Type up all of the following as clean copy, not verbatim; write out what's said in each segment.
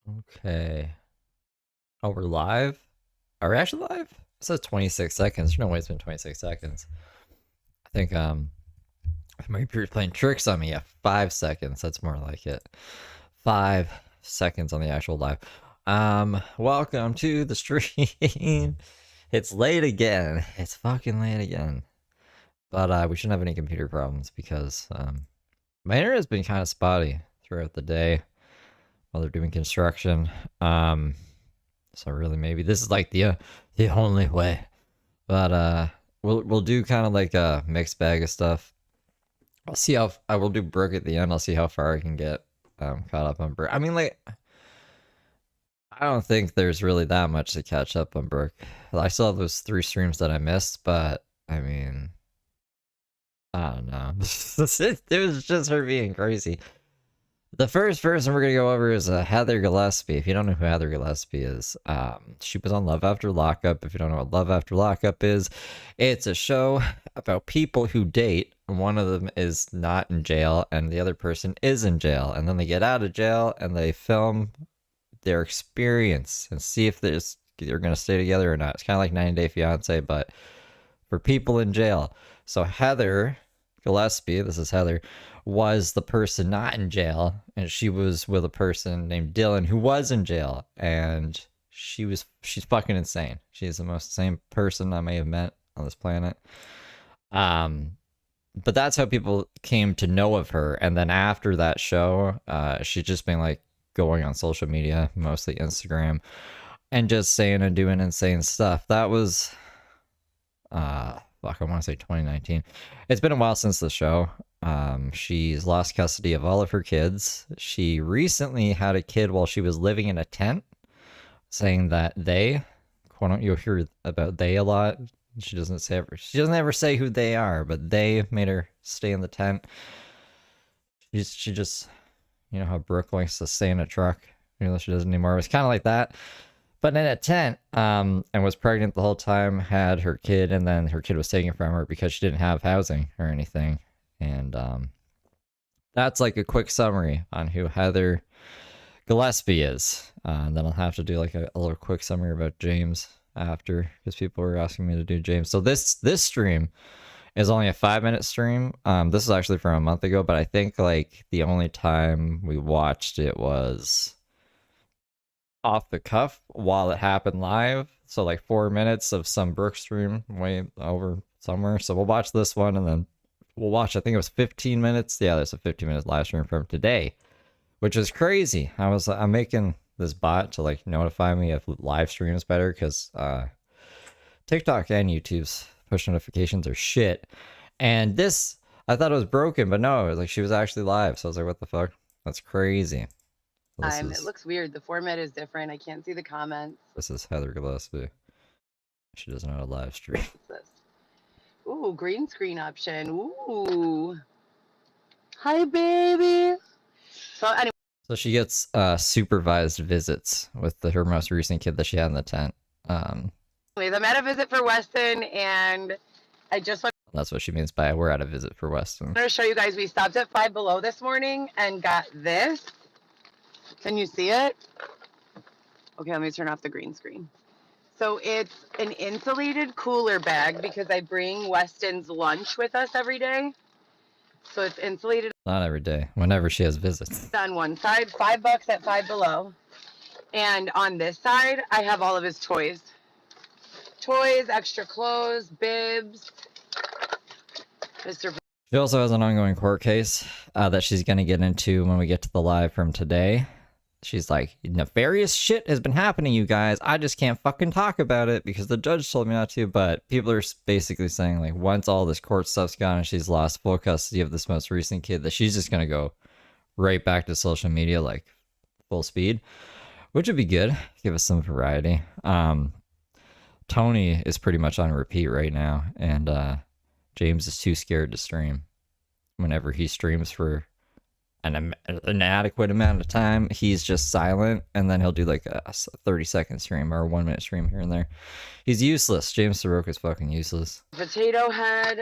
Okay. Oh, we're live? Are we actually live? It says 26 seconds. There's no way it's been 26 seconds. I think maybe you're playing tricks on me. Yeah, 5 seconds. That's more like it. 5 seconds on the actual live. Welcome to the stream. It's late again. It's fucking late again. But we shouldn't have any computer problems because my internet has been kind of spotty throughout the day while they're doing construction. So really, maybe this is like the only way. But we'll do kind of like a mixed bag of stuff. I'll see how I will do Brooke at the end. I'll see how far I can get caught up on Brooke. I mean, like, I don't think there's really that much to catch up on Brooke. I still have those 3 streams that I missed, but I mean, I don't know. It was just her being crazy. The first person we're gonna go over is Heather Gillespie. If you don't know who Heather Gillespie is, she was on Love After Lockup. If you don't know what Love After Lockup is, it's a show about people who date. One of them is not in jail, and the other person is in jail. And then they get out of jail and they film their experience and see if they're gonna stay together or not. It's kind of like 90 Day Fiance, but for people in jail. So Heather Gillespie, this is Heather, was the person not in jail, and she was with a person named Dylan who was in jail, and she's fucking insane. She's the most insane person I may have met on this planet. But that's how people came to know of her. And then after that show, she's just been like going on social media, mostly Instagram, and just saying and doing insane stuff. That was fuck, I want to say 2019. It's been a while since the show. She's lost custody of all of her kids. She recently had a kid while she was living in a tent, saying that they, quote, you'll hear about they a lot. She doesn't ever say who they are, but they made her stay in the tent. She just, you know how Brooke likes to stay in a truck, even though she doesn't anymore. It was kind of like that, but in a tent, and was pregnant the whole time, had her kid, and then her kid was taken from her because she didn't have housing or anything. And that's like a quick summary on who Heather Gillespie is. And then I'll have to do like a little quick summary about James after, because people were asking me to do James. So this stream is only a 5-minute stream. This is actually from a month ago, but I think like the only time we watched it was off the cuff while it happened live. So like 4 minutes of some Brooke stream way over somewhere. So we'll watch this one, and then we'll watch, I think it was 15 minutes. Yeah, there's a 15-minute live stream from today, which is crazy. I'm making this bot to like notify me if live streams better, because TikTok and YouTube's push notifications are shit. And this, I thought it was broken, but no, it was like she was actually live. So I was like, what the fuck? That's crazy. It looks weird. The format is different. I can't see the comments. This is Heather Gillespie. She doesn't know how to live stream. What's this? Ooh, green screen option. Ooh. Hi, baby. So anyway. So she gets supervised visits with her most recent kid that she had in the tent. Anyways, I'm at a visit for Weston, and I just want. That's what she means by we're at a visit for Weston. I'm going to show you guys. We stopped at Five Below this morning and got this. Can you see it? Okay, let me turn off the green screen. So it's an insulated cooler bag because I bring Weston's lunch with us every day. So it's insulated. Not every day, whenever she has visits. On one side, $5 at Five Below. And on this side, I have all of his toys. Toys, extra clothes, bibs. Mr. She also has an ongoing court case that she's going to get into when we get to the live from today. She's like, nefarious shit has been happening, you guys. I just can't fucking talk about it because the judge told me not to. But people are basically saying, like, once all this court stuff's gone and she's lost full custody of this most recent kid, that she's just going to go right back to social media, like, full speed, which would be good. Give us some variety. Tony is pretty much on repeat right now, and James is too scared to stream. Whenever he streams for an adequate amount of time, he's just silent, and then he'll do like a 30-second stream or a 1-minute stream here and there. He's useless. James Soroka's fucking useless. Potato Head,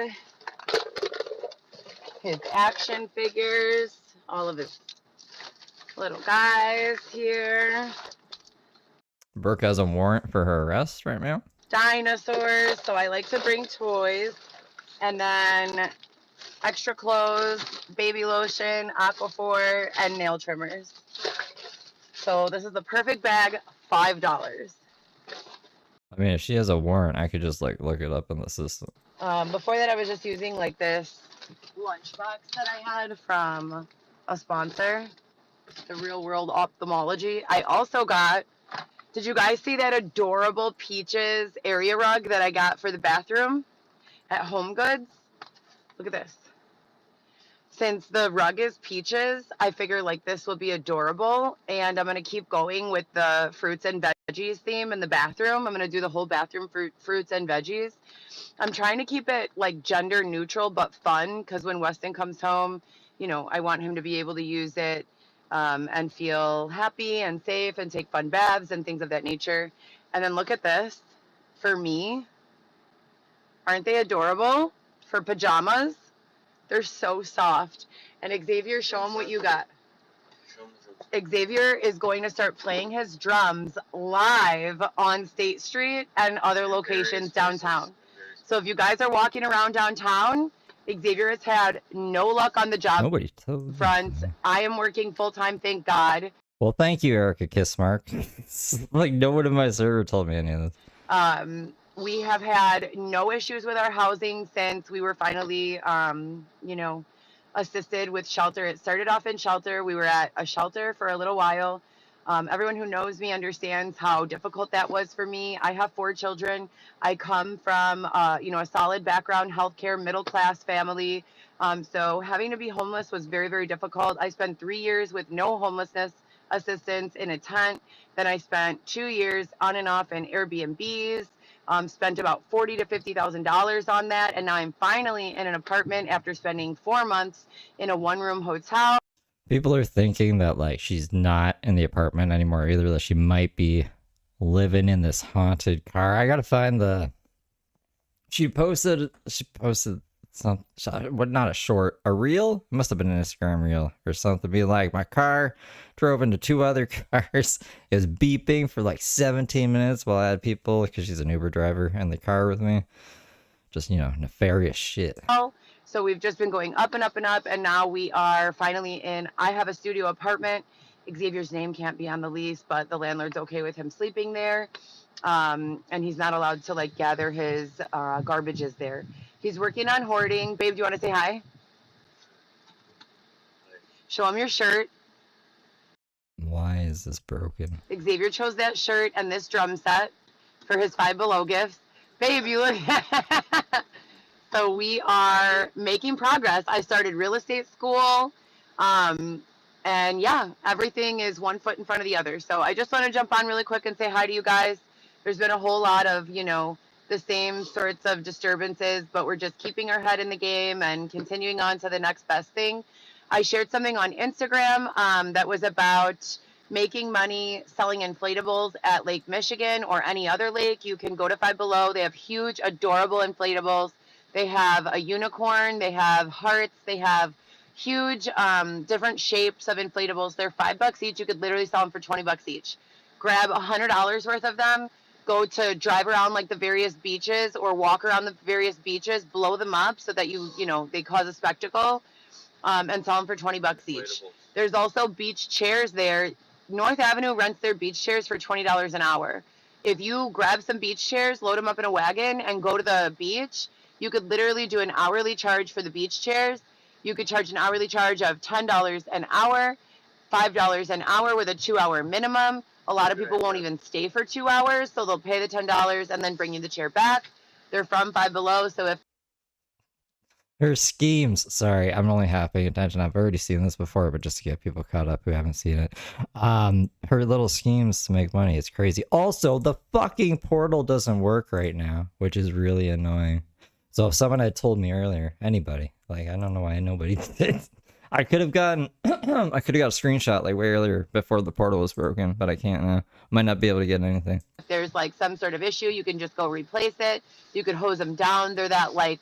his action figures, all of his Little guys here. Brooke has a warrant for her arrest right now. Dinosaurs. So I like to bring toys. And then extra clothes, baby lotion, Aquaphor, and nail trimmers. So this is the perfect bag, $5. I mean, if she has a warrant, I could just like look it up in the system. Before that, I was just using like this lunchbox that I had from a sponsor, the Real World Ophthalmology. I also got, did you guys see that adorable Peaches area rug that I got for the bathroom at Home Goods? Look at this. Since the rug is peaches, I figure like this will be adorable, and I'm gonna keep going with the fruits and veggies theme in the bathroom. I'm gonna do the whole bathroom fruits and veggies. I'm trying to keep it like gender neutral but fun, because when Weston comes home, you know, I want him to be able to use it and feel happy and safe and take fun baths and things of that nature. And then look at this. For me, aren't they adorable? For pajamas. They're so soft. And Xavier, show him what you got. Xavier is going to start playing his drums live on State Street and other locations downtown. So if you guys are walking around downtown, Xavier has had no luck on the job Nobody told front. I am working full time, thank God. Well, thank you, Erica Kissmark. Like, no one in my server told me any of this. We have had no issues with our housing since we were finally, you know, assisted with shelter. It started off in shelter. We were at a shelter for a little while. Everyone who knows me understands how difficult that was for me. I have 4 children. I come from, you know, a solid background, healthcare, middle class family. So having to be homeless was very, very difficult. I spent 3 years with no homelessness assistance in a tent. Then I spent 2 years on and off in Airbnbs. Spent about $40,000 to $50,000 on that, and now I'm finally in an apartment after spending 4 months in a 1-room hotel. People are thinking that like she's not in the apartment anymore either, that she might be living in this haunted car. I gotta find the. She posted some, what, not a short, a reel? It must have been an Instagram reel or something. Be like, my car drove into 2 other cars. It was beeping for like 17 minutes while I had people, because she's an Uber driver, in the car with me. Just, you know, nefarious shit. So we've just been going up and up and up, and now we are finally in. I have a studio apartment. Xavier's name can't be on the lease, but the landlord's okay with him sleeping there. And he's not allowed to like gather his garbages there. He's working on hoarding. Babe, do you want to say hi? Show him your shirt. Why is this broken? Xavier chose that shirt and this drum set for his Five Below gifts. Babe, you look. So we are making progress. I started real estate school. And yeah, everything is one foot in front of the other. So I just want to jump on really quick and say hi to you guys. There's been a whole lot of, you know, the same sorts of disturbances, but we're just keeping our head in the game and continuing on to the next best thing. I shared something on Instagram that was about making money selling inflatables at Lake Michigan or any other lake. You can go to Five Below. They have huge, adorable inflatables. They have a unicorn. They have hearts. They have huge different shapes of inflatables. They're $5 each. You could literally sell them for $20 each. Grab $100 worth of them. Go to drive around like the various beaches or walk around the various beaches, blow them up so that you know, they cause a spectacle, and sell them for $20 each. There's also beach chairs there. North Avenue rents their beach chairs for $20 an hour. If you grab some beach chairs, load them up in a wagon, and go to the beach, you could literally do an hourly charge for the beach chairs. You could charge an hourly charge of $10 an hour, $5 an hour with a 2-hour minimum. A lot of people won't even stay for 2 hours, so they'll pay the $10 and then bring you the chair back. They're from Five Below, so if Her schemes. Sorry, I'm only half paying attention. I've already seen this before, but just to get people caught up who haven't seen it. Her little schemes to make money. It's crazy. Also, the fucking portal doesn't work right now, which is really annoying. So if someone had told me earlier, anybody, like, I don't know why nobody did. I could have gotten, I could have got a screenshot like way earlier before the portal was broken, but I can't now. Might not be able to get anything. If there's like some sort of issue, you can just go replace it. You could hose them down. They're that like,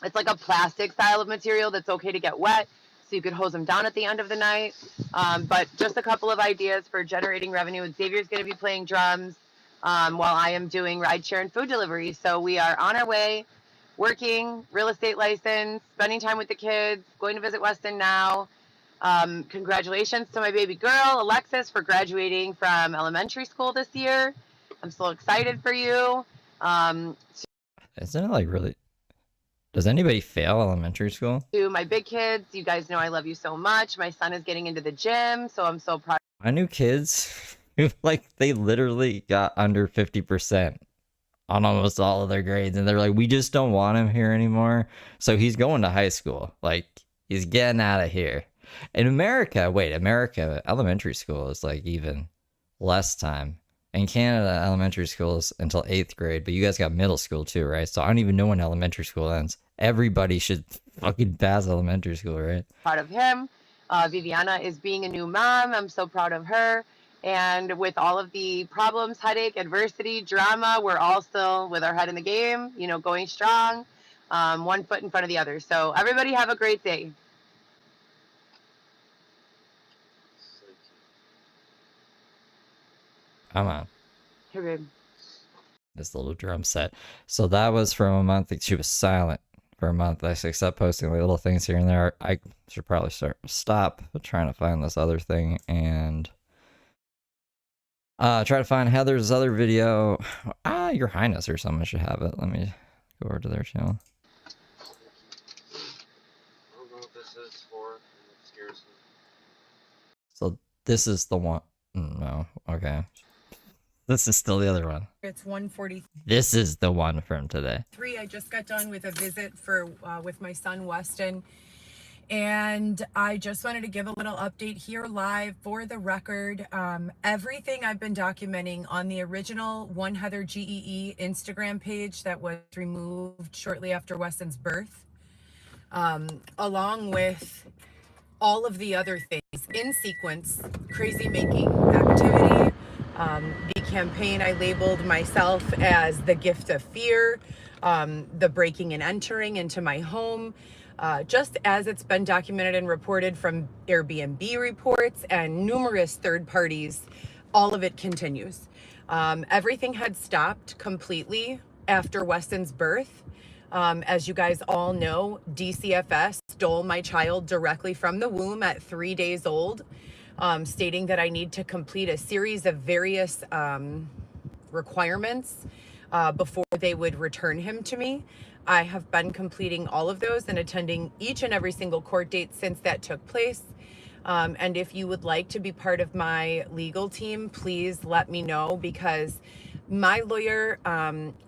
it's like a plastic style of material that's okay to get wet. so you could hose them down at the end of the night. But just a couple of ideas for generating revenue. Xavier's going to be playing drums while I am doing rideshare and food delivery. So we are on our way, working, real estate license, spending time with the kids, going to visit Weston now. Congratulations to my baby girl, Alexis, for graduating from elementary school this year. I'm so excited for you. Isn't it like really? Does anybody fail elementary school? To my big kids, you guys know I love you so much. My son is getting into the gym, so I'm so proud. I knew kids who like they literally got under 50% on almost all of their grades, and they're like, we just don't want him here anymore. So he's going to high school. Like he's getting out of here. In America, elementary school is like even less time. In Canada, elementary school is until 8th grade, but you guys got middle school too, right? So I don't even know when elementary school ends. Everybody should fucking pass elementary school, right? Proud of him. Viviana is being a new mom. I'm so proud of her. And with all of the problems, headache, adversity, drama, we're all still with our head in the game, you know, going strong, one foot in front of the other. So everybody have a great day. Come on. Here, babe. This little drum set. So that was from a month. She was silent for a month. I except posting like little things here and there. I should probably stop trying to find this other thing and try to find Heather's other video. Your Highness or someone should have it. Let me go over to their channel. I don't know what this is for, and it scares me. So this is the one. No, okay. This is still the other one. It's 1:43. This is the one from today. I just got done with a visit with my son Weston, and I just wanted to give a little update here live for the record. Everything I've been documenting on the original One Heather GEE Instagram page that was removed shortly after Weston's birth, along with all of the other things in sequence, crazy making activity. The campaign I labeled myself as the gift of fear, the breaking and entering into my home, just as it's been documented and reported from Airbnb reports and numerous third parties, all of it continues. Everything had stopped completely after Weston's birth. As you guys all know, DCFS stole my child directly from the womb at 3 days old. Stating that I need to complete a series of various requirements before they would return him to me. I have been completing all of those and attending each and every single court date since that took place. And if you would like to be part of my legal team, please let me know, because my lawyer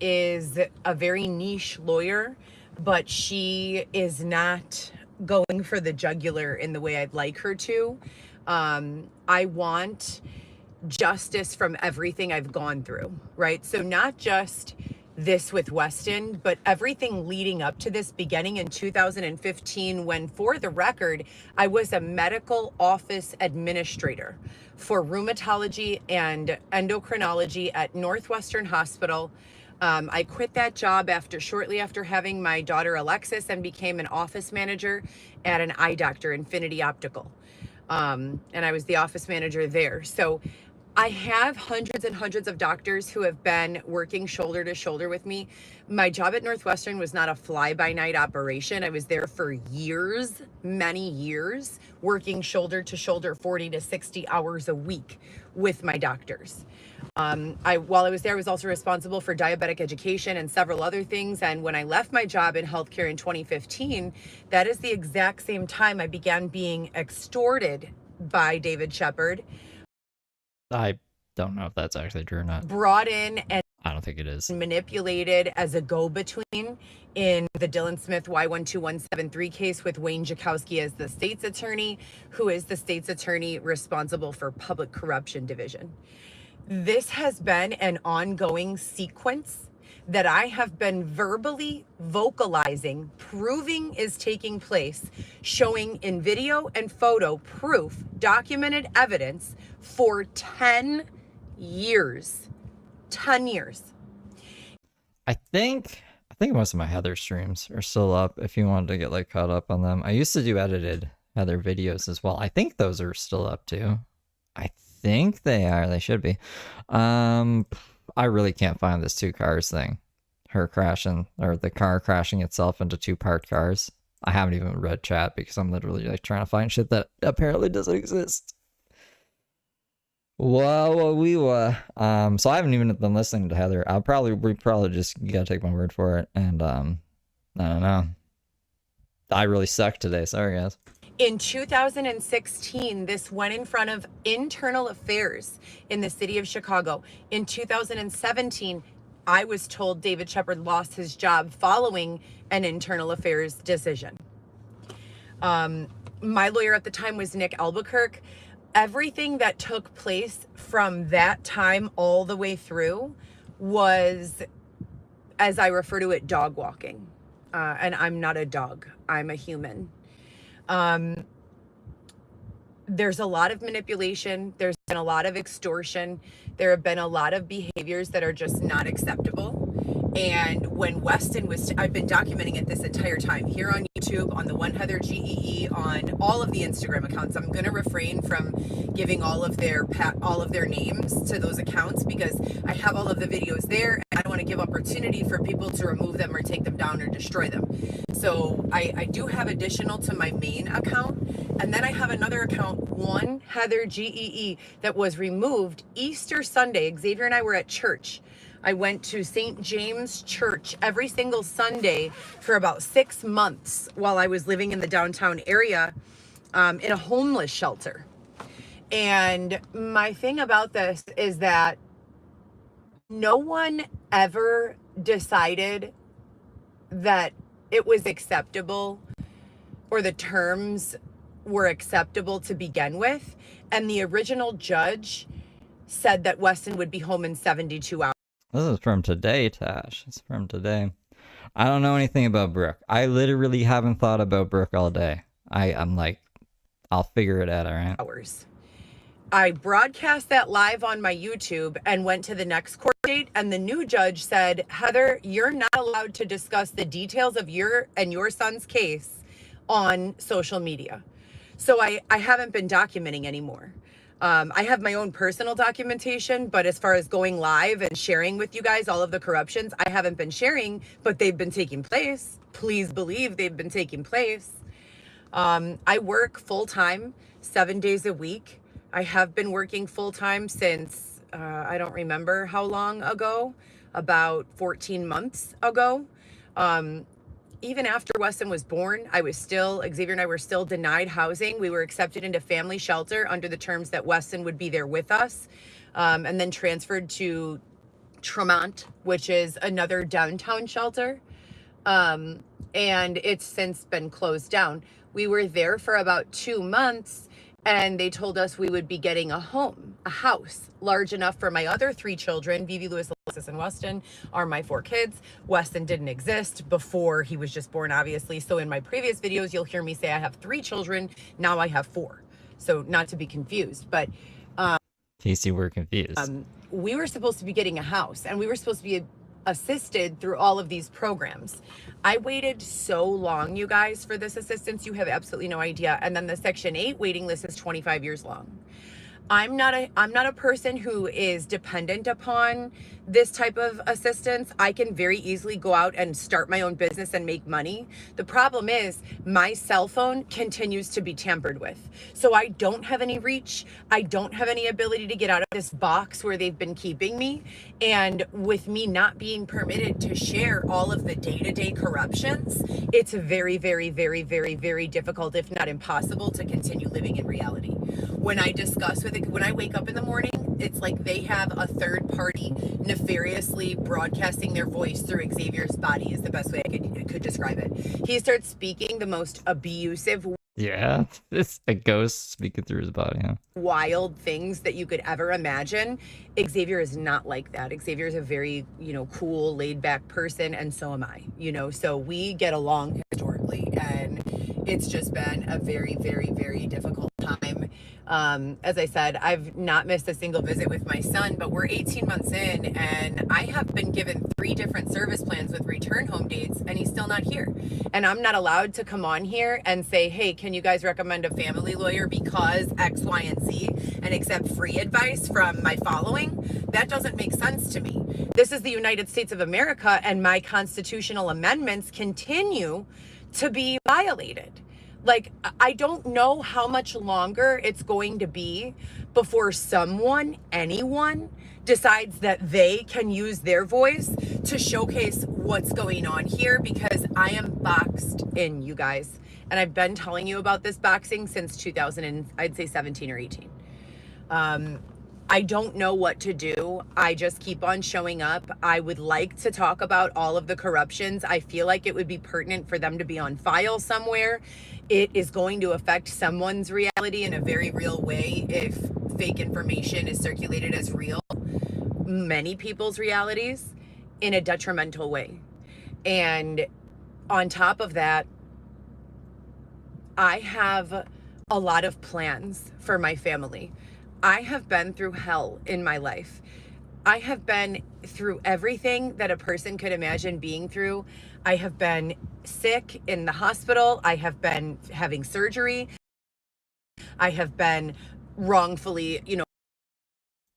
is a very niche lawyer, but she is not going for the jugular in the way I'd like her to. I want justice from everything I've gone through, right? So not just this with Weston, but everything leading up to this, beginning in 2015, when, for the record, I was a medical office administrator for rheumatology and endocrinology at Northwestern Hospital. I quit that job shortly after having my daughter Alexis, and became an office manager at an eye doctor, Infinity Optical. And I was the office manager there. So I have hundreds and hundreds of doctors who have been working shoulder to shoulder with me. My job at Northwestern was not a fly-by-night operation. I was there for years, many years, working shoulder to shoulder 40 to 60 hours a week with my doctors. While I was there, I was also responsible for diabetic education and several other things. And when I left my job in healthcare in 2015, that is the exact same time I began being extorted by David Shepard. I don't know if that's actually true or not. Brought in and I don't think it is. Manipulated as a go-between in the Dylan Smith Y12173 case with Wayne Jakowski as the state's attorney, who is the state's attorney responsible for public corruption division. This has been an ongoing sequence that I have been verbally vocalizing, proving is taking place, showing in video and photo proof, documented evidence for 10 years. 10 years. I think most of my Heather streams are still up if you wanted to get like caught up on them. I used to do edited Heather videos as well. I think those are still up too. I think they are. They should be. I really can't find this 2 cars thing. Her crashing, or the car crashing itself into 2 parked cars. I haven't even read chat because I'm literally like trying to find shit that apparently doesn't exist. Well, so I haven't even been listening to Heather. We probably just, you gotta take my word for it. And I don't know. I really suck today. Sorry, guys. In 2016, this went in front of internal affairs in the city of Chicago. In 2017, I was told David Shepard lost his job following an internal affairs decision. My lawyer at the time was Nick Albuquerque. Everything that took place from that time all the way through was, as I refer to it, dog walking. And I'm not a dog, I'm a human. There's a lot of manipulation. There's been a lot of extortion. There have been a lot of behaviors that are just not acceptable. And when Weston was, I've been documenting it this entire time here on YouTube, on the One Heather GEE, on all of the Instagram accounts. I'm going to refrain from giving all of their names to those accounts because I have all of the videos there and I don't want to give opportunity for people to remove them or take them down or destroy them. So I do have additional to my main account. And then I have another account, One Heather GEE, that was removed Easter Sunday. Xavier and I were at church. I went to St. James Church every single Sunday for about 6 months while I was living in the downtown area, in a homeless shelter. And my thing about this is that no one ever decided that it was acceptable or the terms were acceptable to begin with. And the original judge said that Weston would be home in 72 hours. This is from today, Tash. It's from today. I don't know anything about Brooke. I literally haven't thought about Brooke all day. I'm like, I'll figure it out, all right? I broadcast that live on my YouTube and went to the next court date, and the new judge said, Heather, you're not allowed to discuss the details of your and your son's case on social media. So I haven't been documenting anymore. I have my own personal documentation, but as far as going live and sharing with you guys all of the corruptions, I haven't been sharing, but they've been taking place. Please believe they've been taking place. I work full-time, 7 days a week. I have been working full-time since, I don't remember how long ago, about 14 months ago. Even after Weston was born, Xavier and I were still denied housing. We were accepted into family shelter under the terms that Weston would be there with us, and then transferred to Tremont, which is another downtown shelter. And it's since been closed down. We were there for about 2 months, and they told us we would be getting a home, a house large enough for my other 3 children. Vivi, Lewis, Alexis, and Weston are my 4 kids. Weston didn't exist before he was just born, obviously. So in my previous videos, you'll hear me say I have 3 children. Now I have 4. So not to be confused, but Casey, we're confused. we were supposed to be getting a house, and we were supposed to be assisted through all of these programs. I waited so long, you guys, for this assistance. You have absolutely no idea. And then the Section 8 waiting list is 25 years long. I'm not a person who is dependent upon this type of assistance. I can very easily go out and start my own business and make money. The problem is my cell phone continues to be tampered with. So I don't have any reach. I don't have any ability to get out of this box where they've been keeping me. And with me not being permitted to share all of the day-to-day corruptions, it's very, very, very, very, very difficult, if not impossible, to continue living in reality. When I wake up in the morning, it's like they have a third party nefariously broadcasting their voice through Xavier's body is the best way I could describe it. He starts speaking the most abusive, Yeah, it's a ghost speaking through his body. Huh? wild things that you could ever imagine. Xavier is not like that. Xavier is a very, cool, laid back person, and so am I, so we get along historically, and it's just been a very, very, very difficult time. As I said, I've not missed a single visit with my son, but we're 18 months in, and I have been given 3 different service plans with return home dates, and he's still not here. And I'm not allowed to come on here and say, hey, can you guys recommend a family lawyer because X, Y, and Z, and accept free advice from my following? That doesn't make sense to me. This is the United States of America, and my constitutional amendments continue to be violated. Like, I don't know how much longer it's going to be before someone, anyone, decides that they can use their voice to showcase what's going on here, because I am boxed in, you guys. And I've been telling you about this boxing since 2000 and I'd say 17 or 18. I don't know what to do. I just keep on showing up. I would like to talk about all of the corruptions. I feel like it would be pertinent for them to be on file somewhere. It is going to affect someone's reality in a very real way if fake information is circulated as real. Many people's realities in a detrimental way. And on top of that, I have a lot of plans for my family. I have been through hell in my life. I have been through everything that a person could imagine being through. I have been sick in the hospital. I have been having surgery. I have been wrongfully,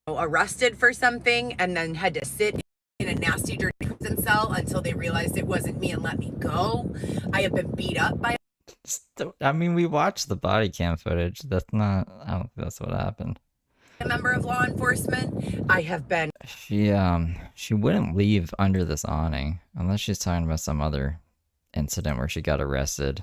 arrested for something and then had to sit in a nasty, dirty prison cell until they realized it wasn't me and let me go. I have been beat up by. I mean, we watched the body cam footage. That's not, I don't think that's what happened. A member of law enforcement. I have been. She wouldn't leave under this awning unless she's talking about some other incident where she got arrested.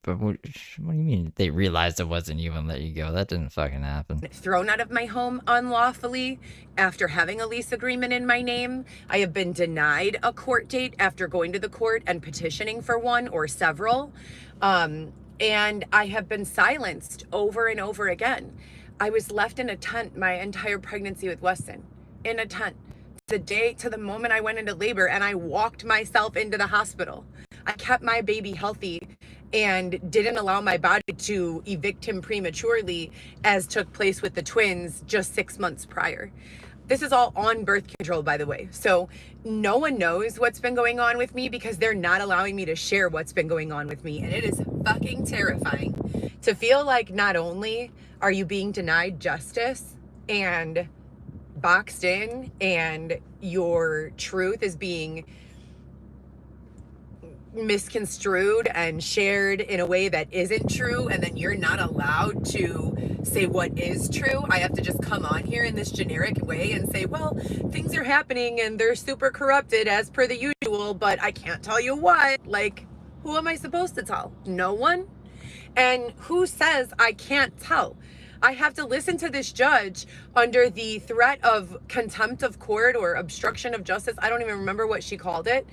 But what do you mean? They realized it wasn't you and let you go? That didn't fucking happen. Thrown out of my home unlawfully after having a lease agreement in my name. I have been denied a court date after going to the court and petitioning for one or several. And I have been silenced over and over again. I was left in a tent my entire pregnancy with Weston. In a tent. To the moment I went into labor, and I walked myself into the hospital. I kept my baby healthy and didn't allow my body to evict him prematurely, as took place with the twins just 6 months prior. This is all on birth control, by the way. So no one knows what's been going on with me because they're not allowing me to share what's been going on with me. And it is fucking terrifying to feel like not only are you being denied justice and boxed in, and your truth is being misconstrued and shared in a way that isn't true, and then you're not allowed to say what is true. I have to just come on here in this generic way and say, well, things are happening and they're super corrupted as per the usual, but I can't tell you what. Like, who am I supposed to tell? No one. And who says I can't tell? I have to listen to this judge under the threat of contempt of court or obstruction of justice. I don't even remember what she called it.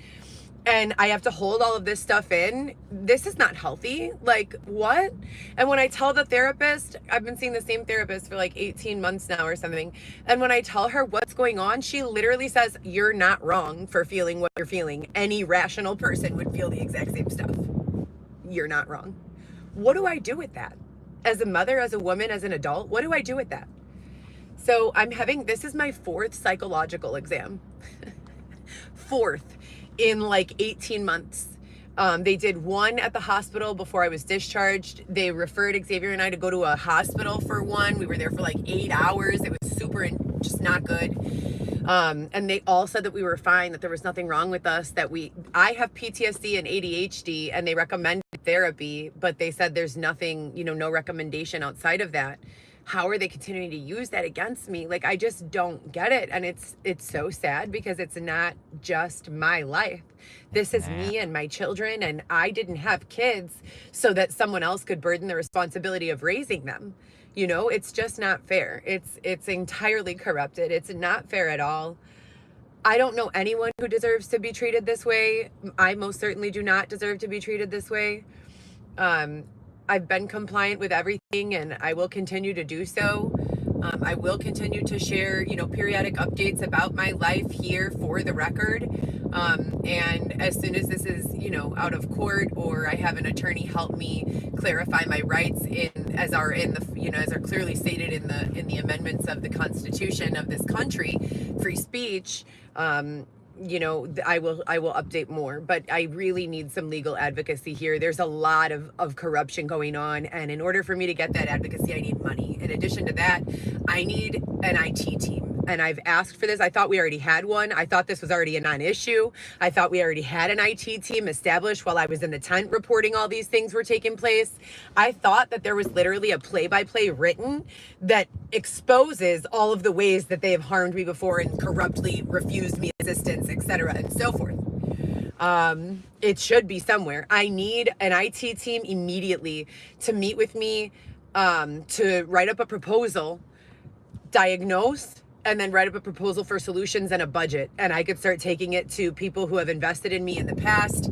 And I have to hold all of this stuff in. This is not healthy. Like, what? And when I tell the therapist, I've been seeing the same therapist for like 18 months now or something. And when I tell her what's going on, she literally says, you're not wrong for feeling what you're feeling. Any rational person would feel the exact same stuff. You're not wrong. What do I do with that? As a mother, as a woman, as an adult, what do I do with that? So this is my 4th psychological exam. 4th. In like 18 months. They did one at the hospital before I was discharged. They referred Xavier and I to go to a hospital for one. We were there for like 8 hours. It was super just not good. And they all said that we were fine, that there was nothing wrong with us, I have PTSD and ADHD, and they recommended therapy, but they said there's nothing, no recommendation outside of that. How are they continuing to use that against me? Like, I just don't get it. And it's so sad because it's not just my life. This is me and my children, and I didn't have kids so that someone else could burden the responsibility of raising them. It's just not fair. It's entirely corrupted. It's not fair at all. I don't know anyone who deserves to be treated this way. I most certainly do not deserve to be treated this way. I've been compliant with everything, and I will continue to do so. I will continue to share, periodic updates about my life here for the record. And as soon as this is, out of court, or I have an attorney help me clarify my rights in the as are clearly stated in the amendments of the Constitution of this country, free speech. I will update more, but I really need some legal advocacy here. There's a lot of corruption going on, and in order for me to get that advocacy, I need money. In addition to that, I need an IT team, and I've asked for this. I thought we already had one. I thought this was already a non-issue. I thought we already had an IT team established while I was in the tent reporting all these things were taking place. I thought that there was literally a play-by-play written that exposes all of the ways that they have harmed me before and corruptly refused me assistance, etc., and so forth. It should be somewhere. I need an IT team immediately to meet with me, to write up a proposal, diagnose, and then write up a proposal for solutions and a budget. And I could start taking it to people who have invested in me in the past,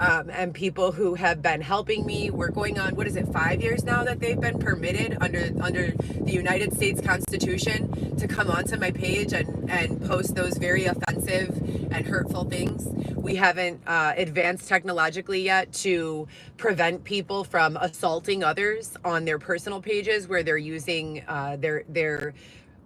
and people who have been helping me. We're going on, 5 years now that they've been permitted under the United States Constitution to come onto my page and post those very offensive and hurtful things. We haven't advanced technologically yet to prevent people from assaulting others on their personal pages where they're using their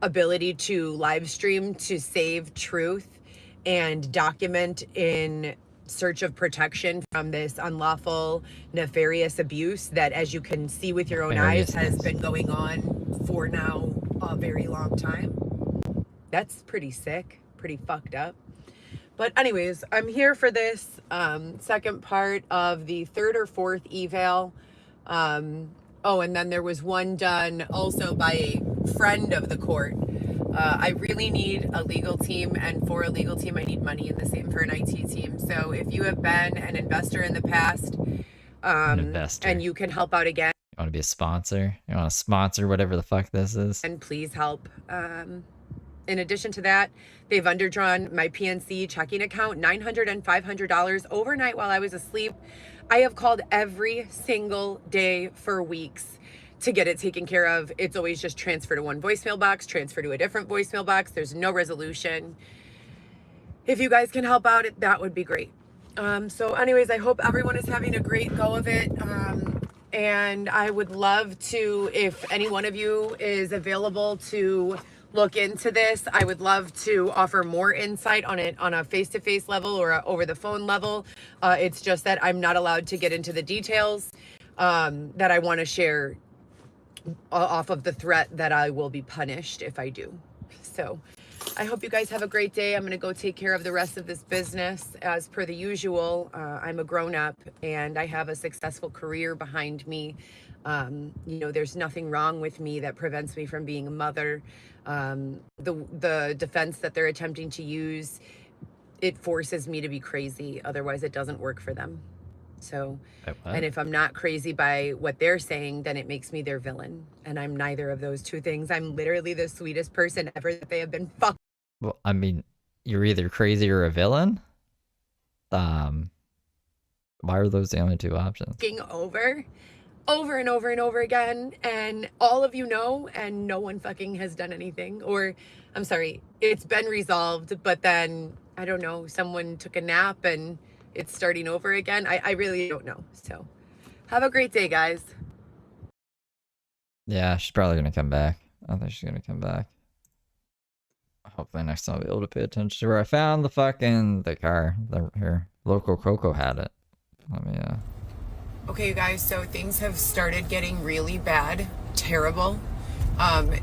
ability to live stream to save truth and document in search of protection from this unlawful, nefarious abuse that, as you can see with your own eyes, has been going on for now a very long time. That's pretty sick, pretty fucked up. But anyways, I'm here for this second part of the third or fourth eval. And then there was one done also by a friend of the court. I really need a legal team, and for a legal team, I need money, and the same for an IT team. So if you have been an investor in the past, and you can help out again. You want to be a sponsor? You want to sponsor whatever the fuck this is? And please help. In addition to that, they've underdrawn my PNC checking account $900 and $500 overnight while I was asleep. I have called every single day for weeks to get it taken care of. It's always just transfer to one voicemail box, transfer to a different voicemail box. There's no resolution. If you guys can help out, that would be great. So anyways, I hope everyone is having a great go of it. And I would love to, if any one of you is available to look into this, I would love to offer more insight on it on a face-to-face level or a over the phone level. It's just that I'm not allowed to get into the details that I want to share off of the threat that I will be punished if I do. So I hope you guys have a great day. I'm going to go take care of the rest of this business as per the usual. I'm a grown-up and I have a successful career behind me. There's nothing wrong with me that prevents me from being a mother. The defense that they're attempting to use, it forces me to be crazy. Otherwise, it doesn't work for them. So, and if I'm not crazy by what they're saying, then it makes me their villain. And I'm neither of those two things. I'm literally the sweetest person ever that they have been fucked. Well, I mean, you're either crazy or a villain. Why are those the only two options? Over and over and over again. And all of you know, and no one fucking has done anything. Or, I'm sorry, it's been resolved, but then, I don't know, someone took a nap and it's starting over again. I really don't know. So have a great day, guys. Yeah, she's probably going to come back. I think she's going to come back. Hopefully next time I'll be able to pay attention to her. I found the car. Her local Coco had it. Let me, Okay, you guys, so things have started getting really bad. Terrible.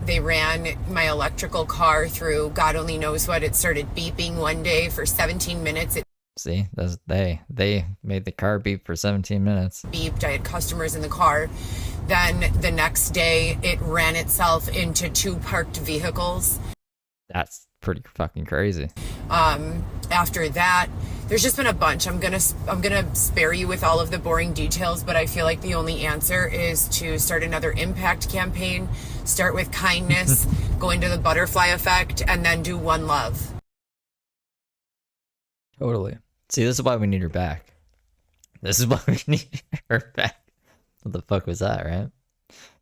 They ran my electrical car through God only knows what. It started beeping one day for 17 minutes. See, they made the car beep for 17 minutes. Beeped. I had customers in the car. Then the next day, it ran itself into two parked vehicles. That's pretty fucking crazy. After that, there's just been a bunch. I'm gonna spare you with all of the boring details, but I feel like the only answer is to start another impact campaign. Start with kindness, go into the butterfly effect, and then do one love. Totally. See, this is why we need her back. This is why we need her back. What the fuck was that, right?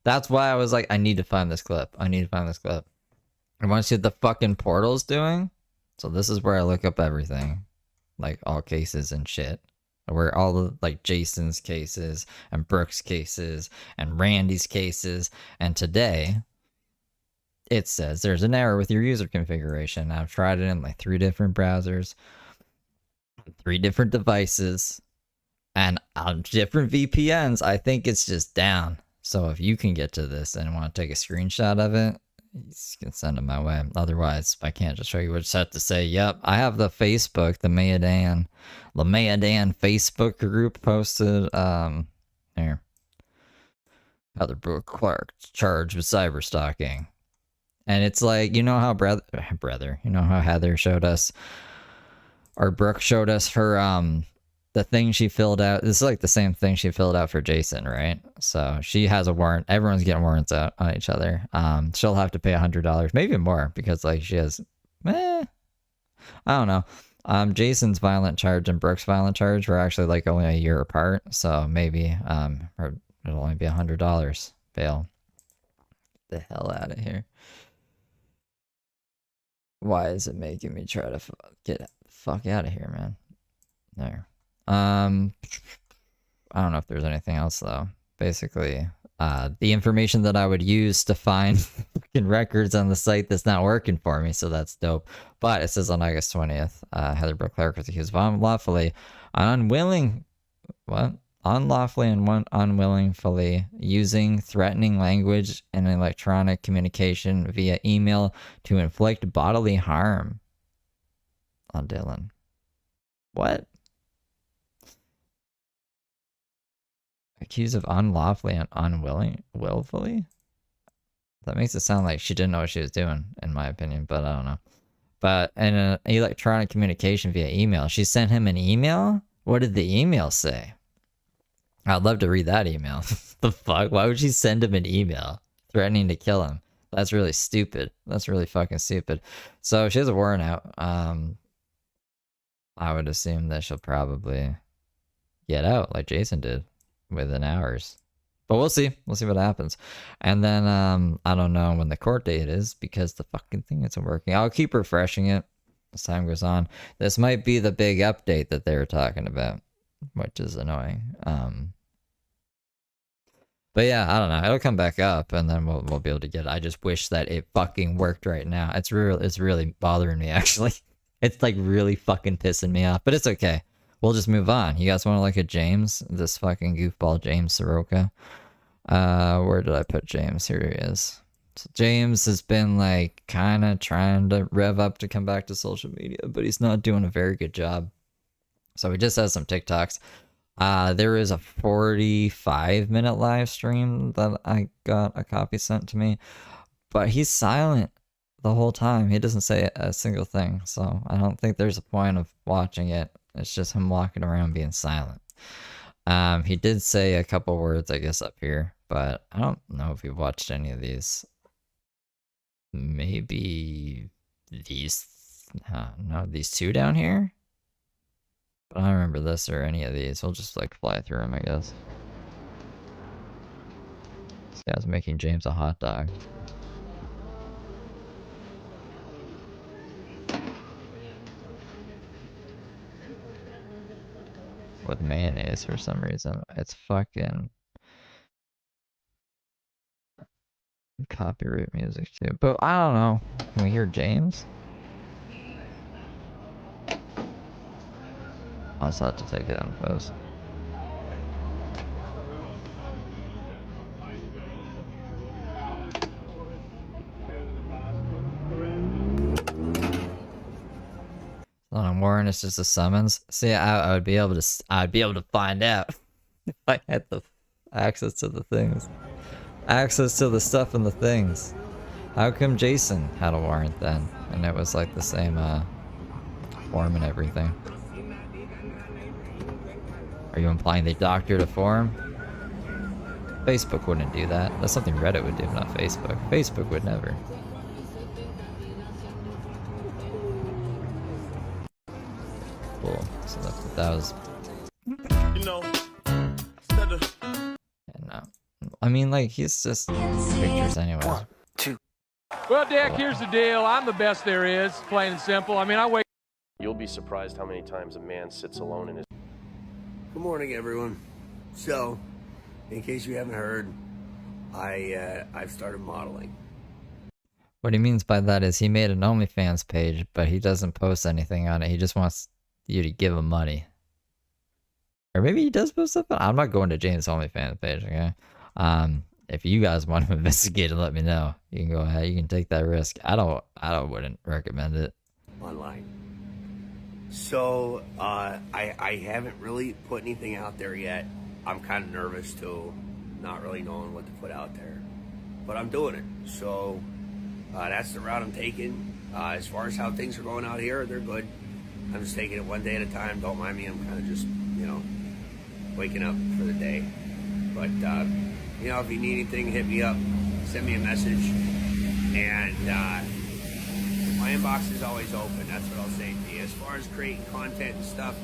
That's why I was like, I need to find this clip. I need to find this clip. I want to see what the fucking portal's doing. So this is where I look up everything. Like all cases and shit. where all the like Jason's cases and Brooke's cases and Randy's cases, and today it says there's an error with your user configuration. I've tried it in like 3 different browsers, 3 different devices, and on different VPNs. I think it's just down. So if you can get to this and want to take a screenshot of it, you can send it my way. Otherwise, I can't just show you what it's set to say. Yep, I have the Facebook, the Mayadan Facebook group posted. Here. Heather Brooke Clark charged with cyber stalking. And it's like, you know how brother, you know how Heather showed us, or Brooke showed us her the thing she filled out. This is like the same thing she filled out for Jason, right? So she has a warrant. Everyone's getting warrants out on each other. She'll have to pay $100, maybe more, because like she has, I don't know. Jason's violent charge and Brooke's violent charge were actually like only a year apart. So maybe it'll only be $100 bail. Get the hell out of here. Why is it making me try to get the fuck out of here, man? There. I don't know if there's anything else though. Basically, the information that I would use to find fucking records on the site that's not working for me, so that's dope. But it says on August 20th, Heather Brooke Clark was accused of unlawfully and unwillingly using threatening language and electronic communication via email to inflict bodily harm on Dylan. What? Accused of unlawfully and willfully? That makes it sound like she didn't know what she was doing, in my opinion, but I don't know. But in an electronic communication via email, she sent him an email? What did the email say? I'd love to read that email. The fuck? Why would she send him an email threatening to kill him? That's really stupid. That's really fucking stupid. So she has a warrant out. I would assume that she'll probably get out like Jason did within hours. But we'll see. We'll see what happens. And then I don't know when the court date is because the fucking thing isn't working. I'll keep refreshing it as time goes on. This might be the big update that they were talking about, which is annoying. But yeah, I don't know. It'll come back up, and then we'll be able to get it. I just wish that it fucking worked right now. It's really bothering me, actually. It's like really fucking pissing me off, but it's okay. We'll just move on. You guys want to look at James? This fucking goofball James Soroka. Where did I put James? Here he is. So James has been like kind of trying to rev up to come back to social media, but he's not doing a very good job. So he just has some TikToks. There is a 45-minute live stream that I got a copy sent to me, but he's silent the whole time. He doesn't say a single thing, so I don't think there's a point of watching it. It's just him walking around being silent. He did say a couple words, I guess, up here, but I don't know if he watched any of these. Maybe these, no, these 2 down here? But I don't remember this or any of these. We'll just like fly through them, I guess. This guy's making James a hot dog. With mayonnaise for some reason. It's fucking copyright music too. But I don't know. Can we hear James? I'll just have to take it on post. On warrant, it's just a summons. See, I would be able to find out if I had the access to the things, access to the stuff and the things. How come Jason had a warrant then, and it was like the same form and everything? Are you implying they doctored a form? Facebook wouldn't do that. That's something Reddit would do, not Facebook. Facebook would never. Cool. So that was. You know. No. I mean, like, he's just pictures anyway. 1, 2. Well, Dick, here's the deal. I'm the best there is, plain and simple. I mean, I wake. You'll be surprised how many times a man sits alone in his. Good morning, everyone. So, in case you haven't heard, I've started modeling. What he means by that is he made an OnlyFans page, but he doesn't post anything on it. He just wants you to give him money. Or maybe he does post something. I'm not going to James' OnlyFans page, okay? If you guys want to investigate it, let me know. You can go ahead. You can take that risk. I wouldn't recommend it. Online. So, I haven't really put anything out there yet. I'm kind of nervous too, not really knowing what to put out there. But I'm doing it. So, that's the route I'm taking. As far as how things are going out here, they're good. I'm just taking it one day at a time. Don't mind me. I'm kind of just, waking up for the day. But, if you need anything, hit me up. Send me a message. And my inbox is always open. That's what I'll say to you. As far as creating content and stuff,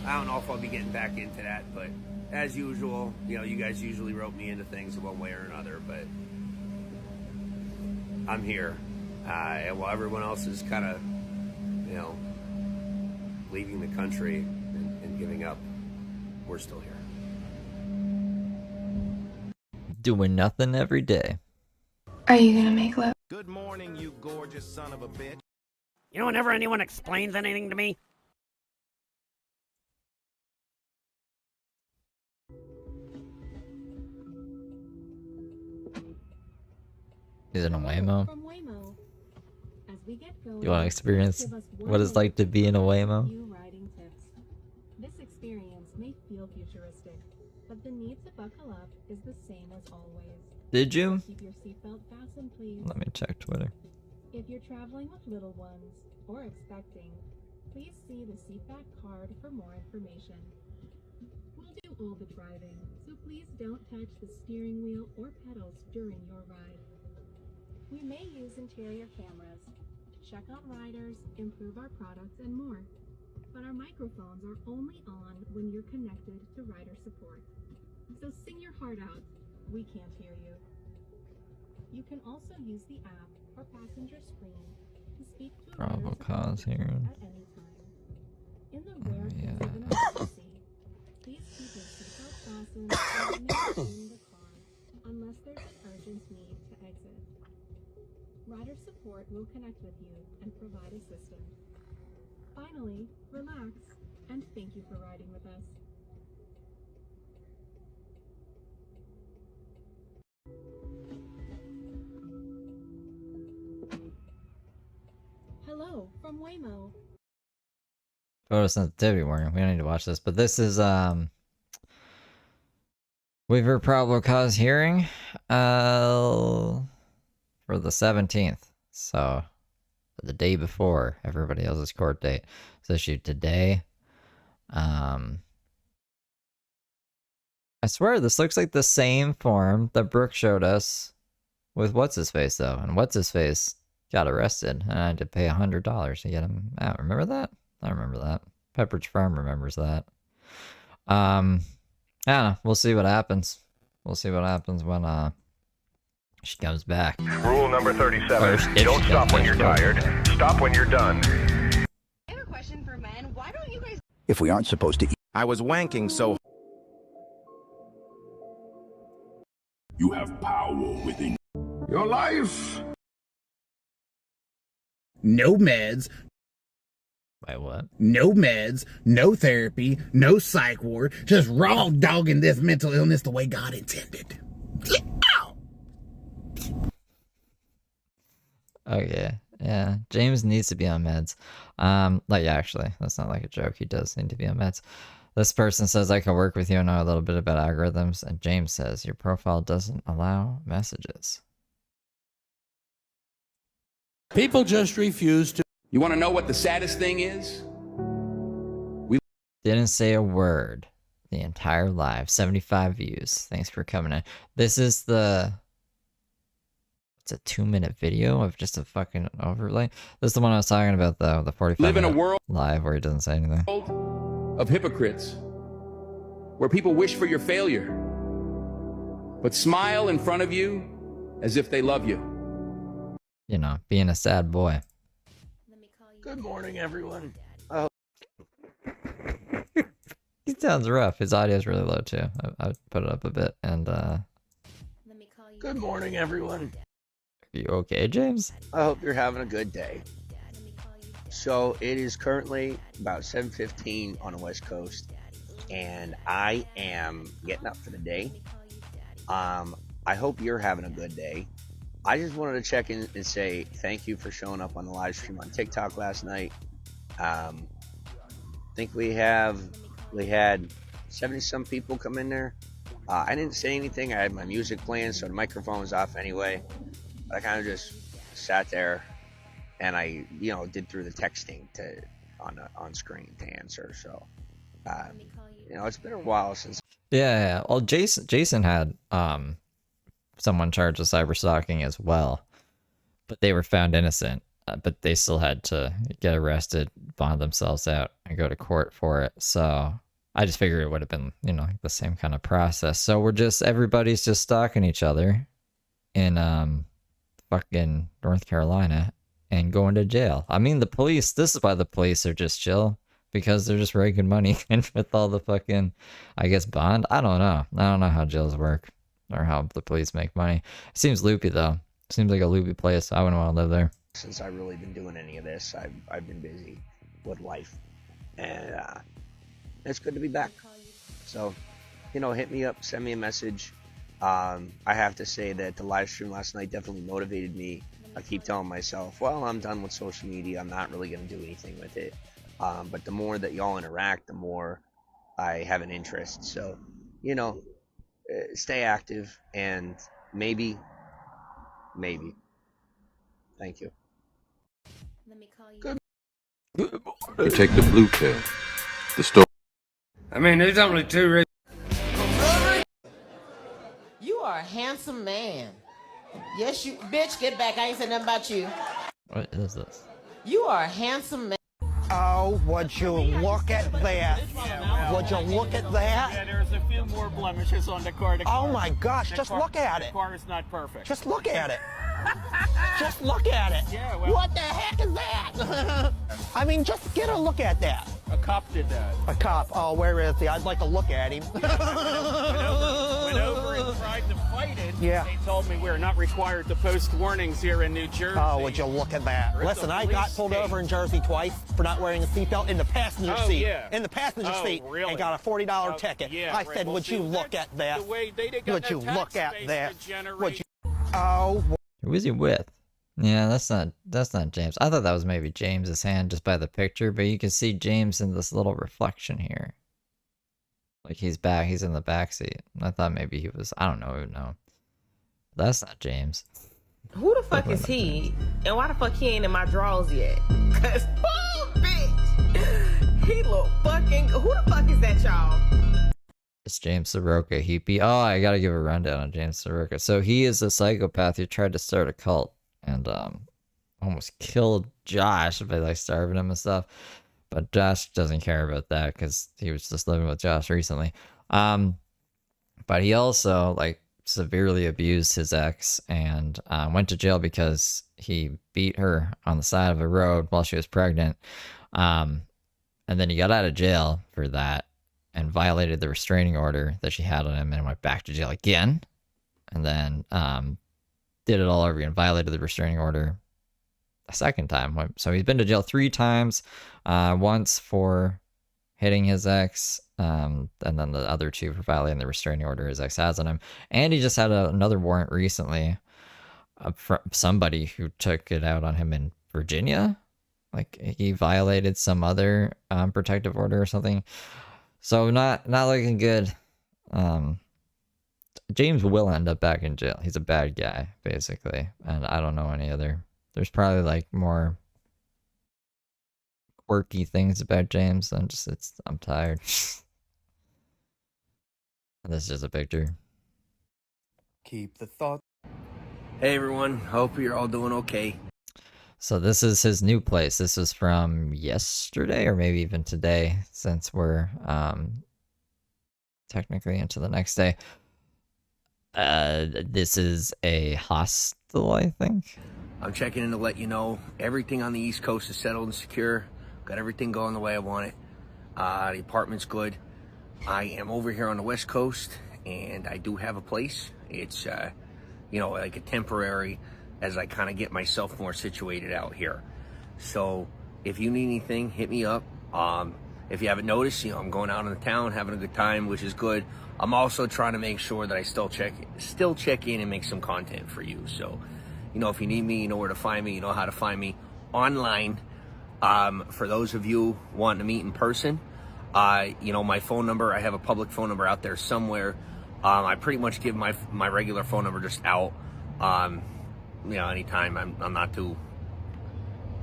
I don't know if I'll be getting back into that. But as usual, you guys usually rope me into things one way or another. But I'm here. And while everyone else is kind of, leaving the country and giving up, we're still here. Doing nothing every day. Are you gonna make love? Good morning, you gorgeous son of a bitch. Whenever anyone explains anything to me, Is it a Waymo? From Waymo. As we get going, You want to experience give us what it's like to be in a Waymo? few riding tips. This experience may feel futuristic, but the need to buckle up is the same as always. Did you? Keep your seatbelt fastened, please. Let me check Twitter. If you're traveling with little ones or expecting, please see the seatback card for more information. We'll do all the driving, so please don't touch the steering wheel or pedals during your ride. We may use interior cameras to check on riders, improve our products, and more. But our microphones are only on when you're connected to rider support. So sing your heart out. We can't hear you. You can also use the app or passenger screen to speak to a rider Probable support cause here. at any time. In the rare case of an emergency, please keep your seatbelt fastened and remain in the car unless there's an urgent need to exit. Rider support will connect with you and provide assistance. Finally, relax and thank you for riding with us. Hello from Waymo. Photosensitivity warning. We don't need to watch this, but this is waiver probable cause hearing for the 17th. So the day before everybody else's court date. It's issued today. I swear this looks like the same form that Brooke showed us with what's his face though, and what's his face got arrested and I had to pay $100 to get him out. Remember that? I remember that. Pepperidge Farm remembers that. I don't know. We'll see what happens. We'll see what happens when she comes back. Rule number 37. Don't stop when you're tired. Stop when you're done. I have a question for men. Why don't you guys... If we aren't supposed to eat. I was wanking so. You have power within your life. No meds. Wait, what? No meds, no therapy, no psych ward, just raw dogging this mental illness the way God intended. Ow! Okay, yeah. James needs to be on meds. Actually, that's not like a joke. He does need to be on meds. This person says, I can work with you and know a little bit about algorithms. And James says, your profile doesn't allow messages. People just refuse to. You want to know what the saddest thing is? Didn't say a word the entire live. 75 views. Thanks for coming in. This is the... It's a 2-minute video of just a fucking overlay. This is the one I was talking about, though. The 45 Live in a world live where he doesn't say anything. Of hypocrites, where people wish for your failure, but smile in front of you as if they love you. You know, being a sad boy. Good morning, everyone. He sounds rough. His audio is really low too. I would put it up a bit. And Good morning, everyone. are you okay, James? I hope you're having a good day. So it is currently about 7:15 on the West Coast, and I am getting up for the day. I hope you're having a good day. I just wanted to check in and say thank you for showing up on the live stream on TikTok last night. I think we had 70-some people come in there. I didn't say anything. I had my music playing, so the microphone was off anyway. But I kind of just sat there, and I, did through the texting on screen to answer. So, it's been a while since. Yeah. Well, Jason had someone charged with cyber stalking as well, but they were found innocent. But they still had to get arrested, bond themselves out, and go to court for it. So I just figured it would have been, the same kind of process. So everybody's just stalking each other in fucking North Carolina and going to jail. I mean, this is why the police are just chill, because they're just raking money in with all the fucking, I guess, bond. I don't know how jails work or how the police make money. It seems loopy though. Seems like a loopy place. I wouldn't want to live there. Since I've really been doing any of this, I've been busy with life, and it's good to be back. So, hit me up, send me a message. I have to say that the live stream last night definitely motivated me. I keep telling myself, well, I'm done with social media. I'm not really going to do anything with it. But the more that y'all interact, the more I have an interest. So, stay active, and maybe. Thank you. Good. You take the blue pill. The story. I mean, there's only two reasons. You are a handsome man. Yes, you. Bitch, get back. I ain't said nothing about you. What is this? You are a handsome man. Oh, would you look at that? Would you look at that? Yeah, there's a few more blemishes on the car. Oh my gosh, just look at it. The car is not perfect. Just look at it. Just look at it. Yeah, well, what the heck is that? I mean, just get a look at that. A cop did that. A cop? Oh, where is he? I'd like to look at him. Went over and tried to fight it. Yeah. They told me we're not required to post warnings here in New Jersey. Oh, would you look at that? Listen, I got pulled over in Jersey twice for not wearing a seatbelt in the passenger seat. Yeah. In the passenger seat. Really? And got a $40 ticket. Yeah, I said, well, would you look at that? The way they got Would you no look at tax that? base to generate- Would you? Oh. Who is he with? Yeah, that's not James. I thought that was maybe James's hand just by the picture, but you can see James in this little reflection here. Like he's back, he's in the back seat. I thought maybe he was, I don't know, no. That's not James. Who the fuck is he? And why the fuck he ain't in my drawers yet? Cause, oh, bitch! He look fucking, who the fuck is that, y'all? It's James Soroka. Oh, I gotta give a rundown on James Soroka. So he is a psychopath who tried to start a cult and almost killed Josh by like starving him and stuff. But Josh doesn't care about that because he was just living with Josh recently. But he also like severely abused his ex and went to jail because he beat her on the side of a road while she was pregnant. And then he got out of jail for that and violated the restraining order that she had on him and went back to jail again. And then did it all over again, violated the restraining order a second time. So he's been to jail 3 times, once for hitting his ex, and then the other 2 for violating the restraining order his ex has on him. And he just had another warrant recently from somebody who took it out on him in Virginia. Like he violated some other protective order or something. So not looking good. James will end up back in jail. He's a bad guy, basically. And I don't know any other. There's probably like more quirky things about James. I'm tired. This is just a picture. Keep the thought. Hey everyone, hope you're all doing okay. So this is his new place. This is from yesterday or maybe even today, since we're technically into the next day. This is a hostel, I think. I'm checking in to let you know everything on the East Coast is settled and secure. Got everything going the way I want it. The apartment's good. I am over here on the West Coast, and I do have a place. It's, you know, like a temporary, as I kind of get myself more situated out here. So if you need anything, hit me up. If you haven't noticed, you know, I'm going out in the town, having a good time, which is good. I'm also trying to make sure that I still check in and make some content for you. So, you know, if you need me, you know where to find me. You know how to find me online. For those of you wanting to meet in person, you know, my phone number, I have a public phone number out there somewhere. I pretty much give my regular phone number just out. You know, anytime. I'm not too,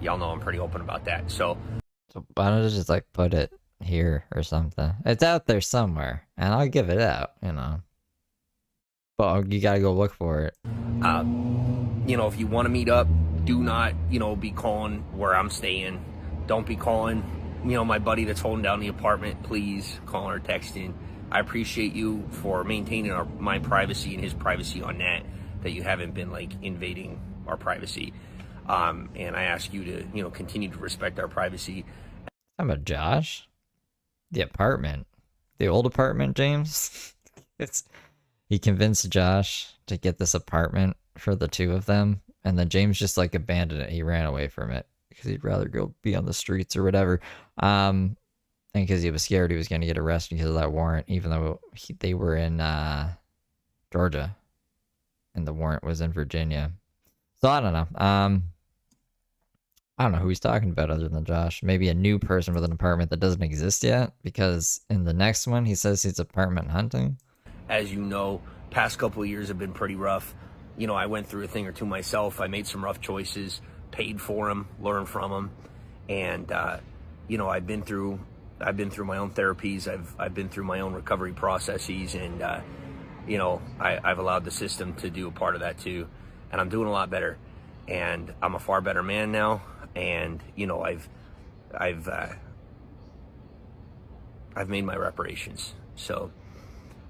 y'all know I'm pretty open about that. So why don't you just like put it here or something? It's out there somewhere, and I'll give it out, you know. But you gotta go look for it. You know, if you want to meet up, do not, you know, be calling where I'm staying. Don't be calling, you know, my buddy that's holding down the apartment. Please call or texting. I appreciate you for maintaining my privacy and his privacy on that you haven't been like invading our privacy. And I ask you to, you know, continue to respect our privacy. I'm a Josh. The apartment. The old apartment, James. He convinced Josh to get this apartment for the two of them, and then James just like abandoned it. He ran away from it because he'd rather go be on the streets or whatever. And because he was scared he was going to get arrested because of that warrant, even though they were in Georgia and the warrant was in Virginia. So I don't know. I don't know who he's talking about other than Josh. Maybe a new person with an apartment that doesn't exist yet, because in the next one he says he's apartment hunting. As you know, past couple of years have been pretty rough. You know, I went through a thing or two myself. I made some rough choices, paid for them, learned from them, and you know, I've been through my own therapies. I've been through my own recovery processes, and you know, I've allowed the system to do a part of that too, and I'm doing a lot better, and I'm a far better man now. And you know, I've made my reparations. So,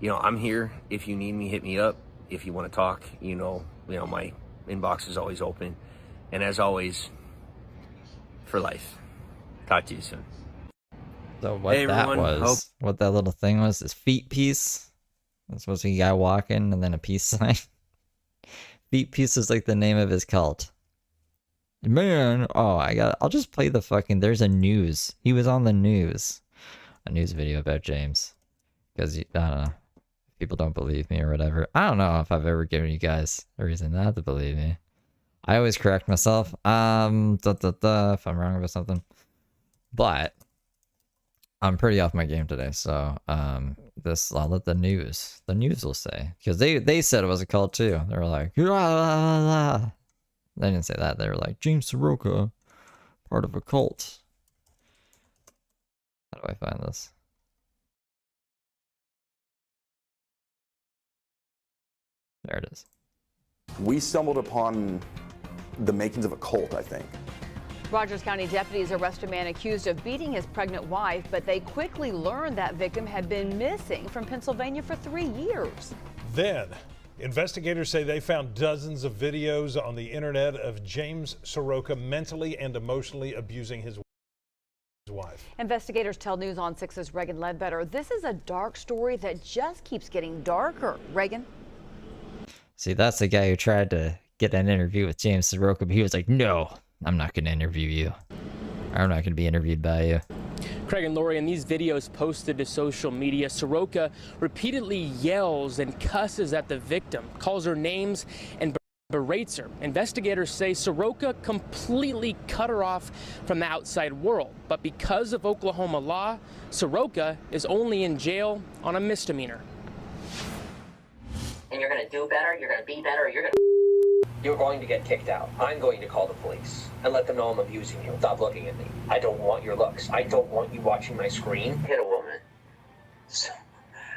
you know, I'm here. If you need me, hit me up. If you want to talk, you know, my inbox is always open. And as always, for life. Talk to you soon. So what hey, that was, what that little thing was, is feet piece. That's supposed to be a guy walking and then a peace sign. Feet piece is like the name of his cult. Man, oh, I'll just play the fucking, there's a news. He was on the news. A news video about James. Because, I don't know, people don't believe me or whatever. I don't know if I've ever given you guys a reason not to believe me. I always correct myself, if I'm wrong about something. But, I'm pretty off my game today, so, I'll let the news will say. Because they said it was a cult too. They were like, la, la, la. They didn't say that. They were like, James Soroka, part of a cult. How do I find this? There it is. We stumbled upon the makings of a cult, I think. Rogers County deputies arrest a man accused of beating his pregnant wife, but they quickly learned that victim had been missing from Pennsylvania for 3 years. Then, investigators say they found dozens of videos on the internet of James Soroka mentally and emotionally abusing his wife. Investigators tell News on 6's Reagan Ledbetter this is a dark story that just keeps getting darker. Reagan? See, that's the guy who tried to get an interview with James Soroka, but he was like, no, I'm not going to interview you. I'm not going to be interviewed by you. Craig and Lori, in these videos posted to social media, Soroka repeatedly yells and cusses at the victim, calls her names, and berates her. Investigators say Soroka completely cut her off from the outside world. But because of Oklahoma law, Soroka is only in jail on a misdemeanor. And you're going to do better, you're going to be better, you're going to get kicked out. I'm going to call the police and let them know I'm abusing you. Stop looking at me. I don't want your looks. I don't want you watching my screen. Hit a woman.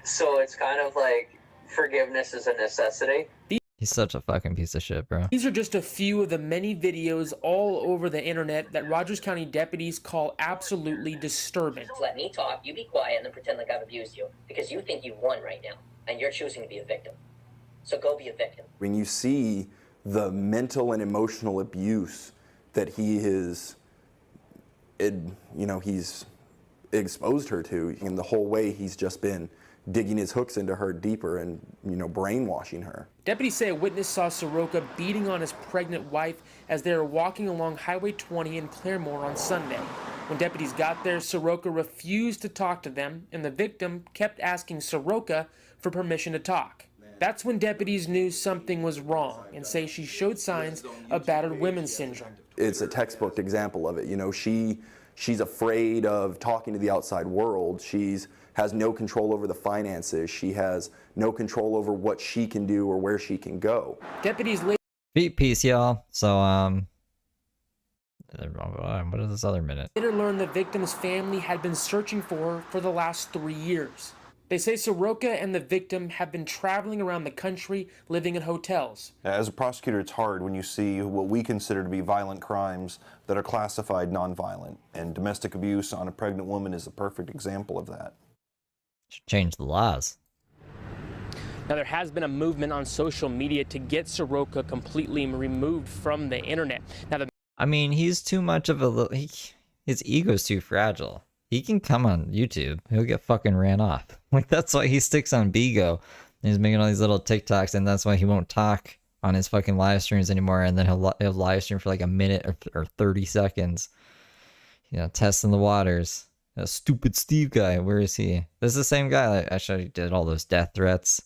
So it's kind of like forgiveness is a necessity. He's such a fucking piece of shit, bro. These are just a few of the many videos all over the internet that Rogers County deputies call absolutely disturbing. Let me talk, you be quiet, and then pretend like I've abused you. Because you think you've won right now, and you're choosing to be a victim. So go be a victim. When you see the mental and emotional abuse that he is, he's exposed her to. And the whole way he's just been digging his hooks into her deeper and, you know, brainwashing her. Deputies say a witness saw Soroka beating on his pregnant wife as they were walking along Highway 20 in Claremore on Sunday. When deputies got there, Soroka refused to talk to them, and the victim kept asking Soroka for permission to talk. That's when deputies knew something was wrong and say she showed signs of battered women syndrome. It's a textbook example of it. You know, she's afraid of talking to the outside world. Has no control over the finances. She has no control over what she can do or where she can go. Deputies later... Peace, y'all. So, what is this other minute? Later learned the victim's family had been searching for her for the last 3 years. They say Soroka and the victim have been traveling around the country, living in hotels. As a prosecutor, it's hard when you see what we consider to be violent crimes that are classified nonviolent. And domestic abuse on a pregnant woman is a perfect example of that. Should change the laws. Now, there has been a movement on social media to get Soroka completely removed from the internet. Now, I mean, he's too much of a his ego's too fragile. He can come on YouTube. He'll get fucking ran off. Like, that's why he sticks on Bigo. He's making all these little TikToks, and that's why he won't talk on his fucking live streams anymore. And then he'll live stream for like a minute or 30 seconds. You know, testing the waters. That stupid Steve guy, where is he? This is the same guy that actually did all those death threats.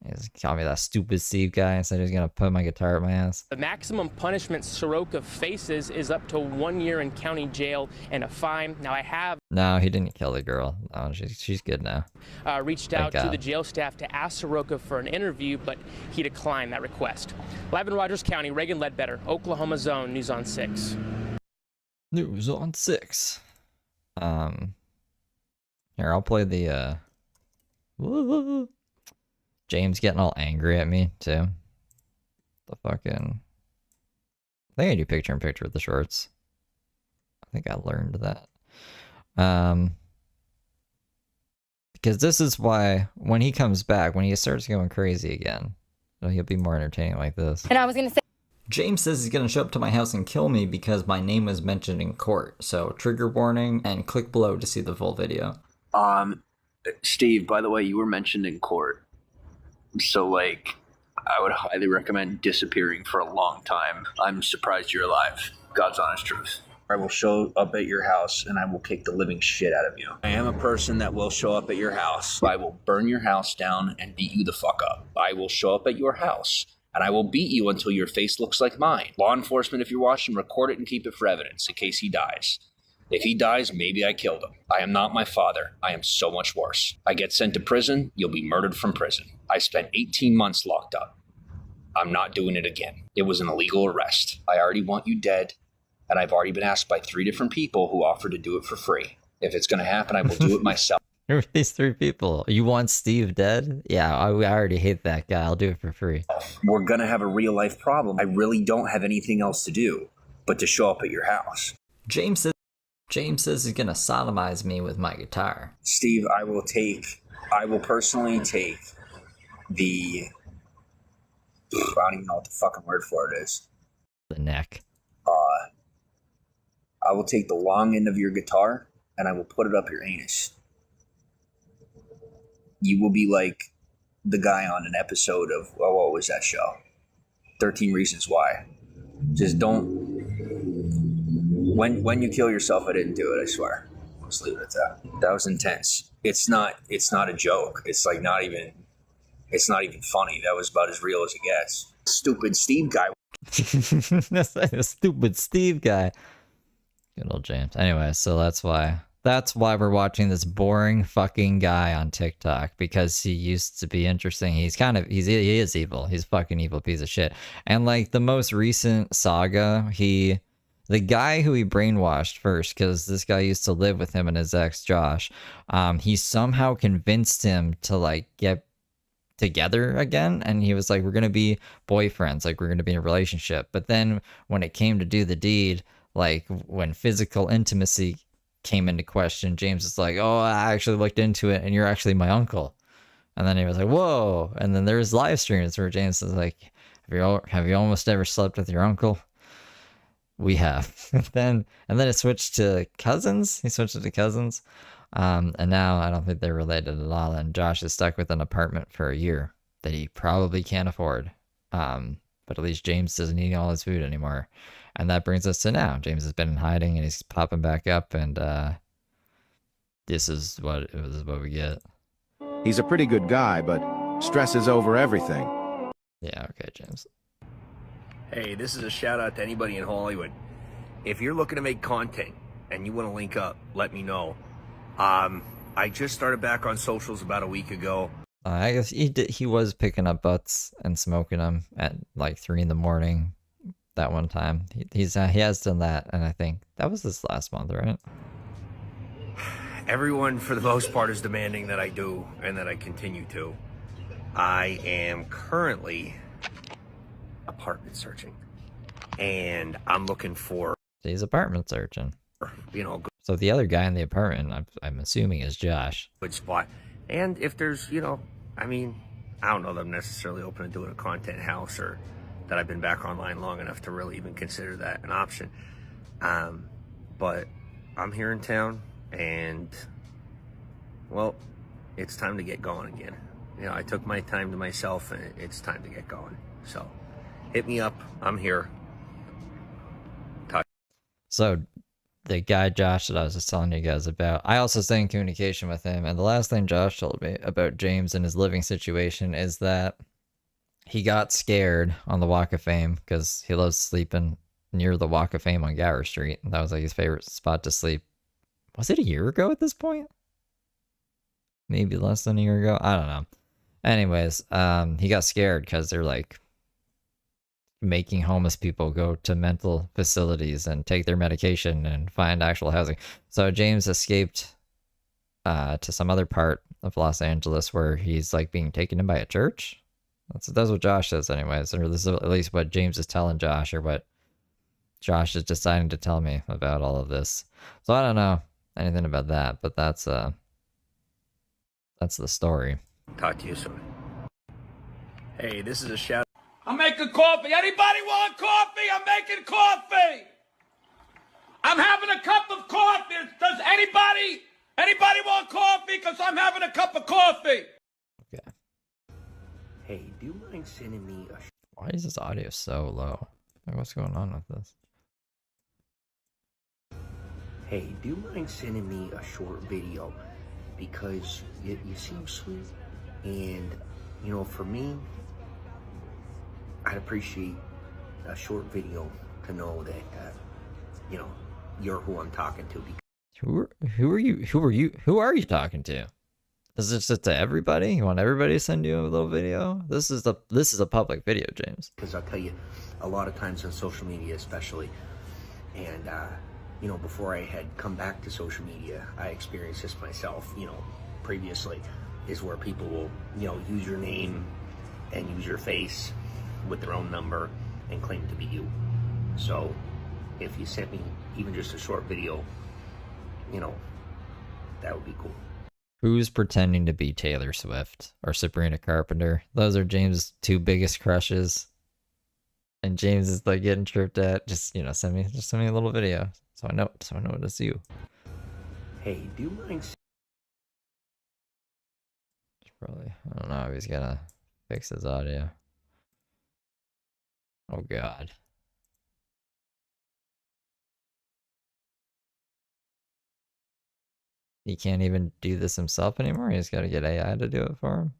He's called me that stupid Steve guy and said he was gonna put my guitar at my ass. the maximum punishment Soroka faces is up to 1 year in county jail and a fine. Now, I have No, he didn't kill the girl. No, she's good now. reached out to the jail staff to ask Soroka for an interview, but he declined that request. Live in Rogers County, Reagan Ledbetter, Oklahoma Zone, News on 6. News on 6. Here, I'll play the, James getting all angry at me, too. The fucking... I think I do picture-in-picture with the shorts. I think I learned that. Because this is why, when he comes back, when he starts going crazy again, he'll be more entertaining like this. And I was gonna say... James says he's gonna show up to my house and kill me because my name was mentioned in court. So, trigger warning, and click below to see the full video. Steve, by the way, you were mentioned in court. So, like, I would highly recommend disappearing for a long time. I'm surprised you're alive. God's honest truth. I will show up at your house and I will kick the living shit out of you. I am a person that will show up at your house. I will burn your house down and beat you the fuck up. I will show up at your house and I will beat you until your face looks like mine. Law enforcement, if you're watching, record it and keep it for evidence in case he dies. If he dies, maybe I killed him. I am not my father. I am so much worse. I get sent to prison, you'll be murdered from prison. I spent 18 months locked up. I'm not doing it again. It was an illegal arrest. I already want you dead, and I've already been asked by 3 different people who offered to do it for free. If it's going to happen, I will do it myself. Who are these 3 people? You want Steve dead? Yeah, I already hate that guy. I'll do it for free. We're going to have a real life problem. I really don't have anything else to do but to show up at your house. James says he's gonna sodomize me with my guitar. Steve, I will personally take the, I don't even know what the fucking word for it is. The neck. I will take the long end of your guitar and I will put it up your anus. You will be like the guy on an episode of, what was that show? 13 Reasons Why. Just don't, when you kill yourself, I didn't do it, I swear. Let's leave it at that. That was intense. It's not a joke. It's like not even funny. That was about as real as it gets. Stupid Steve guy. That's like a stupid Steve guy. Good old James. Anyway, so that's why we're watching this boring fucking guy on TikTok, because he used to be interesting. He is evil. He's a fucking evil piece of shit. And like the most recent saga, the guy who he brainwashed first, because this guy used to live with him and his ex Josh, he somehow convinced him to like get together again, and he was like, we're gonna be boyfriends, like we're gonna be in a relationship. But then when it came to do the deed, like when physical intimacy came into question, James was like, oh, I actually looked into it and you're actually my uncle. And then he was like, whoa. And then there's live streams where James is like, have you almost ever slept with your uncle? We have. And then it switched to cousins. He switched it to cousins. And now I don't think they're related at all. And Josh is stuck with an apartment for a year that he probably can't afford. But at least James doesn't eat all his food anymore. And that brings us to now. James has been in hiding and he's popping back up, and this is what we get. He's a pretty good guy, but stresses over everything. Yeah, okay, James. Hey, this is a shout out to anybody in Hollywood. If you're looking to make content and you want to link up, let me know. I just started back on socials about a week ago. I guess he was picking up butts and smoking them at like 3 a.m. that one time. He has done that, and I think that was this last month, right? Everyone, for the most part, is demanding that I do and that I continue to. I am currently apartment searching, and I'm looking for... He's apartment searching. You know... So the other guy in the apartment, I'm assuming, is Josh. Good spot. And if there's, you know, I mean, I don't know that I'm necessarily open to doing a content house, or that I've been back online long enough to really even consider that an option. But I'm here in town, and, well, it's time to get going again. You know, I took my time to myself, and it's time to get going. So, hit me up. I'm here. So, the guy Josh that I was just telling you guys about, I also stay in communication with him, and the last thing Josh told me about James and his living situation is that he got scared on the Walk of Fame because he loves sleeping near the Walk of Fame on Gower Street. That was like his favorite spot to sleep. Was it a year ago at this point? Maybe less than a year ago? I don't know. Anyways, he got scared because they're like making homeless people go to mental facilities and take their medication and find actual housing. So James escaped to some other part of Los Angeles where he's like being taken in by a church. That's what Josh says anyways, or this is at least what James is telling Josh, or what Josh is deciding to tell me about all of this. So I don't know anything about that, but that's the story. Talk to you soon. Hey, this is a shout. I'm making coffee. Anybody want coffee? I'm making coffee. I'm having a cup of coffee. Does anybody want coffee? Because I'm having a cup of coffee. Okay. Hey, do you mind sending me a... Why is this audio so low? Like, what's going on with this? Hey, do you mind sending me a short video? Because you seem sweet, and, you know, for me, I'd appreciate a short video to know that, you know, you're who I'm talking to. Who are you talking to? Is this just to everybody? You want everybody to send you a little video? This is a public video, James. Because I'll tell you, a lot of times on social media especially, and, you know, before I had come back to social media, I experienced this myself, you know, previously, is where people will, you know, use your name and use your face with their own number and claim to be you. So if you sent me even just a short video, you know, that would be cool. Who's pretending to be Taylor Swift or Sabrina Carpenter? Those are James' two biggest crushes. And James is like getting tripped at. Just, you know, send me a little video so I know it's you. Hey, do you mind? Probably, I don't know if he's gonna fix his audio. Oh God. He can't even do this himself anymore. He's got to get AI to do it for him.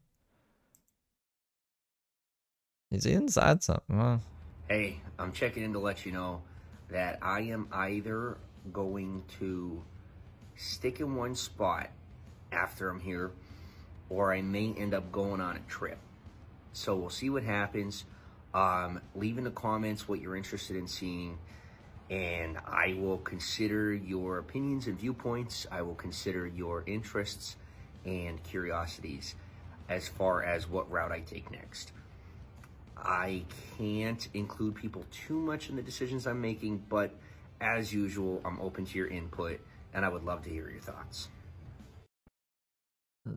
He's inside something, huh? Hey, I'm checking in to let you know that I am either going to stick in one spot after I'm here, or I may end up going on a trip. So we'll see what happens. Leave in the comments what you're interested in seeing, and I will consider your opinions and viewpoints. I will consider your interests and curiosities as far as what route I take next. I can't include people too much in the decisions I'm making, but as usual, I'm open to your input, and I would love to hear your thoughts.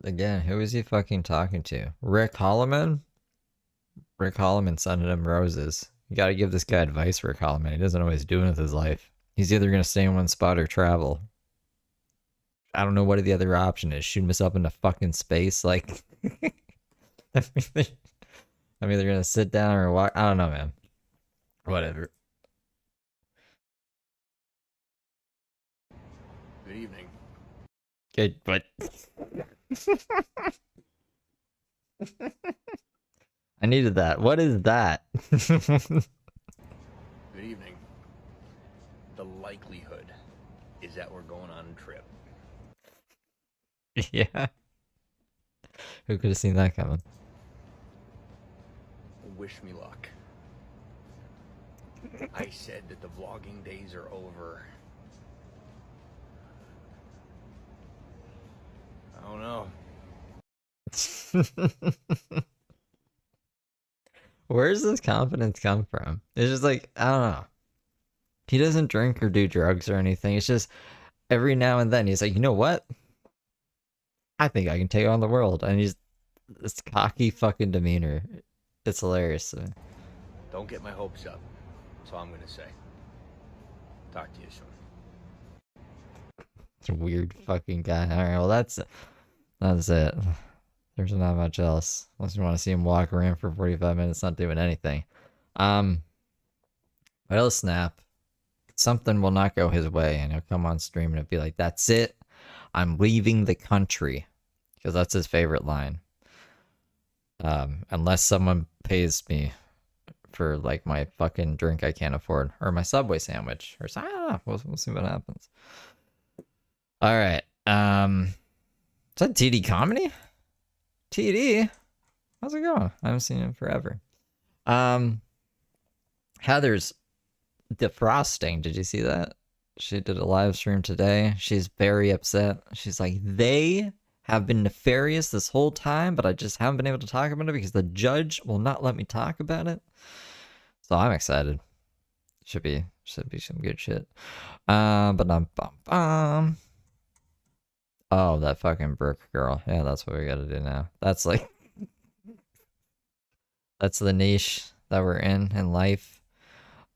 Again, who is he fucking talking to? Rick Holloman? Rick Holloman sending him roses. You gotta give this guy advice for a column, man. He doesn't know what he's doing with his life. He's either gonna stay in one spot or travel. I don't know what the other option is. Shoot himself into fucking space, like. I'm either gonna sit down or walk. I don't know, man. Whatever. Good evening. Good, but I needed that. What is that? Good evening. The likelihood is that we're going on a trip. Yeah. Who could have seen that coming? Wish me luck. I said that the vlogging days are over. I don't know. Where does this confidence come from? It's just like, I don't know. He doesn't drink or do drugs or anything. It's just every now and then he's like, you know what? I think I can take on the world. And he's this cocky fucking demeanor. It's hilarious. Don't get my hopes up. That's all I'm gonna say. Talk to you soon. It's a weird fucking guy. Alright, well that's it. There's not much else. Unless you want to see him walk around for 45 minutes not doing anything. But he'll snap. Something will not go his way, and he'll come on stream and it'll be like, that's it. I'm leaving the country. Because that's his favorite line. Unless someone pays me for like my fucking drink I can't afford. Or my Subway sandwich. Or I don't know. We'll see what happens. Alright. Is that TD Comedy? TD? How's it going? I haven't seen him forever. Heather's defrosting. Did you see that? She did a live stream today. She's very upset. She's like, they have been nefarious this whole time, but I just haven't been able to talk about it because the judge will not let me talk about it. So I'm excited. Should be some good shit. Oh, that fucking Brooke girl. Yeah, that's what we gotta do now. That's like that's the niche that we're in life.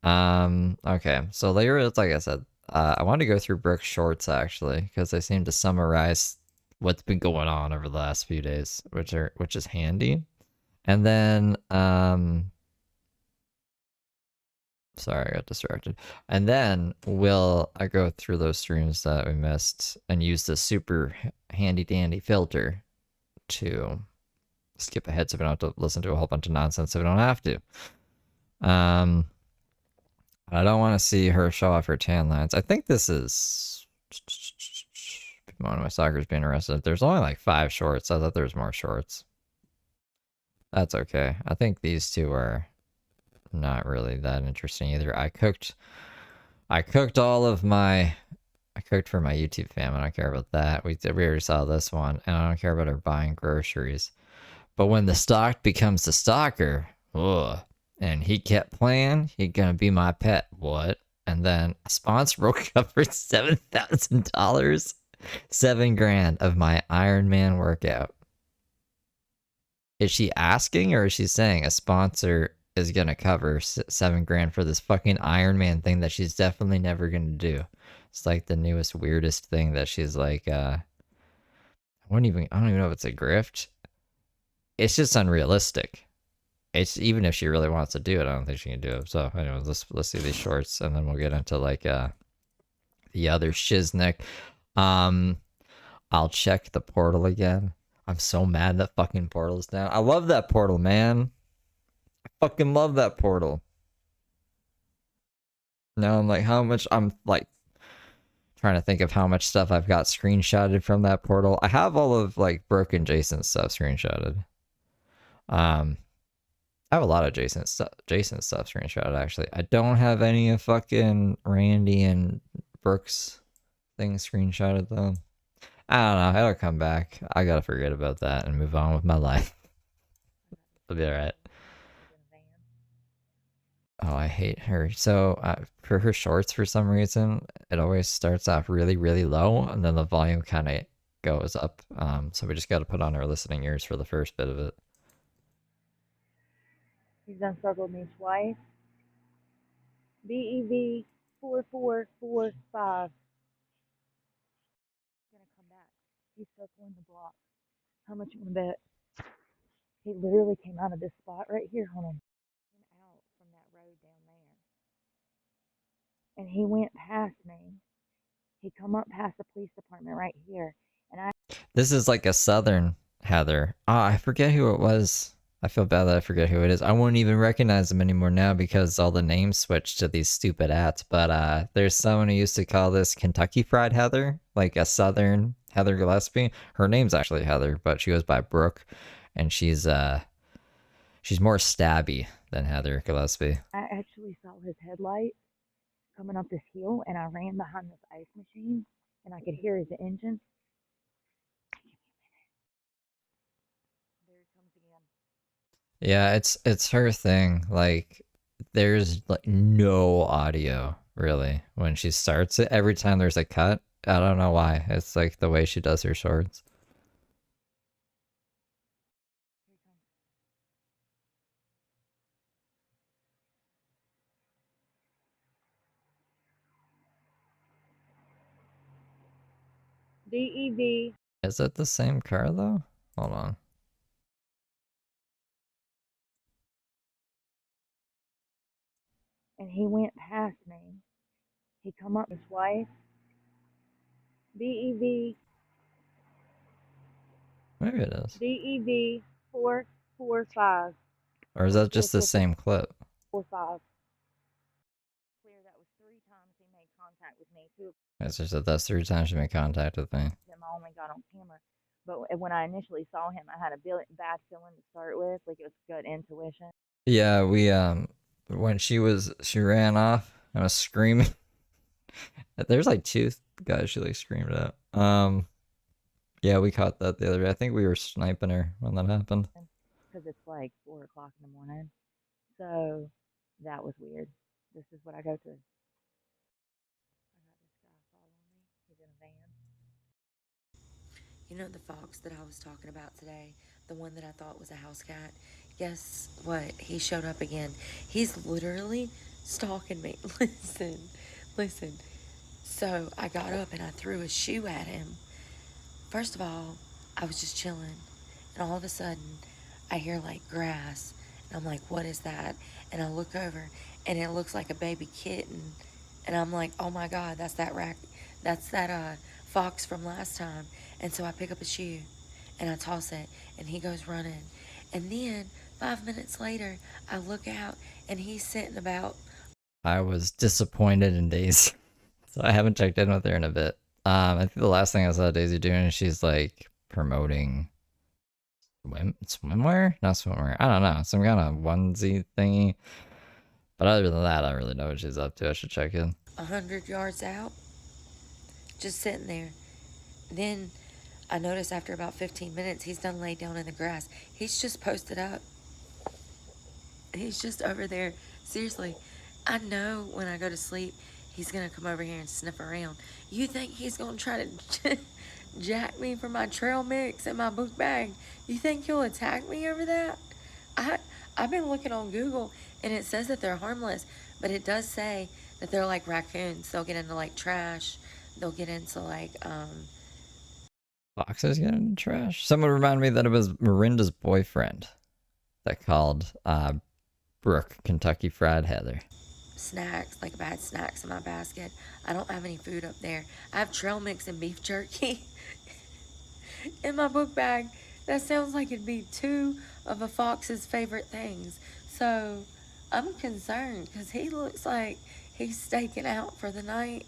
Okay, so later, it's like I said, I wanted to go through Brooke's shorts actually, because they seem to summarize what's been going on over the last few days, which is handy. And then sorry, I got distracted. And then I go through those streams that we missed and use the super handy dandy filter to skip ahead so we don't have to listen to a whole bunch of nonsense if we don't have to. I don't want to see her show off her tan lines. I think this is one of my stalkers being arrested. There's only like 5 shorts. I thought there was more shorts. That's okay. I think these two are not really that interesting either. I cooked all of my... I cooked for my YouTube fam. I don't care about that. We already saw this one. And I don't care about her buying groceries. But when the stalked becomes the stalker... Ugh. And he kept playing, he gonna be my pet. What? And then a sponsor broke up for $7,000. $7,000 of my Iron Man workout. Is she asking or is she saying a sponsor is gonna cover $7,000 for this fucking Iron Man thing that she's definitely never gonna do? It's like the newest, weirdest thing that she's like, I don't even know if it's a grift. It's just unrealistic. It's even if she really wants to do it, I don't think she can do it. So anyways, let's see these shorts and then we'll get into like the other shiznick. I'll check the portal again. I'm so mad that fucking portal's down. I love that portal, man. I fucking love that portal. Now I'm like, I'm like trying to think of how much stuff I've got screenshotted from that portal. I have all of like Brooke and Jason's stuff screenshotted. I have a lot of Jason's stuff screenshotted, actually. I don't have any of fucking Randy and Brooks things screenshotted, though. I don't know. It'll come back. I gotta forget about that and move on with my life. It'll be alright. Oh, I hate her. So, for her shorts, for some reason, it always starts off really, really low, and then the volume kind of goes up. So we just gotta put on our listening ears for the first bit of it. He's done circled me twice. BEV 4445. He's gonna come back. He's circling the block. How much you wanna bet? He literally came out of this spot right here. Hold on. Came out from that road down there. And he went past me. He come up past the police department right here. And I This is like a southern Heather. I forget who it was. I feel bad that I forget who it is. I won't even recognize them anymore now because all the names switched to these stupid ats. But there's someone who used to call this Kentucky Fried Heather, like a southern Heather Gillespie. Her name's actually Heather, but she goes by Brooke, and she's more stabby than Heather Gillespie. I actually saw his headlight coming up this hill, and I ran behind this ice machine, and I could hear his engine. There it comes again. Yeah, it's her thing. Like, there's like no audio really when she starts it. Every time there's a cut, I don't know why. It's like the way she does her shorts. DEV. Is it the same car though? Hold on. And he went past me. He come up his wife. DEV. Maybe it is. DEV 445. Or is that just the same clip? 45. Clear, that was 3 times he made contact with me. 2 of It's just that that's 3 times she made contact with me. them I only got on camera. But when I initially saw him, I had a bad feeling to start with. Like, it was gut intuition. Yeah, we when she ran off and was screaming. There's like 2 guys she like screamed at. Yeah, we caught that the other day. I think we were sniping her when that happened. Because it's like 4 o'clock in the morning. So that was weird. This is what I go through. I got this guy following me. He's in a van. You know the fox that I was talking about today? The one that I thought was a house cat? Guess what? He showed up again. He's literally stalking me. Listen. So I got up and I threw a shoe at him. First of all, I was just chilling. And all of a sudden, I hear like grass. And I'm like, what is that? And I look over and it looks like a baby kitten. And I'm like, oh my God, that's that fox from last time. And so I pick up a shoe and I toss it and he goes running. And then 5 minutes later, I look out and he's sitting about. I was disappointed in Daisy. So I haven't checked in with her in a bit. I think the last thing I saw Daisy doing, she's like promoting swimwear? Not swimwear. I don't know. Some kind of onesie thingy. But other than that, I don't really know what she's up to. I should check in. 100 yards out, just sitting there. Then I notice after about 15 minutes, he's done laid down in the grass. He's just posted up. He's just over there. Seriously, I know when I go to sleep, he's going to come over here and sniff around. You think he's going to try to jack me for my trail mix and my book bag? You think he'll attack me over that? I've been looking on Google, and it says that they're harmless, but it does say that they're like raccoons. They'll get into, like, trash. They'll get into, like, Foxes get into trash? Someone reminded me that it was Miranda's boyfriend that called Brooke Kentucky Fried Heather. snacks, like bad snacks in my basket. I don't have any food up there. I have trail mix and beef jerky in my book bag. That sounds like it'd be 2 of a fox's favorite things. So I'm concerned because he looks like he's staking out for the night.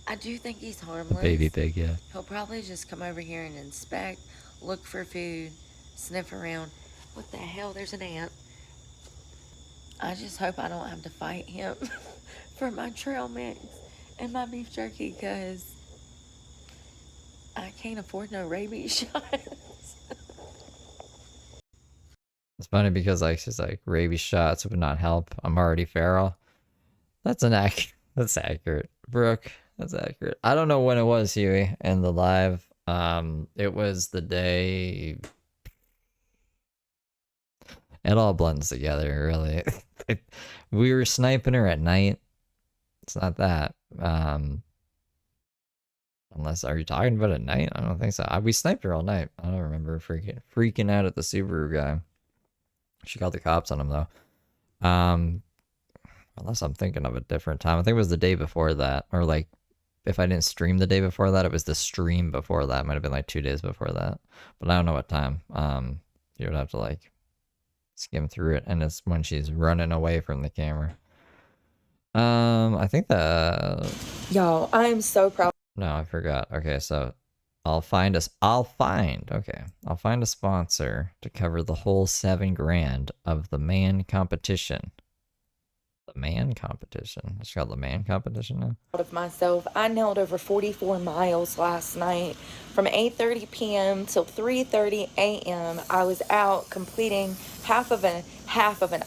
I do think he's harmless. Baby pig, yeah. He'll probably just come over here and inspect, look for food, sniff around. What the hell? There's an ant. I just hope I don't have to fight him for my trail mix and my beef jerky because I can't afford no rabies shots. It's funny because like she's like rabies shots would not help. I'm already feral. That's accurate. Brooke, that's accurate. I don't know when it was, Huey, in the live. It was the day It all blends together, really. We were sniping her at night. It's not that. Unless, are you talking about at night? I don't think so. We sniped her all night. I don't remember freaking out at the Subaru guy. She called the cops on him though. Unless I'm thinking of a different time. I think it was the day before that, or like if I didn't stream the day before that, it was the stream before that. It might have been like 2 days before that, but I don't know what time. You would have to like skim through it, and it's when she's running away from the camera. I think that. Y'all, I am so proud. No, I forgot. Okay, so I'll find a sponsor to cover the whole $7 grand of the man competition. The man competition. It's called the man competition now. Of myself, I nailed over 44 miles last night. From 8:30 p.m. till 3:30 a.m. I was out completing half of an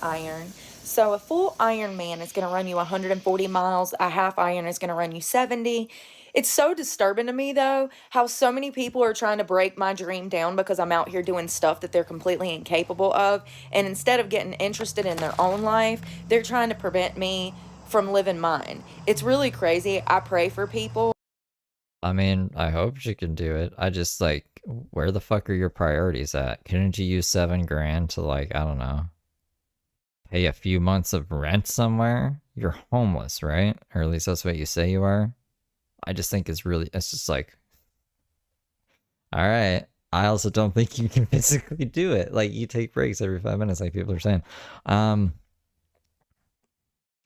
iron. So a full Ironman is going to run you 140 miles. A half iron is going to run you 70. It's so disturbing to me, though, how so many people are trying to break my dream down because I'm out here doing stuff that they're completely incapable of. And instead of getting interested in their own life, they're trying to prevent me from living mine. It's really crazy. I pray for people. I mean, I hope she can do it. I just, like, where the fuck are your priorities at? Couldn't you use $7 grand to, like, I don't know, pay a few months of rent somewhere? You're homeless, right? Or at least that's what you say you are. I just think it's just like, all right. I also don't think you can physically do it. Like, you take breaks every 5 minutes, like people are saying. I'm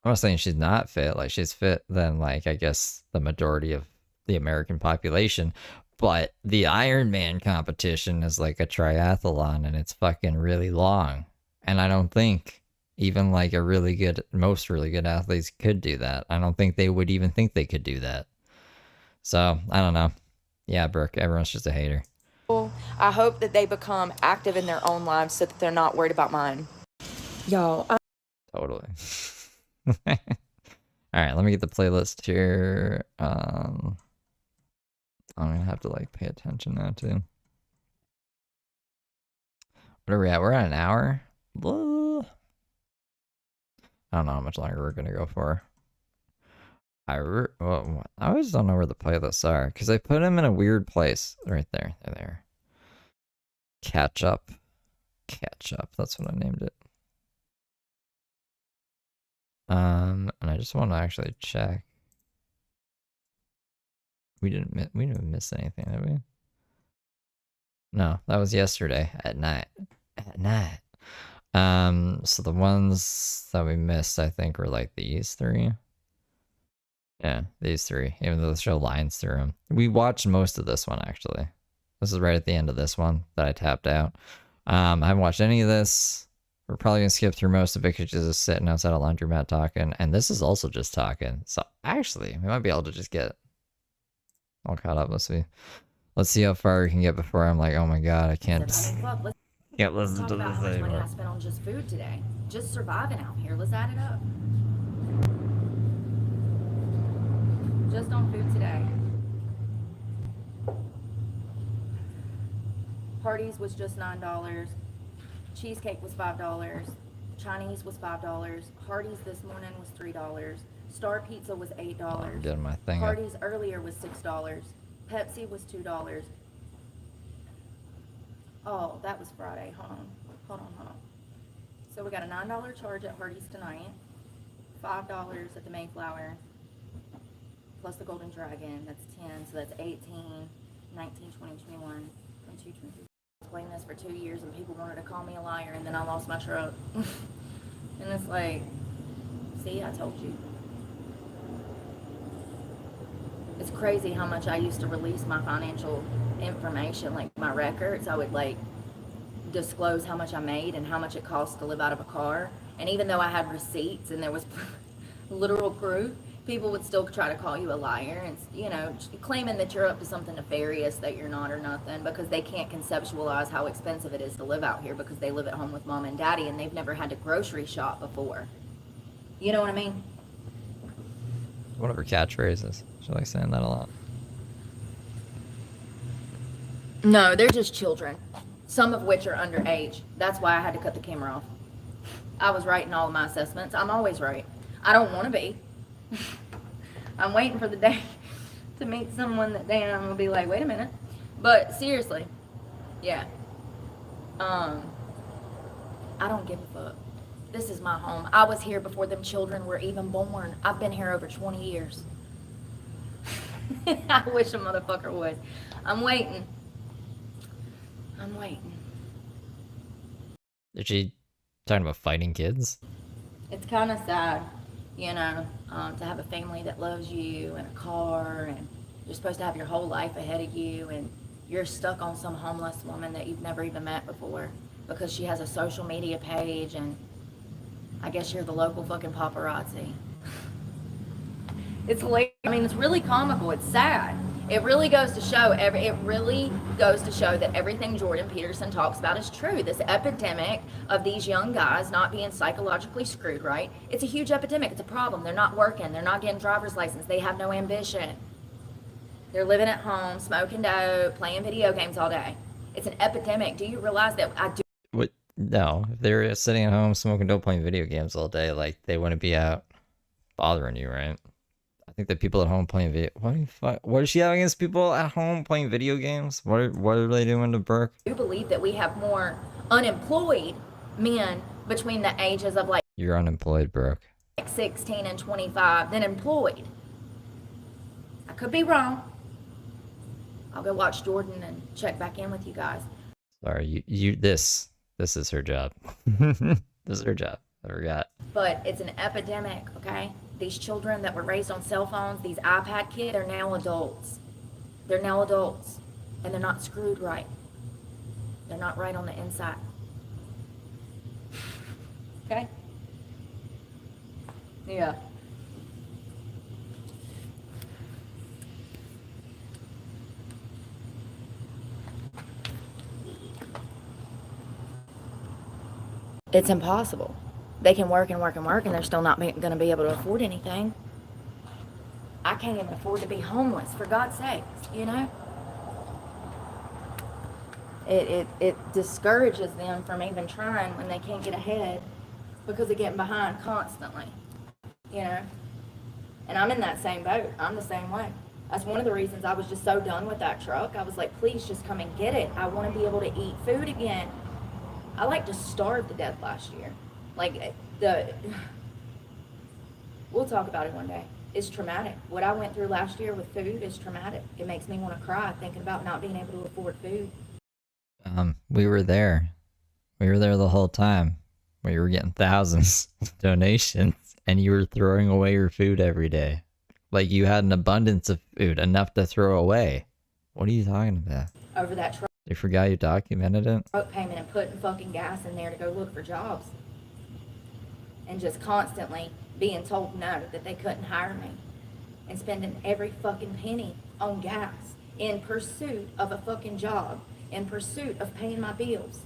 not saying she's not fit. Like, she's fit than, like, I guess the majority of the American population. But the Ironman competition is like a triathlon, and it's fucking really long. And I don't think even like most really good athletes could do that. I don't think they would even think they could do that. So, I don't know. Yeah, Brooke, everyone's just a hater. I hope that they become active in their own lives so that they're not worried about mine. Y'all. Totally. All right, let me get the playlist here. I'm going to have to, like, pay attention now, too. What are we at? We're at an hour? I don't know how much longer we're going to go for. I always don't know where the playlists are, because I put them in a weird place. Right there. They're there. Catch up. That's what I named it. And I just want to actually check. We didn't miss anything, did we? No, that was yesterday at night. So the ones that we missed, I think, were like these three. Yeah, these three, even though they show lines through them. We watched most of this one, actually. This is right at the end of this one that I tapped out. I haven't watched any of this. We're probably going to skip through most of it because just sitting outside a laundromat talking. And this is also just talking. So, actually, we might be able to just get all caught up. Let's see how far we can get before I'm like, oh my god, I can't listen to this How much money anymore. I spent on just food today. Just surviving out here. Let's add it up. Just on food today. Hardee's was just $9. Cheesecake was $5. Chinese was $5. Hardee's this morning was $3. Star Pizza was $8. I'm getting my thing up. Hardee's earlier was $6. Pepsi was $2. Oh, that was Friday. Hold on. So we got a $9 charge at Hardee's tonight. $5 at the Mayflower. Plus the Golden Dragon, that's 10, so that's 18, 19, 20, 21, 22, 23. I explained this for 2 years and people wanted to call me a liar, and then I lost my truck. And it's like, see, I told you. It's crazy how much I used to release my financial information, like my records. I would like disclose how much I made and how much it cost to live out of a car. And even though I had receipts and there was literal proof, people would still try to call you a liar and, you know, claiming that you're up to something nefarious that you're not or nothing, because they can't conceptualize how expensive it is to live out here because they live at home with mom and daddy and they've never had to grocery shop before. You know what I mean? One of her catchphrases. She likes saying that a lot. No, they're just children. some of which are underage. That's why I had to cut the camera off. I was right in all of my assessments. I'm always right. I don't want to be. I'm waiting for the day to meet someone that then I'm gonna be like, wait a minute. But seriously, yeah. I don't give a fuck. This is my home. I was here before them children were even born. I've been here over 20 years. I wish a motherfucker would. I'm waiting. I'm waiting. Is she talking about fighting kids? It's kind of sad, you know, to have a family that loves you and a car, and you're supposed to have your whole life ahead of you, and you're stuck on some homeless woman that you've never even met before because she has a social media page, and I guess you're the local fucking paparazzi. It's like, I mean, it's really comical. It's sad. It really goes to show that everything Jordan Peterson talks about is true. This epidemic of these young guys not being psychologically screwed, right? It's a huge epidemic. It's a problem. They're not working. They're not getting driver's license. They have no ambition. They're living at home, smoking dope, playing video games all day. It's an epidemic. Do you realize that I do? What? No, if they're sitting at home smoking dope, playing video games all day, like they wouldn't be out bothering you, right? I think the people at home playing video. What is she having against people at home playing video games? What are they doing to Brooke? I do believe that we have more unemployed men between the ages of like You're unemployed, Brooke. 16 and 25 than employed. I could be wrong. I'll go watch Jordan and check back in with you guys. Sorry, this is her job. This is her job. I forgot. But it's an epidemic, okay? These children that were raised on cell phones, these iPad kids, they're now adults. They're now adults. And they're not screwed right. They're not right on the inside. Okay? Yeah. It's impossible. They can work and work and work, and they're still not going to be able to afford anything. I can't even afford to be homeless, for God's sakes, you know? It discourages them from even trying when they can't get ahead because of getting behind constantly, you know? And I'm in that same boat. I'm the same way. That's one of the reasons I was just so done with that truck. I was like, please just come and get it. I want to be able to eat food again. I like to starve to death last year. Like, we'll talk about it one day. It's traumatic. What I went through last year with food is traumatic. It makes me want to cry thinking about not being able to afford food. We were there. We were there the whole time. We were getting thousands of donations, and you were throwing away your food every day. Like you had an abundance of food, enough to throw away. What are you talking about? Over that truck. You forgot you documented it? Truck payment and putting fucking gas in there to go look for jobs. And just constantly being told no, that they couldn't hire me. And spending every fucking penny on gas in pursuit of a fucking job, in pursuit of paying my bills.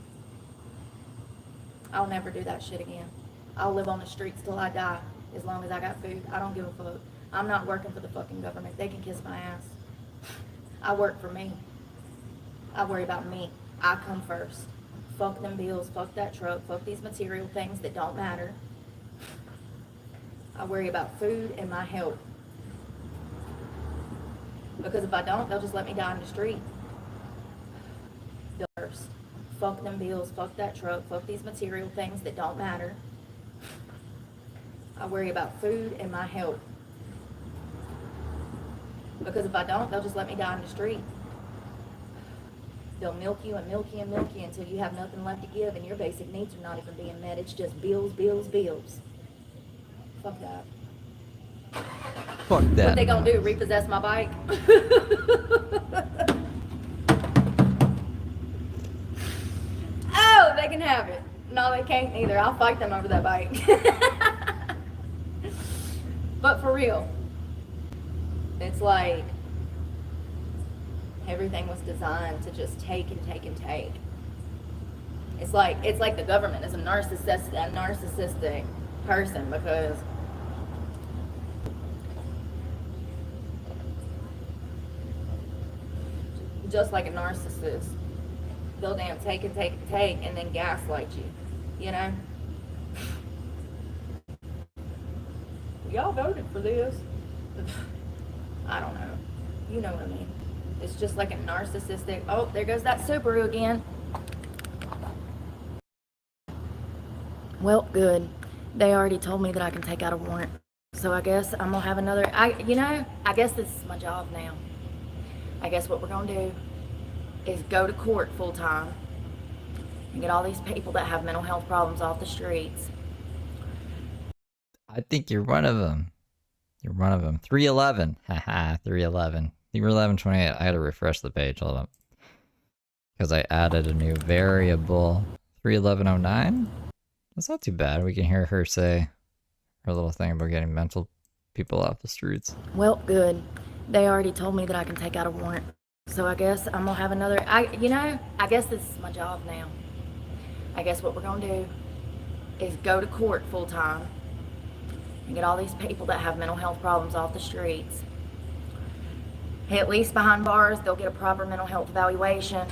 I'll never do that shit again. I'll live on the streets till I die, as long as I got food. I don't give a fuck. I'm not working for the fucking government. They can kiss my ass. I work for me. I worry about me. I come first. Fuck them bills, fuck that truck, fuck these material things that don't matter. I worry about food and my health. Because if I don't, they'll just let me die in the street. First. Fuck them bills, fuck that truck, fuck these material things that don't matter. I worry about food and my health. Because if I don't, they'll just let me die in the street. They'll milk you and milk you and milk you until you have nothing left to give and your basic needs are not even being met. It's just bills, bills, bills. Fuck that. Fuck that. What they gonna do, repossess my bike? Oh, they can have it. No, they can't either. I'll fight them over that bike. But for real, it's like everything was designed to just take and take and take. It's like the government is a narcissistic person, because just like a narcissist, they'll damn take and take and take and then gaslight you, you know? Y'all voted for this. I don't know. You know what I mean. It's just like a narcissistic, oh, there goes that Subaru again. Well, good. They already told me that I can take out a warrant. So I guess I'm gonna have another, I guess this is my job now. I guess what we're gonna do is go to court full time and get all these people that have mental health problems off the streets. I think you're one of them. You're one of them. 311. Haha, 311. You were 1128. I had to refresh the page. Hold up. Because I added a new variable. 31109? That's not too bad. We can hear her say her little thing about getting mental people off the streets. Well, good. They already told me that I can take out a warrant. So I guess I'm gonna have another, I guess this is my job now. I guess what we're gonna do is go to court full time and get all these people that have mental health problems off the streets. At least behind bars, they'll get a proper mental health evaluation.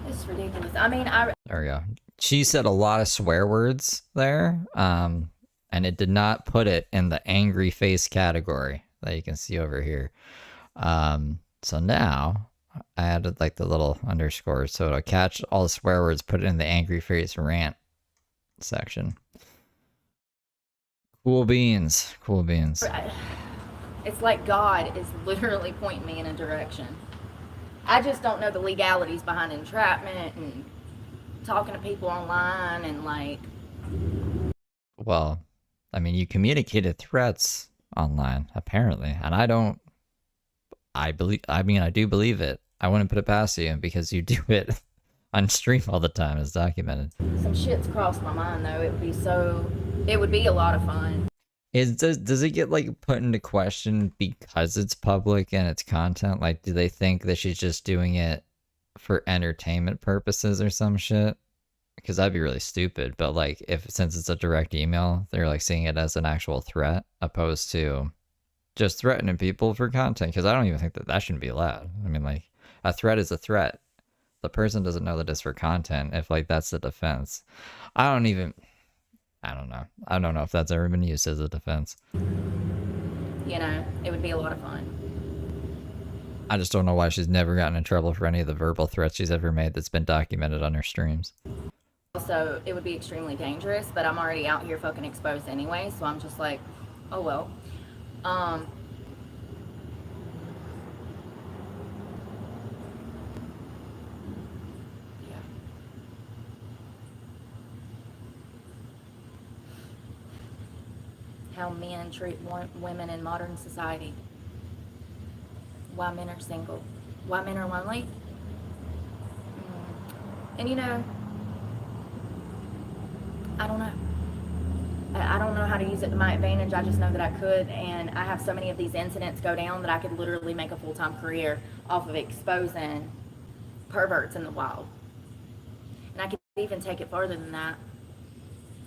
It's ridiculous. I mean, There we go. She said a lot of swear words there, and it did not put it in the angry face category that you can see over here. So now I added like the little underscore, so it'll catch all the swear words, put it in the angry face rant section. Cool beans. Cool beans. it's like God is literally pointing me in a direction. I just don't know the legalities behind entrapment and talking to people online and like. Well, I mean, you communicated threats online, apparently, and I do believe it. I wouldn't put it past you because you do it on stream all the time, as documented. Some shit's crossed my mind though. It would be a lot of fun. Does it get like put into question because it's public and it's content? Like, do they think that she's just doing it for entertainment purposes or some shit? Because that'd be really stupid. But like, since it's a direct email, they're like seeing it as an actual threat opposed to just threatening people for content. Because I don't even think that shouldn't be allowed. I mean, like, a threat is a threat. The person doesn't know that it's for content if like that's the defense. I don't know. I don't know if that's ever been used as a defense. It would be a lot of fun. I just don't know why she's never gotten in trouble for any of the verbal threats she's ever made that's been documented on her streams. Also, it would be extremely dangerous, but I'm already out here fucking exposed anyway, so I'm just like, oh well. How men treat women in modern society. Why men are single. Why men are lonely. And I don't know. I don't know how to use it to my advantage. I just know that I could, and I have so many of these incidents go down that I could literally make a full-time career off of exposing perverts in the wild. And I could even take it further than that.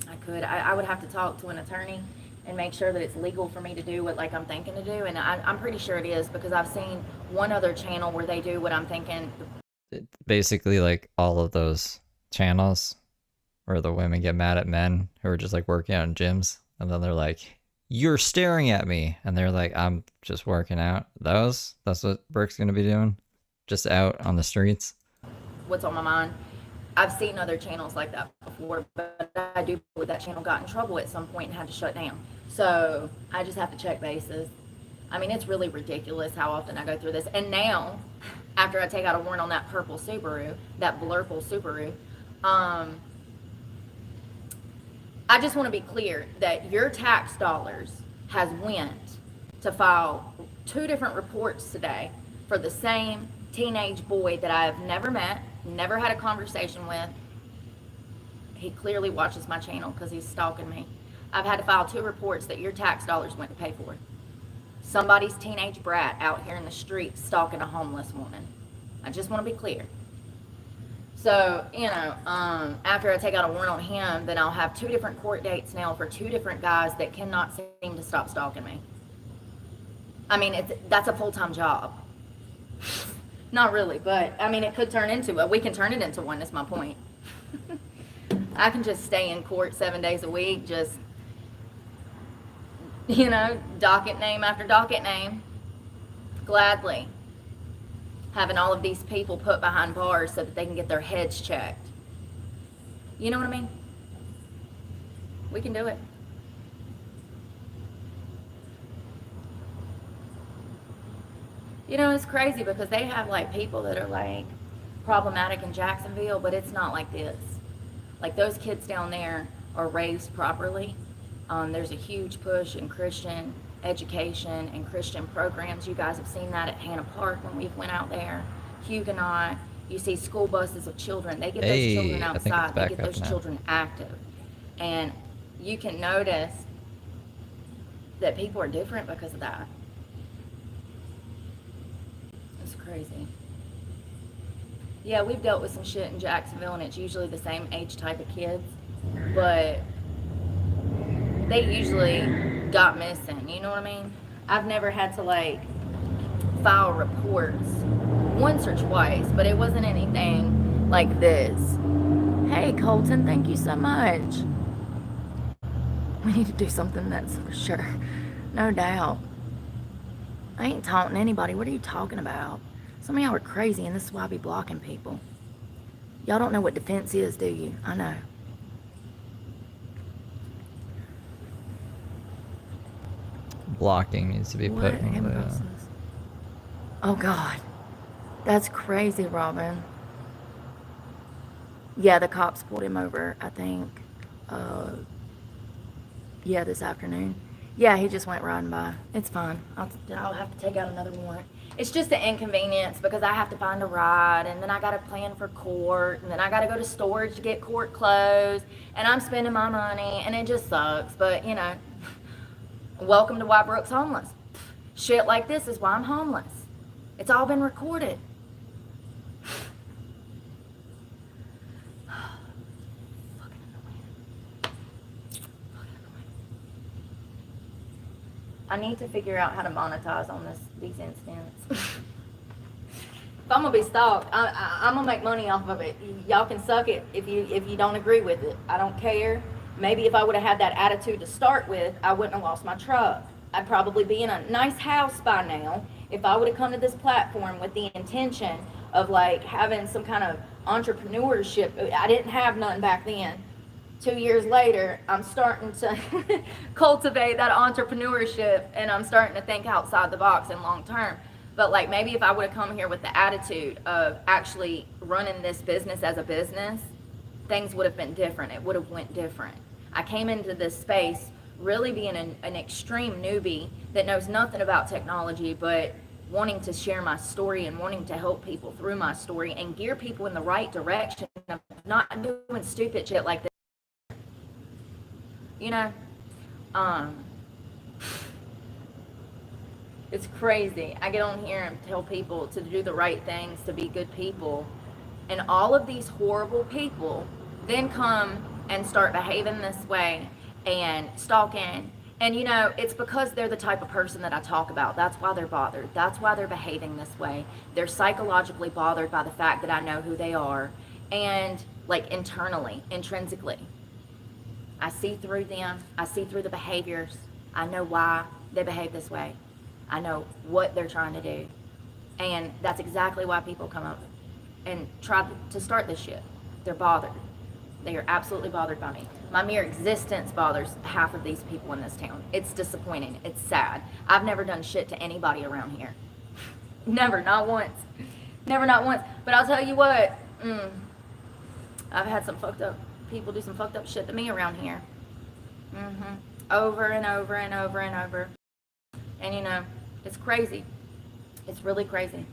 I would have to talk to an attorney and make sure that it's legal for me to do what like I'm thinking to do, and I'm pretty sure it is because I've seen one other channel where they do what I'm thinking. Basically, like all of those channels where the women get mad at men who are just like working out in gyms, and then they're like, "You're staring at me," and they're like, "I'm just working out." That's what Brooke's gonna be doing, just out on the streets. What's on my mind? I've seen other channels like that before, but I do believe that channel got in trouble at some point and had to shut down. So I just have to check bases. I mean, it's really ridiculous how often I go through this. And now, after I take out a warrant on that purple Subaru, that blurple Subaru, I just want to be clear that your tax dollars has went to file 2 different reports today for the same teenage boy that I have never met, never had a conversation with. He clearly watches my channel because he's stalking me. I've had to file 2 reports that your tax dollars went to pay for. Somebody's teenage brat out here in the street stalking a homeless woman. I just want to be clear. So, after I take out a warrant on him, then I'll have 2 different court dates now for 2 different guys that cannot seem to stop stalking me. I mean, that's a full-time job. Not really, but I mean, it could turn into it. We can turn it into one, that's my point. I can just stay in court 7 days a week, just, docket name after docket name. Gladly. Having all of these people put behind bars so that they can get their heads checked. You know what I mean? We can do it. It's crazy because they have like people that are like problematic in Jacksonville, but it's not like this. Like those kids down there are raised properly. There's a huge push in Christian education and Christian programs. You guys have seen that at Hannah Park when we've went out there. Huguenot. You see school buses of children. They get those children outside. They get those children active. And you can notice that people are different because of that. It's crazy. Yeah, we've dealt with some shit in Jacksonville, and it's usually the same age type of kids, but they usually got missing, you know what I mean? I've never had to like file reports once or twice, but it wasn't anything like this. Hey Colton, thank you so much. We need to do something, that's for sure. No doubt. I ain't taunting anybody. What are you talking about? Some of y'all are crazy, and this is why I be blocking people. Y'all don't know what defense is, do you? I know. Blocking needs to be put in the... Oh, God. That's crazy, Robin. Yeah, the cops pulled him over, I think. Yeah, this afternoon. Yeah, he just went riding by. It's fine. I'll have to take out another warrant. It's just an inconvenience because I have to find a ride, and then I got to plan for court, and then I got to go to storage to get court clothes, and I'm spending my money, and it just sucks. But, welcome to why Brooke's homeless. Shit like this is why I'm homeless. It's all been recorded. I need to figure out how to monetize on these incidents. If I'm gonna be stalked, I'm gonna make money off of it. Y'all can suck it if you don't agree with it. I don't care. Maybe if I would have had that attitude to start with, I wouldn't have lost my truck. I'd probably be in a nice house by now if I would have come to this platform with the intention of like having some kind of entrepreneurship. I didn't have none back then. 2 years later, I'm starting to cultivate that entrepreneurship, and I'm starting to think outside the box and long term. But like maybe if I would have come here with the attitude of actually running this business as a business, things would have been different. It would have went different. I came into this space really being an extreme newbie that knows nothing about technology, but wanting to share my story and wanting to help people through my story and gear people in the right direction of not doing stupid shit like this. It's crazy. I get on here and tell people to do the right things, to be good people, and all of these horrible people then come and start behaving this way and stalking. And it's because they're the type of person that I talk about. That's why they're bothered. That's why they're behaving this way. They're psychologically bothered by the fact that I know who they are, and like internally, intrinsically. I see through them. I see through the behaviors. I know why they behave this way. I know what they're trying to do. And that's exactly why people come up and try to start this shit. They're bothered. They are absolutely bothered by me. My mere existence bothers half of these people in this town. It's disappointing. It's sad. I've never done shit to anybody around here. Never, not once. Never, not once. But I'll tell you what, I've had some fucked up people do some fucked up shit to me around here. Over and over and over and over. And it's crazy. It's really crazy.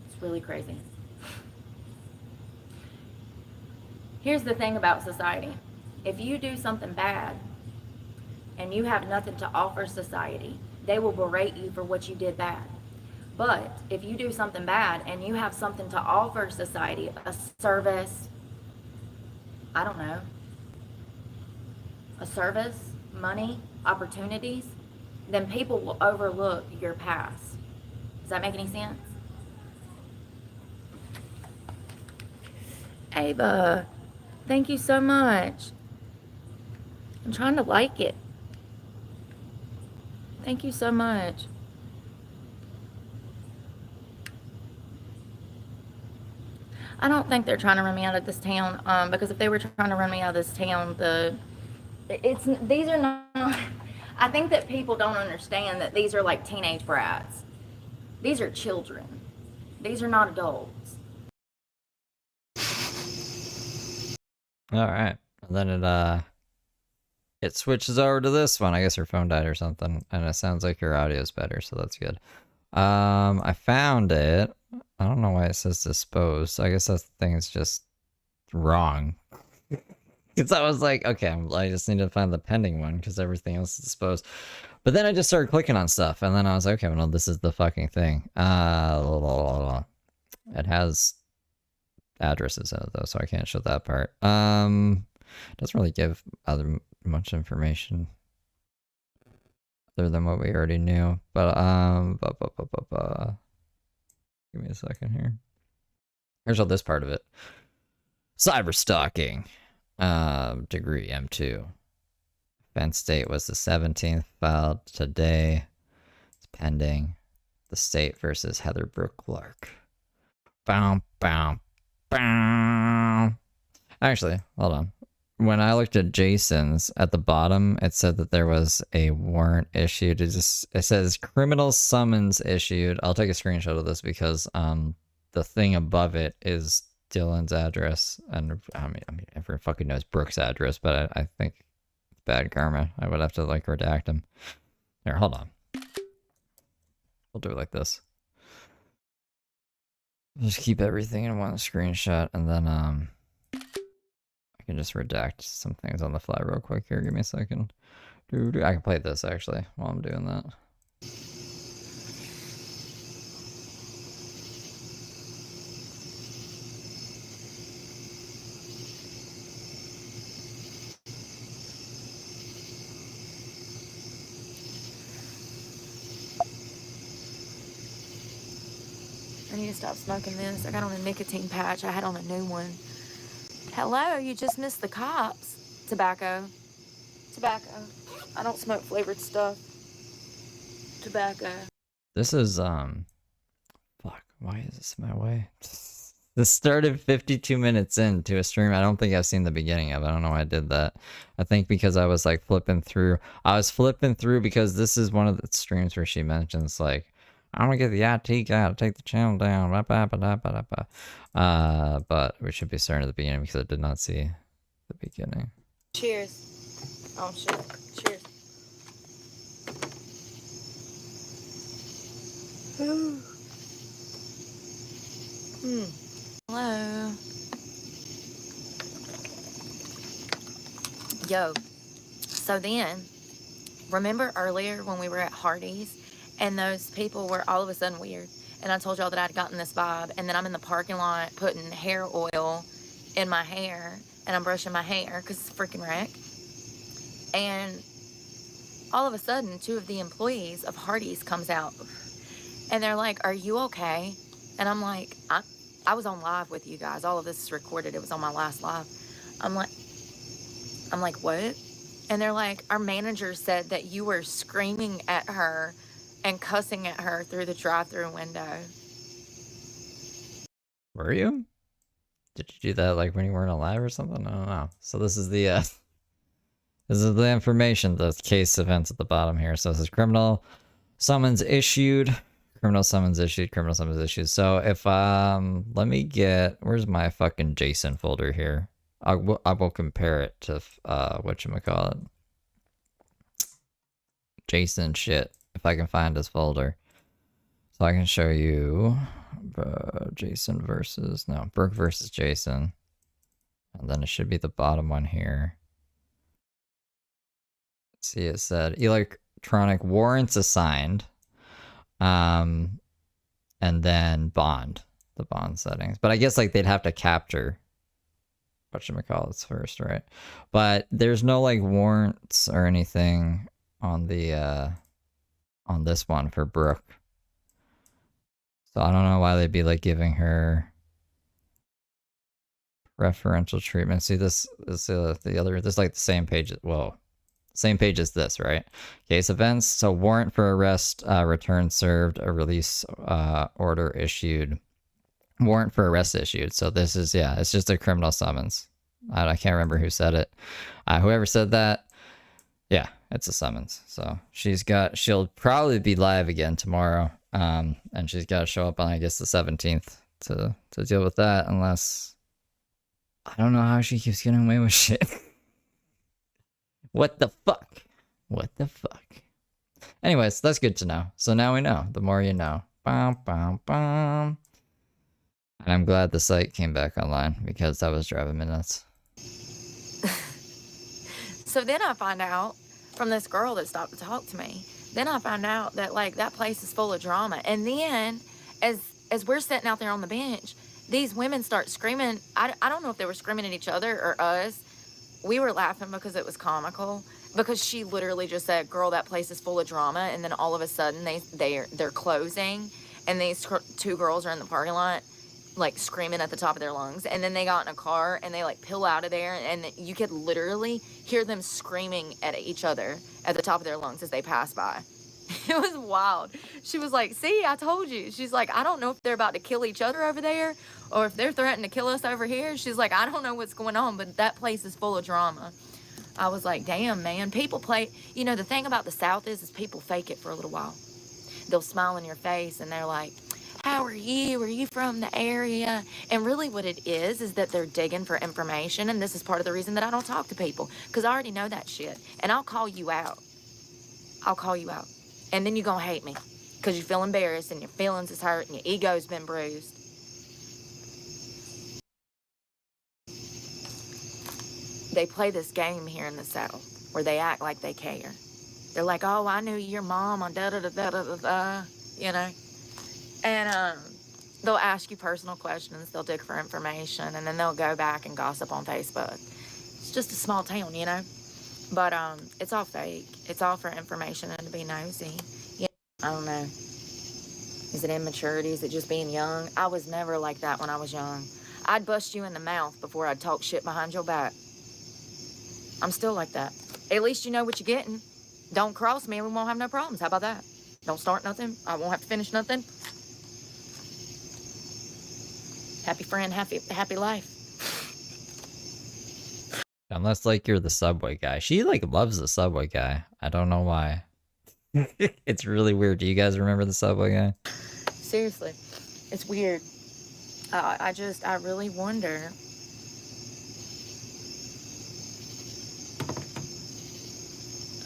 It's really crazy. Here's the thing about society. If you do something bad and you have nothing to offer society, they will berate you for what you did bad. But if you do something bad and you have something to offer society, a service, I don't know, a service, money, opportunities, then people will overlook your past. Does that make any sense? Ava, thank you so much. I'm trying to like it. Thank you so much. I don't think they're trying to run me out of this town, because if they were trying to run me out of this town, these are not, I think that people don't understand that these are like teenage brats. These are children. These are not adults. Alright. And then it switches over to this one. I guess her phone died or something. And it sounds like your audio is better, so that's good. I found it. I don't know why it says disposed. I guess that thing's just wrong. Because I was like, okay, I just need to find the pending one because everything else is disposed. But then I just started clicking on stuff, and then I was like, okay, well, this is the fucking thing. It has addresses in it though, so I can't show that part. Doesn't really give much information other than what we already knew. But give me a second here. Here's all this part of it. Cyber stalking. Degree M2. Offense date was the 17th. Filed today. It's pending. The state versus Heather Brooke Clark. Bow, bow, bow. Actually, hold on. When I looked at Jason's, at the bottom, it said that there was a warrant issued. It says criminal summons issued. I'll take a screenshot of this because the thing above it is Dylan's address, and I mean everyone fucking knows Brooke's address, but I think it's bad karma. I would have to like redact him. Here, hold on. We'll do it like this. Just keep everything in one screenshot, and then I can just redact some things on the fly real quick here. Give me a second. I can play this actually while I'm doing that. I need to stop smoking this. I got on a nicotine patch. I had on a new one. Hello, you just missed the cops. Tobacco. Tobacco. I don't smoke flavored stuff. Tobacco. This is fuck, why is this my way? This started 52 minutes into a stream. I don't think I've seen the beginning of it. I don't know why I did that. I think because I was like flipping through. I was flipping through because this is one of the streams where she mentions like, I'm gonna get the IT guy to take the channel down. But we should be starting at the beginning because I did not see the beginning. Cheers. Oh shit. Cheers. Hello. Yo. So then, remember earlier when we were at Hardee's and those people were all of a sudden weird, and I told y'all that I'd gotten this vibe, and then I'm in the parking lot putting hair oil in my hair, and I'm brushing my hair because it's a freaking wreck. And all of a sudden, 2 of the employees of Hardee's comes out, and they're like, "Are you okay?" And I'm like, I was on live with you guys. All of this is recorded. It was on my last live. I'm like, what? And they're like, our manager said that you were screaming at her and cussing at her through the drive-through window. Were you? Did you do that like when you weren't alive or something? I don't know. So this is the information, the case events at the bottom here. So this is criminal summons issued. Criminal summons issued. Criminal summons issued. So if let me get, where's my fucking JSON folder here? I will compare it to whatchamacallit. JSON shit. If I can find this folder. So I can show you Jason versus, no, Brooke versus Jason. And then it should be the bottom one here. Let's see, it said electronic warrants assigned. And then bond, the bond settings. But I guess like they'd have to capture whatchamacallits first, right? But there's no like warrants or anything on the on this one for Brooke. So I don't know why they'd be like giving her preferential treatment. See, this is the other, this is like the same page. Well, same page as this, right? Case events. So warrant for arrest, return served, a release order issued. Warrant for arrest issued. So this is, yeah, it's just a criminal summons. I can't remember who said it. Whoever said that, yeah, it's a summons. So she'll probably be live again tomorrow. And she's got to show up on, I guess, the 17th to deal with that, unless, I don't know how she keeps getting away with shit. What the fuck? What the fuck? Anyways, that's good to know. So now we know. The more you know. Bum, bum, bum. And I'm glad the site came back online because that was driving me nuts. So then I find out from this girl that stopped to talk to me. Then I find out that like that place is full of drama. And then as we're sitting out there on the bench, these women start screaming. I don't know if they were screaming at each other or us. We were laughing because it was comical. Because she literally just said, "Girl, that place is full of drama." And then all of a sudden they're closing, and these two girls are in the parking lot, like screaming at the top of their lungs. And then they got in a car and they like peel out of there, and you could literally hear them screaming at each other at the top of their lungs as they pass by. It was wild. She was like, "See, I told you." She's like, "I don't know if they're about to kill each other over there or if they're threatening to kill us over here." She's like, "I don't know what's going on, but that place is full of drama." I was like, damn, man. People play, you know, the thing about the South is people fake it for a little while. They'll smile in your face and they're like, "How are you? Are you from the area?" And really what it is that they're digging for information. And this is part of the reason that I don't talk to people, because I already know that shit. And I'll call you out. I'll call you out. And then you're going to hate me because you feel embarrassed and your feelings is hurt and your ego's been bruised. They play this game here in the South where they act like they care. They're like, "Oh, I knew your mom on da-da-da-da-da-da," you know? And they'll ask you personal questions. They'll dig for information, and then they'll go back and gossip on Facebook. It's just a small town, you know? But it's all fake. It's all for information and to be nosy. Yeah, I don't know. Is it immaturity? Is it just being young? I was never like that when I was young. I'd bust you in the mouth before I'd talk shit behind your back. I'm still like that. At least you know what you're getting. Don't cross me and we won't have no problems. How about that? Don't start nothing. I won't have to finish nothing. Happy friend, happy life. Unless like you're the Subway guy. She like loves the Subway guy. I don't know why. It's really weird. Do you guys remember the Subway guy? Seriously, it's weird. I really wonder.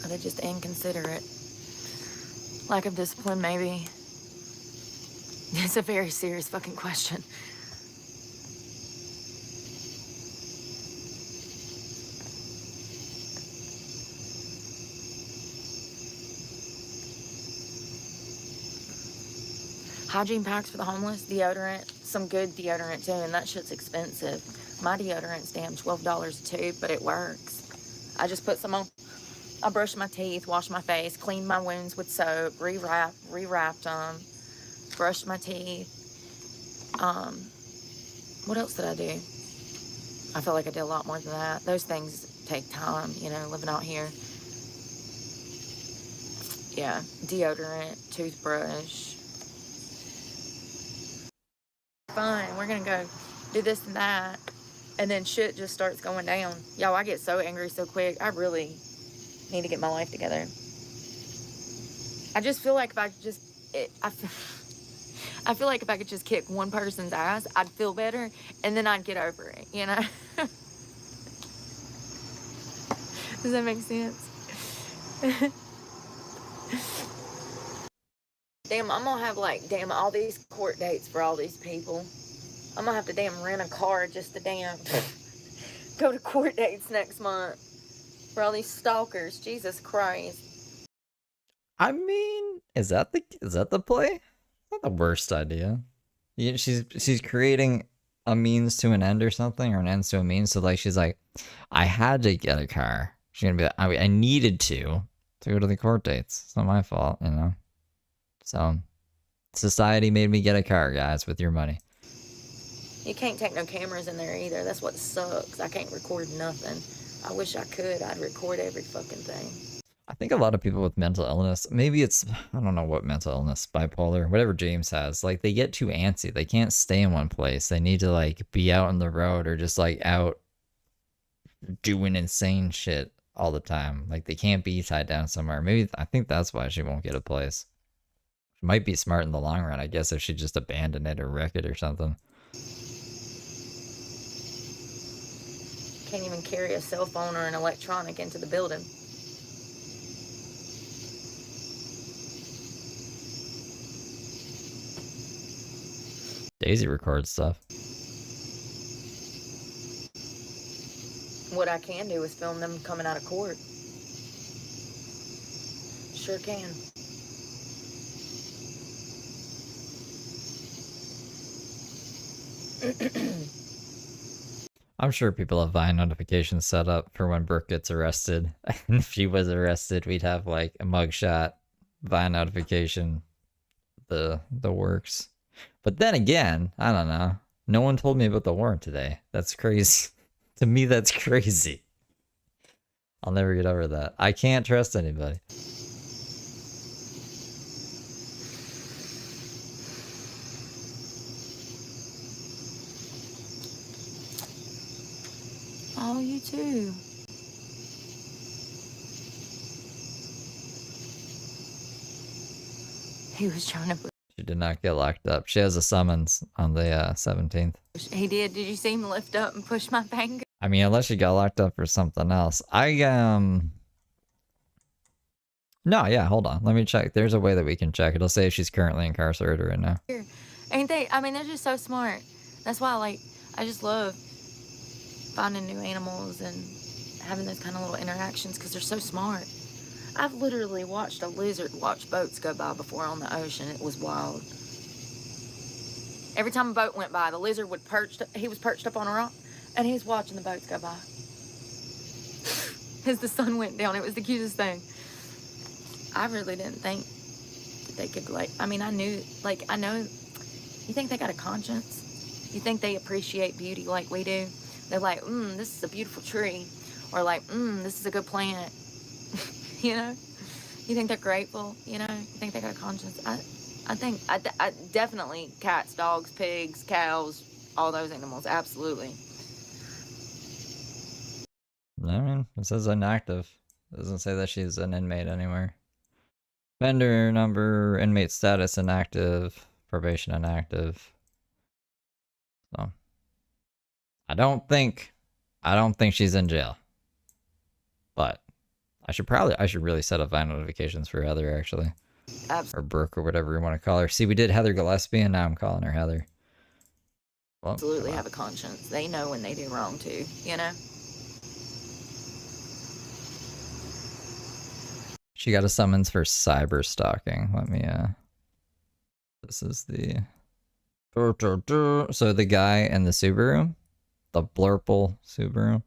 Are they just inconsiderate? Lack of discipline, maybe. It's a very serious fucking question. Hygiene packs for the homeless, deodorant, some good deodorant too, and that shit's expensive. My deodorant's damn $12 a tube, but it works. I just put some on. I brushed my teeth, washed my face, cleaned my wounds with soap, rewrapped them, brushed my teeth. What else did I do? I feel like I did a lot more than that. Those things take time, you know, living out here. Yeah, deodorant, toothbrush. Fine, we're gonna go do this and that, and then shit just starts going down. Yo, I get so angry so quick. I really need to get my life together. I just feel like if I just, I feel like if I could just kick one person's ass, I'd feel better, and then I'd get over it, you know? Does that make sense? Damn, I'm gonna have like, damn, all these court dates for all these people. I'm gonna have to damn rent a car just to damn go to court dates next month for all these stalkers. Jesus Christ. I mean, is that the play? Not the worst idea. Yeah, she's creating a means to an end or something, or an end to a means. So like she's like, I had to get a car. She's gonna be like, I needed to go to the court dates. It's not my fault, you know. So, society made me get a car, guys, with your money. You can't take no cameras in there either. That's what sucks. I can't record nothing. I wish I could. I'd record every fucking thing. I think a lot of people with mental illness, maybe it's, I don't know what mental illness, bipolar, whatever James has, like they get too antsy. They can't stay in one place. They need to like be out on the road or just like out doing insane shit all the time. Like they can't be tied down somewhere. Maybe I think that's why she won't get a place. She might be smart in the long run, I guess, if she just abandoned it or wreck it or something. Can't even carry a cell phone or an electronic into the building. Daisy records stuff. What I can do is film them coming out of court. Sure can. I'm sure people have Vine notifications set up for when Brooke gets arrested. And if she was arrested, we'd have like a mugshot, Vine notification, the works. But then again, I don't know. No one told me about the warrant today. That's crazy. To me, that's crazy. I'll never get over that. I can't trust anybody. Oh, you too. He was trying to... She did not get locked up. She has a summons on the 17th. He did. Did you see him lift up and push my finger? I mean, unless she got locked up for something else. No, yeah, hold on. Let me check. There's a way that we can check. It'll say if she's currently incarcerated right now. Ain't they? I mean, they're just so smart. That's why, I just love finding new animals and having those kind of little interactions because they're so smart. I've literally watched a lizard watch boats go by before on the ocean. It was wild. Every time a boat went by, the lizard would he was perched up on a rock, and he was watching the boats go by. As the sun went down, it was the cutest thing. I really didn't think that they could, I know, you think they got a conscience? You think they appreciate beauty like we do? They're like, this is a beautiful tree. Or this is a good plant. You know? You think they're grateful? You know? You think they got a conscience? I think, I definitely cats, dogs, pigs, cows, all those animals. Absolutely. I mean, it says inactive. It doesn't say that she's an inmate anywhere. Vendor number, inmate status inactive, probation inactive. So, I don't think she's in jail. But I should really set up Vine notifications for Heather, actually. Or Brooke, or whatever you want to call her. See, we did Heather Gillespie, and now I'm calling her Heather. Well, Absolutely have a conscience. They know when they do wrong, too. You know? she got a summons for cyber stalking. Let me, this is the... So the guy in the Subaru, the Blurple Subaru,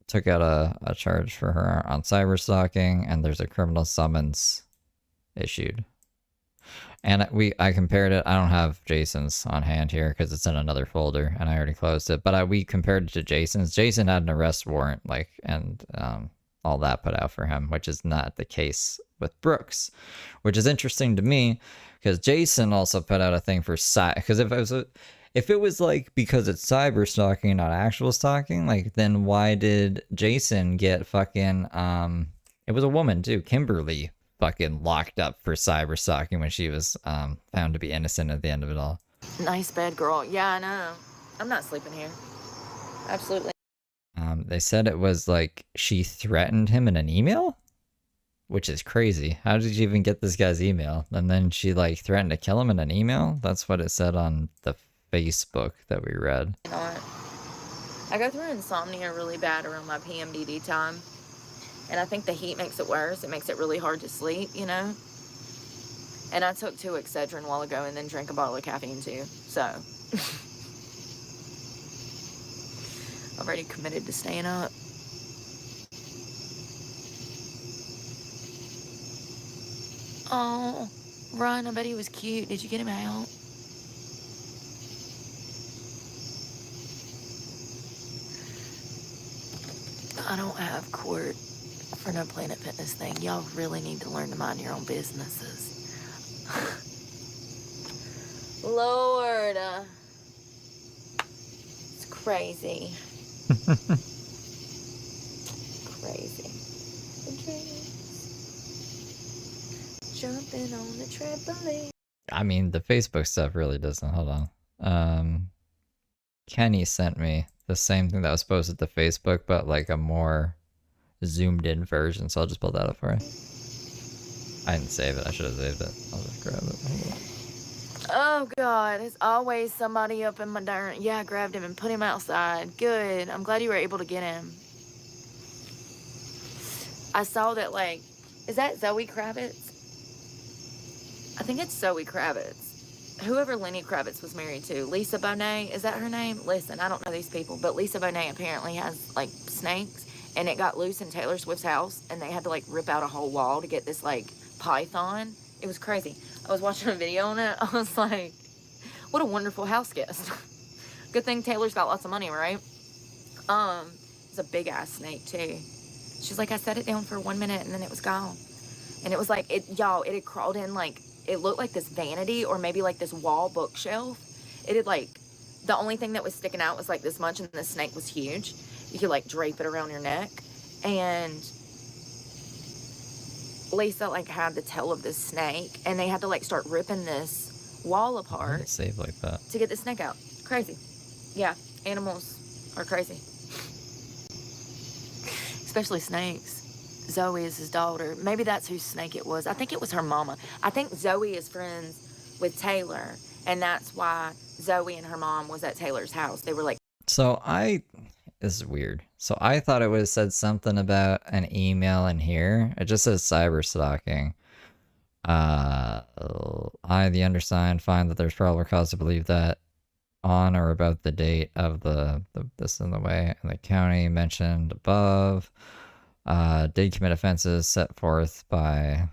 took out a charge for her on cyber stalking, and there's a criminal summons issued. And I compared it. I don't have Jason's on hand here because it's in another folder, and I already closed it. But we compared it to Jason's. Jason had an arrest warrant, and all that put out for him, which is not the case with Brooks, which is interesting to me because Jason also put out a thing for because if it was because it's cyber stalking, not actual stalking, then why did Jason get fucking it was a woman too, Kimberly, fucking locked up for cyber stalking when she was found to be innocent at the end of it all? Nice bed, girl. Yeah, I know. I'm not sleeping here. Absolutely. They said it was she threatened him in an email, which is crazy. How did you even get this guy's email? And then she threatened to kill him in an email? That's what it said on the Facebook that we read. You know what? I go through insomnia really bad around my PMDD time. And I think the heat makes it worse. It makes it really hard to sleep, you know? And I took 2 Excedrin a while ago and then drank a bottle of caffeine too. So, I've already committed to staying up. Oh, Ryan, I bet he was cute. Did you get him out? I don't have court for no Planet Fitness thing. Y'all really need to learn to mind your own businesses. Lord. It's crazy. Crazy. Jumping on the trampoline. I mean, the Facebook stuff really doesn't. Hold on. Kenny sent me the same thing that was posted to Facebook, but like a more zoomed in version. So I'll just pull that up for you. I didn't save it. I should have saved it. I'll just grab it. Hold on. Oh God, there's always somebody up in my dirt. Yeah, I grabbed him and put him outside. Good. I'm glad you were able to get him. I saw that, like, is that Zoe Kravitz? I think it's Zoe Kravitz. Whoever Lenny Kravitz was married to. Lisa Bonet, is that her name? Listen, I don't know these people, but Lisa Bonet apparently has, like, snakes, and it got loose in Taylor Swift's house, and they had to, like, rip out a whole wall to get this, like, python. It was crazy. I was watching a video on it. I was like, what a wonderful house guest. Good thing Taylor's got lots of money, right? It's a big ass snake too. She's like, I set it down for 1 minute and then it was gone. And it was like, it had crawled in, like, it looked like this vanity or maybe like this wall bookshelf. It had, like, the only thing that was sticking out was like this much, and the snake was huge. You could, like, drape it around your neck. And Lisa, like, had the tail of this snake, and they had to, like, start ripping this wall apart. Save like that. To get the snake out. Crazy. Yeah, animals are crazy. Especially snakes. Zoe is his daughter. Maybe that's whose snake it was. I think it was her mama. I think Zoe is friends with Taylor, and that's why Zoe and her mom was at Taylor's house. They were like... So this is weird. So I thought it would have said something about an email in here. It just says cyber stalking. I, the undersigned, find that there's probable cause to believe that on or about the date of this in the way in the county mentioned above, did commit offenses set forth by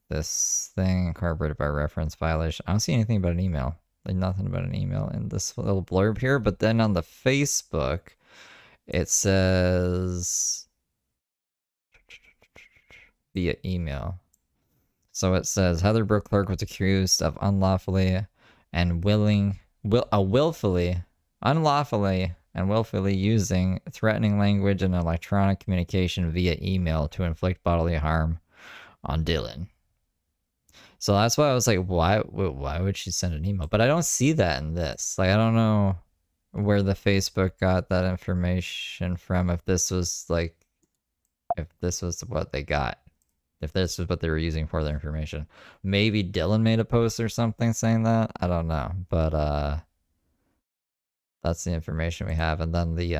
this thing incorporated by reference violation. I don't see anything about an email. Like nothing about an email in this little blurb here. But then on the Facebook, it says via email. So it says Heather Brooke Clark was accused of unlawfully and willfully using threatening language and electronic communication via email to inflict bodily harm on Dylan. So that's why I was like, why would she send an email? But I don't see that in this. Like, I don't know where the Facebook got that information from. If this was what they got. If this was what they were using for their information. Maybe Dylan made a post or something saying that. I don't know. But that's the information we have. And then the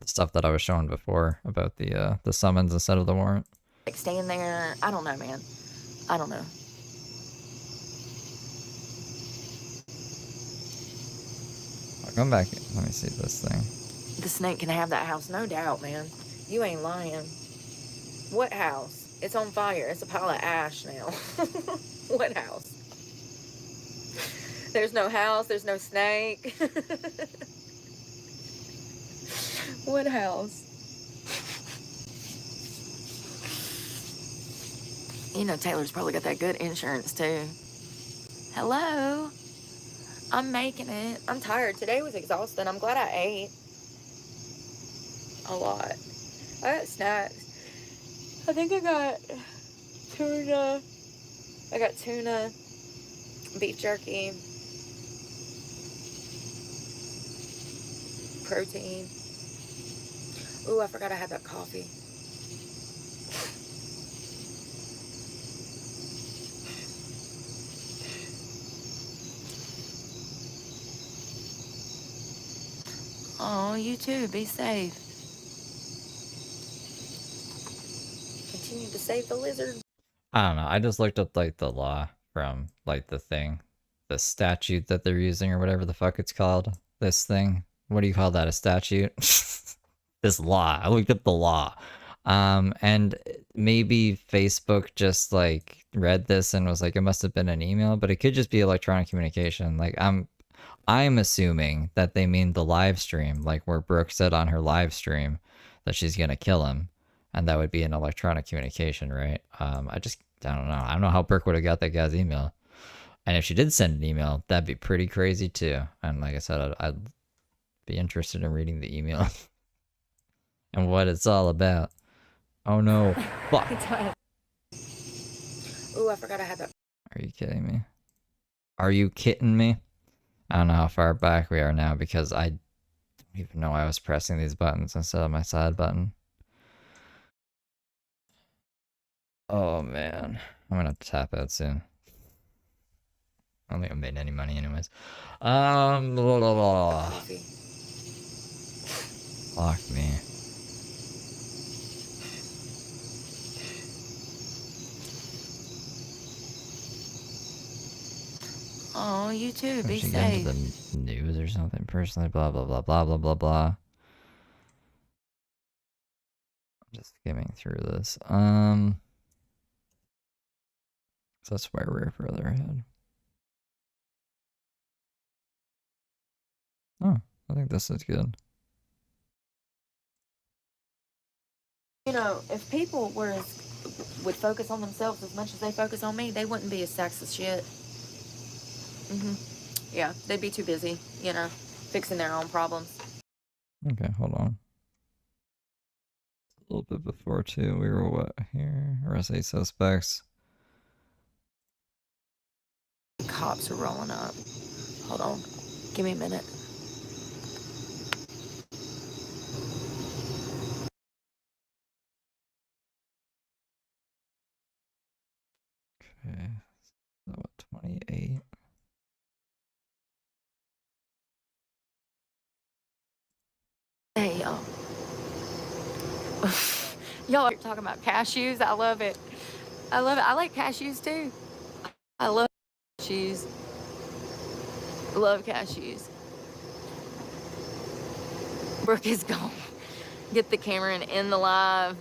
stuff that I was showing before about the summons instead of the warrant. Like, staying there. I don't know, man. I don't know. I'll come back. Let me see this thing. The snake can have that house, no doubt, man. You ain't lying. What house? It's on fire. It's a pile of ash now. What house? There's no house. There's no snake. What house? You know, Taylor's probably got that good insurance, too. Hello? I'm making it. I'm tired. Today was exhausting. I'm glad I ate a lot. I got snacks. I think I got tuna. I got tuna, beef jerky, protein. Ooh, I forgot I had that coffee. Oh, you too. Be safe. Continue to save the lizard. I don't know. I just looked up like the law from like the statute that they're using or whatever the fuck it's called. This thing. What do you call that? A statute? This law. I looked up the law. And maybe Facebook just like read this and was like, it must have been an email, but it could just be electronic communication. Like I'm assuming that they mean the live stream, like where Brooke said on her live stream that she's gonna kill him, and that would be an electronic communication, right? I don't know. I don't know how Brooke would have got that guy's email, and if she did send an email, that'd be pretty crazy too. And like I said, I'd be interested in reading the email and what it's all about. Oh no! Fuck! Ooh, I forgot I had that. Are you kidding me? Are you kidding me? I don't know how far back we are now because I don't even know I was pressing these buttons instead of my side button. Oh man, I'm gonna have to tap out soon. I don't think I made any money anyways. Blah, blah, blah. Fuck me. Oh, you too. Be Should get into safe. the news or something personally. Blah blah blah blah blah blah blah. I'm just skimming through this. So that's why we're further ahead. Oh, I think this is good. You know, if people would focus on themselves as much as they focus on me, they wouldn't be as sexist shit. Yeah, they'd be too busy, you know, fixing their own problems. Okay, hold on. A little bit before too. We were what here? Arrest 8 suspects. Cops are rolling up. Hold on. Give me a minute. Okay. So what, 28? Hey, y'all. Y'all are talking about cashews. I love it. I love it. I like cashews too. I love cashews. Love cashews. Brooke is gone. Get the camera and end the live.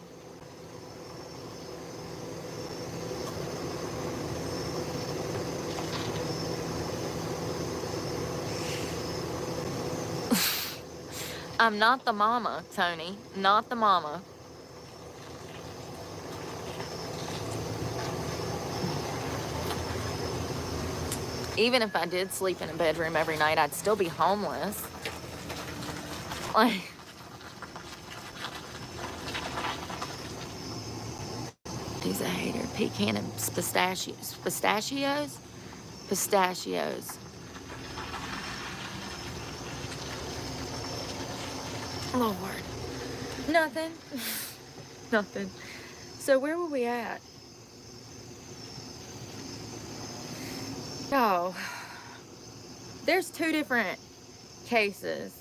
I'm not the mama, Tony. Not the mama. Even if I did sleep in a bedroom every night, I'd still be homeless. Like, he's a hater. Pecan and pistachios. Pistachios? Pistachios. Lord. Nothing. Nothing. So where were we at? Oh. There's 2 different cases.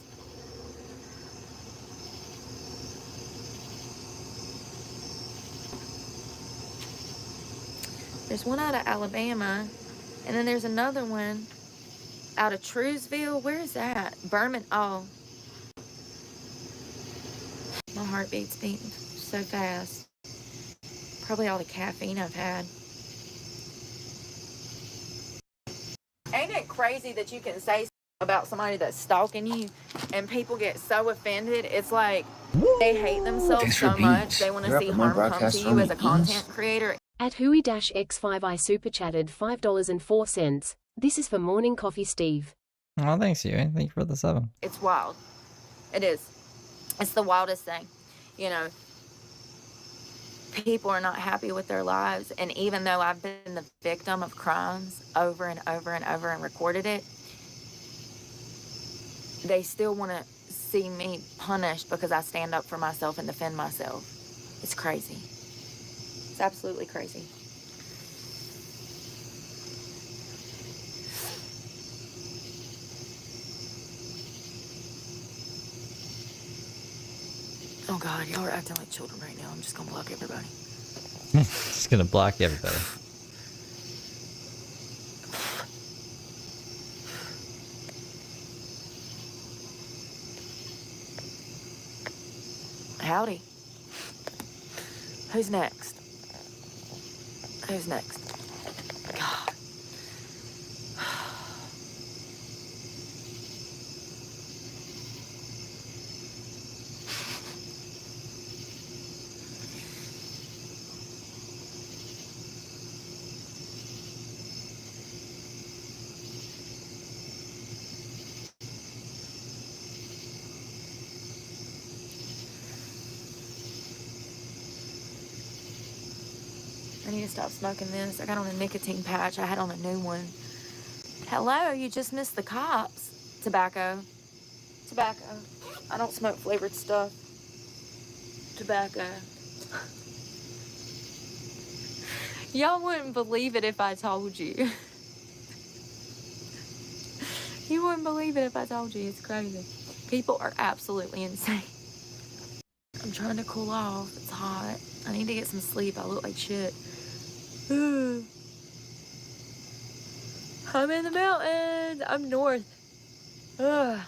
There's one out of Alabama, and then there's another one out of Truesville. Where is that? Berman. Oh. My heartbeat's beating so fast. Probably all the caffeine I've had. Ain't it crazy that you can say about somebody that's stalking you and people get so offended? It's like they hate themselves so much. They want to see harm come to you as a content creator. At Hui-X5I super chatted $5.04. This is for morning coffee, Steve. Oh, thanks, you. Thank you for the 7. It's wild. It is. It's the wildest thing. You know, people are not happy with their lives. And even though I've been the victim of crimes over and over and over and recorded it, they still want to see me punished because I stand up for myself and defend myself. It's crazy. It's absolutely crazy. Oh God, y'all are acting like children right now. I'm just gonna block everybody. Just gonna block everybody. Howdy. Who's next? Who's next? God. I need to stop smoking this. I got on a nicotine patch. I had on a new one. Hello, you just missed the cops. Tobacco. Tobacco. I don't smoke flavored stuff. Tobacco. Y'all wouldn't believe it if I told you. You wouldn't believe it if I told you. It's crazy. People are absolutely insane. I'm trying to cool off. It's hot. I need to get some sleep. I look like shit. I'm in the mountains. I'm north. Ugh.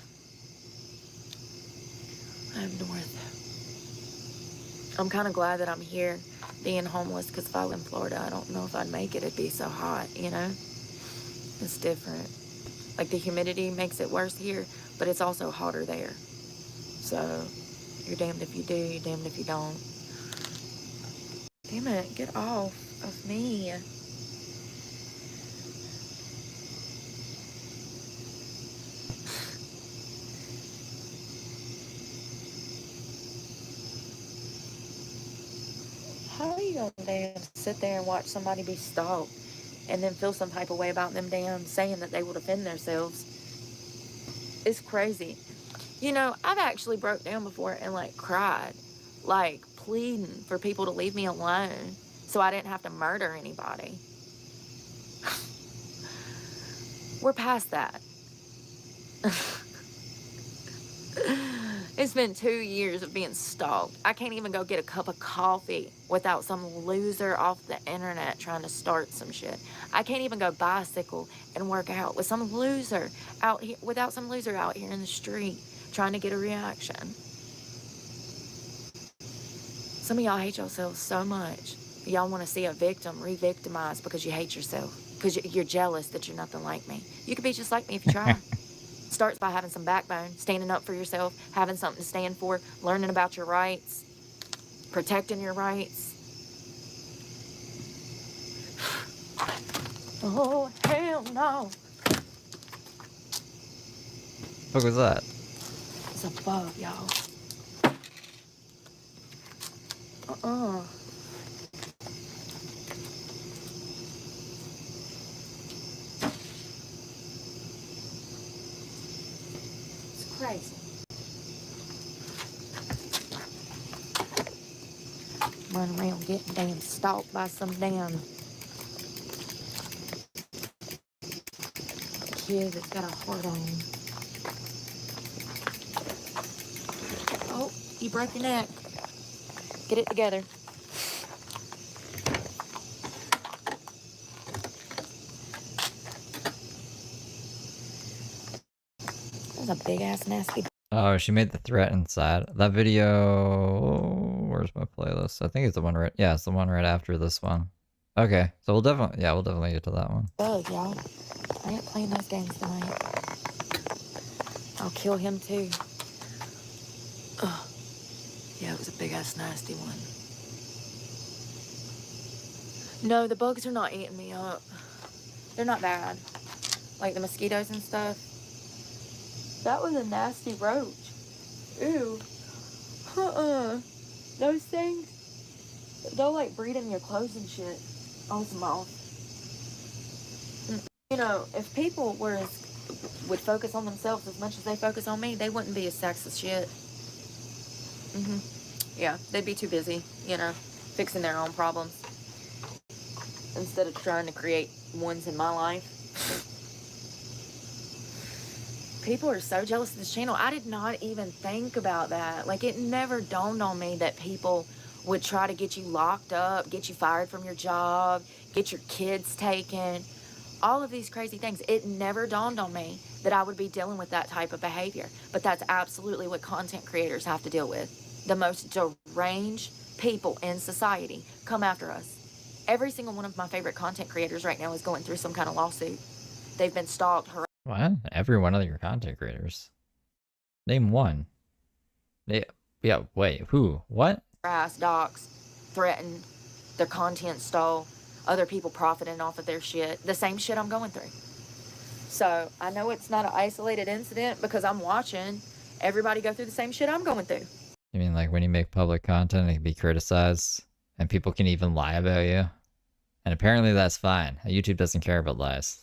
I'm north. I'm kind of glad that I'm here being homeless, because if I was in Florida, I don't know if I'd make it. It'd be so hot, you know? It's different. Like, the humidity makes it worse here, but it's also hotter there. So, you're damned if you do, you're damned if you don't. Damn it, get off of me. How are you gonna damn sit there and watch somebody be stalked and then feel some type of way about them damn saying that they will defend themselves? It's crazy. You know, I've actually broke down before and like cried, like pleading for people to leave me alone so I didn't have to murder anybody. We're past that. It's been 2 years of being stalked. I can't even go get a cup of coffee without some loser off the internet trying to start some shit. I can't even go bicycle and work out with some loser out here, without some loser out here in the street trying to get a reaction. Some of y'all hate yourselves so much. Y'all want to see a victim re-victimized because you hate yourself, because you're jealous that you're nothing like me. You could be just like me if you try. Starts by having some backbone, standing up for yourself, having something to stand for, learning about your rights, protecting your rights. Oh, hell no. What was that? It's a bug, y'all. It's crazy. Running around getting damn stalked by some damn kid that's got a heart on. Oh, you broke your neck. Get it together. That's a big ass nasty. Oh, she made the threat inside. That video, where's my playlist? I think it's the one right, yeah, it's the one right after this one. Okay, so we'll definitely get to that one. Bug, y'all. I ain't playing those games tonight. I'll kill him too. Ugh. Yeah, it was a big ass nasty one. No, the bugs are not eating me up. They're not bad. Like the mosquitoes and stuff. That was a nasty roach. Ew. Those things, they'll like breed in your clothes and shit. On some off. You know, if people would focus on themselves as much as they focus on me, they wouldn't be as sexist shit. Yeah, they'd be too busy, you know, fixing their own problems instead of trying to create ones in my life. People are so jealous of this channel. I did not even think about that. Like, it never dawned on me that people would try to get you locked up, get you fired from your job, get your kids taken, all of these crazy things. It never dawned on me that I would be dealing with that type of behavior. But that's absolutely what content creators have to deal with. The most deranged people in society come after us. Every single one of my favorite content creators right now is going through some kind of lawsuit. They've been stalked, What? Every one of your content creators. Name one. Yeah, wait, who? What? harassed, doxxed, threatened, their content stole, other people profiting off of their shit. The same shit I'm going through. So I know it's not an isolated incident because I'm watching everybody go through the same shit I'm going through. You mean like when you make public content, it can be criticized and people can even lie about you? And apparently that's fine. YouTube doesn't care about lies.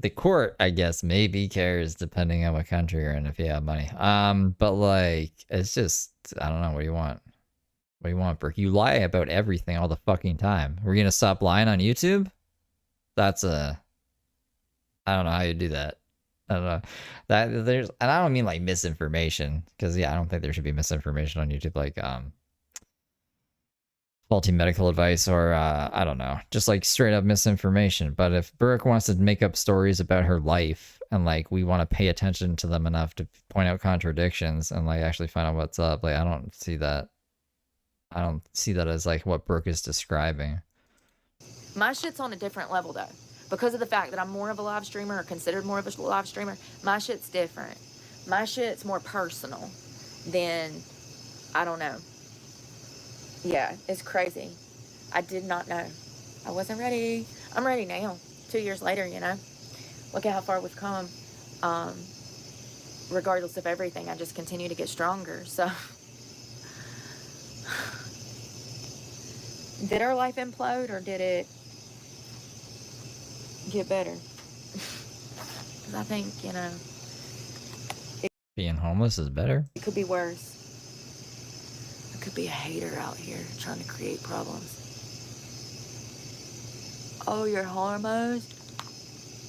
The court, I guess, maybe cares depending on what country you're in if you have money. But like, it's just, I don't know, what do you want? What do you want, Brooke? You lie about everything all the fucking time. We're gonna stop lying on YouTube? That's I don't know how you do that. I don't know. And I don't mean like misinformation, because yeah, I don't think there should be misinformation on YouTube, like faulty medical advice or I don't know, just like straight up misinformation. But if Brooke wants to make up stories about her life and like we want to pay attention to them enough to point out contradictions and like actually find out what's up, like I don't see that as like what Brooke is describing. My shit's on a different level though. Because of the fact that I'm more of a live streamer or considered more of a live streamer, my shit's different. My shit's more personal than, I don't know. Yeah, it's crazy. I did not know. I wasn't ready. I'm ready now. 2 years later, you know. Look at how far we've come. Regardless of everything, I just continue to get stronger. So, did our life implode or did it get better? Because I think, you know, Being homeless is better? it could be worse. I could be a hater out here trying to create problems. Oh, your hormones?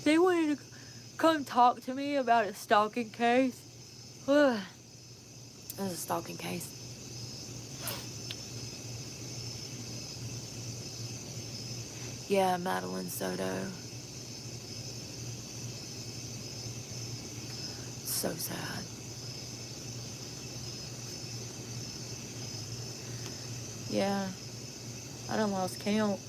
They wanted to come talk to me about a stalking case. It was a stalking case. Yeah, Madeline Soto. So sad. Yeah, I done lost count.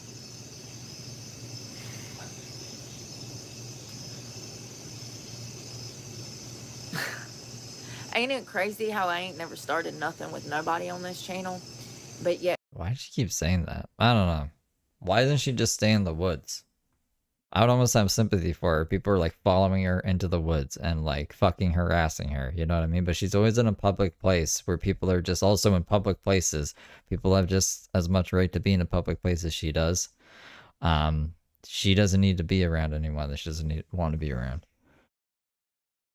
Ain't it crazy how I ain't never started nothing with nobody on this channel? But yet, Why does she keep saying that? I don't know. Why doesn't she just stay in the woods? I would almost have sympathy for her. People are like following her into the woods and like fucking harassing her. You know what I mean? But she's always in a public place where people are just also in public places. People have just as much right to be in a public place as she does. She doesn't need to be around anyone that she doesn't want to be around.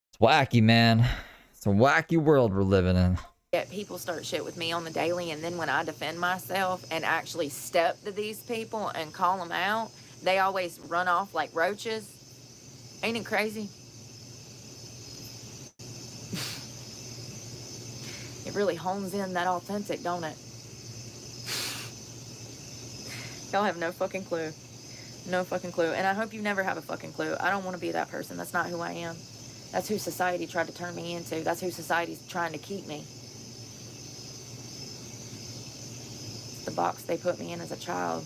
It's wacky, man. It's a wacky world we're living in. yet people start shit with me on the daily, and then when I defend myself and actually step to these people and call them out, they always run off like roaches. Ain't it crazy? It really hones in that authentic, don't it? Y'all have no fucking clue. No fucking clue. And I hope you never have a fucking clue. I don't want to be that person. That's not who I am. That's who society tried to turn me into. That's who society's trying to keep me. It's the box they put me in as a child.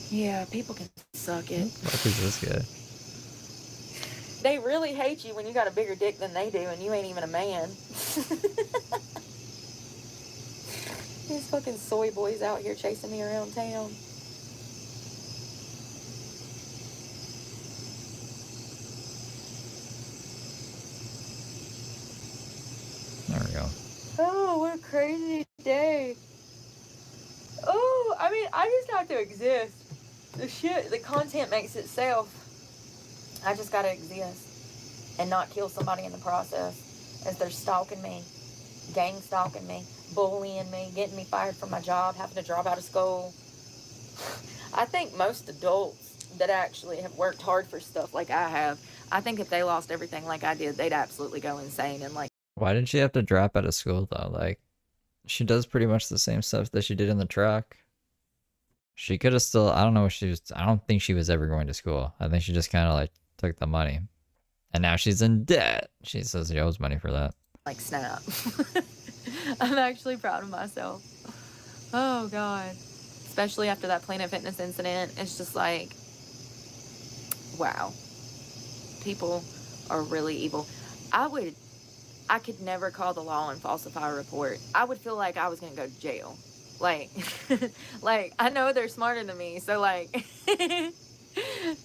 Yeah, people can suck it. What is this guy? They really hate you when you got a bigger dick than they do and you ain't even a man. These fucking soy boys out here chasing me around town. There we go. Oh, what a crazy day. Oh, I mean, I just have to exist. The content makes itself. I just gotta exist and not kill somebody in the process as they're stalking me, gang stalking me, bullying me, getting me fired from my job, having to drop out of school. I think most adults that actually have worked hard for stuff like I have, I think if they lost everything like I did, they'd absolutely go insane and like. Why did she have to drop out of school though? Like, she does pretty much the same stuff that she did in the truck. She could have still, I don't know if she was, I don't think she was ever going to school. I think she just kind of like took the money. And now she's in debt. She says she owes money for that. Like, snap. I'm actually proud of myself. Oh, God. Especially after that Planet Fitness incident. It's just like, wow. People are really evil. I could never call the law and falsify a report. I would feel like I was going to go to jail. Like, like, I know they're smarter than me, so like,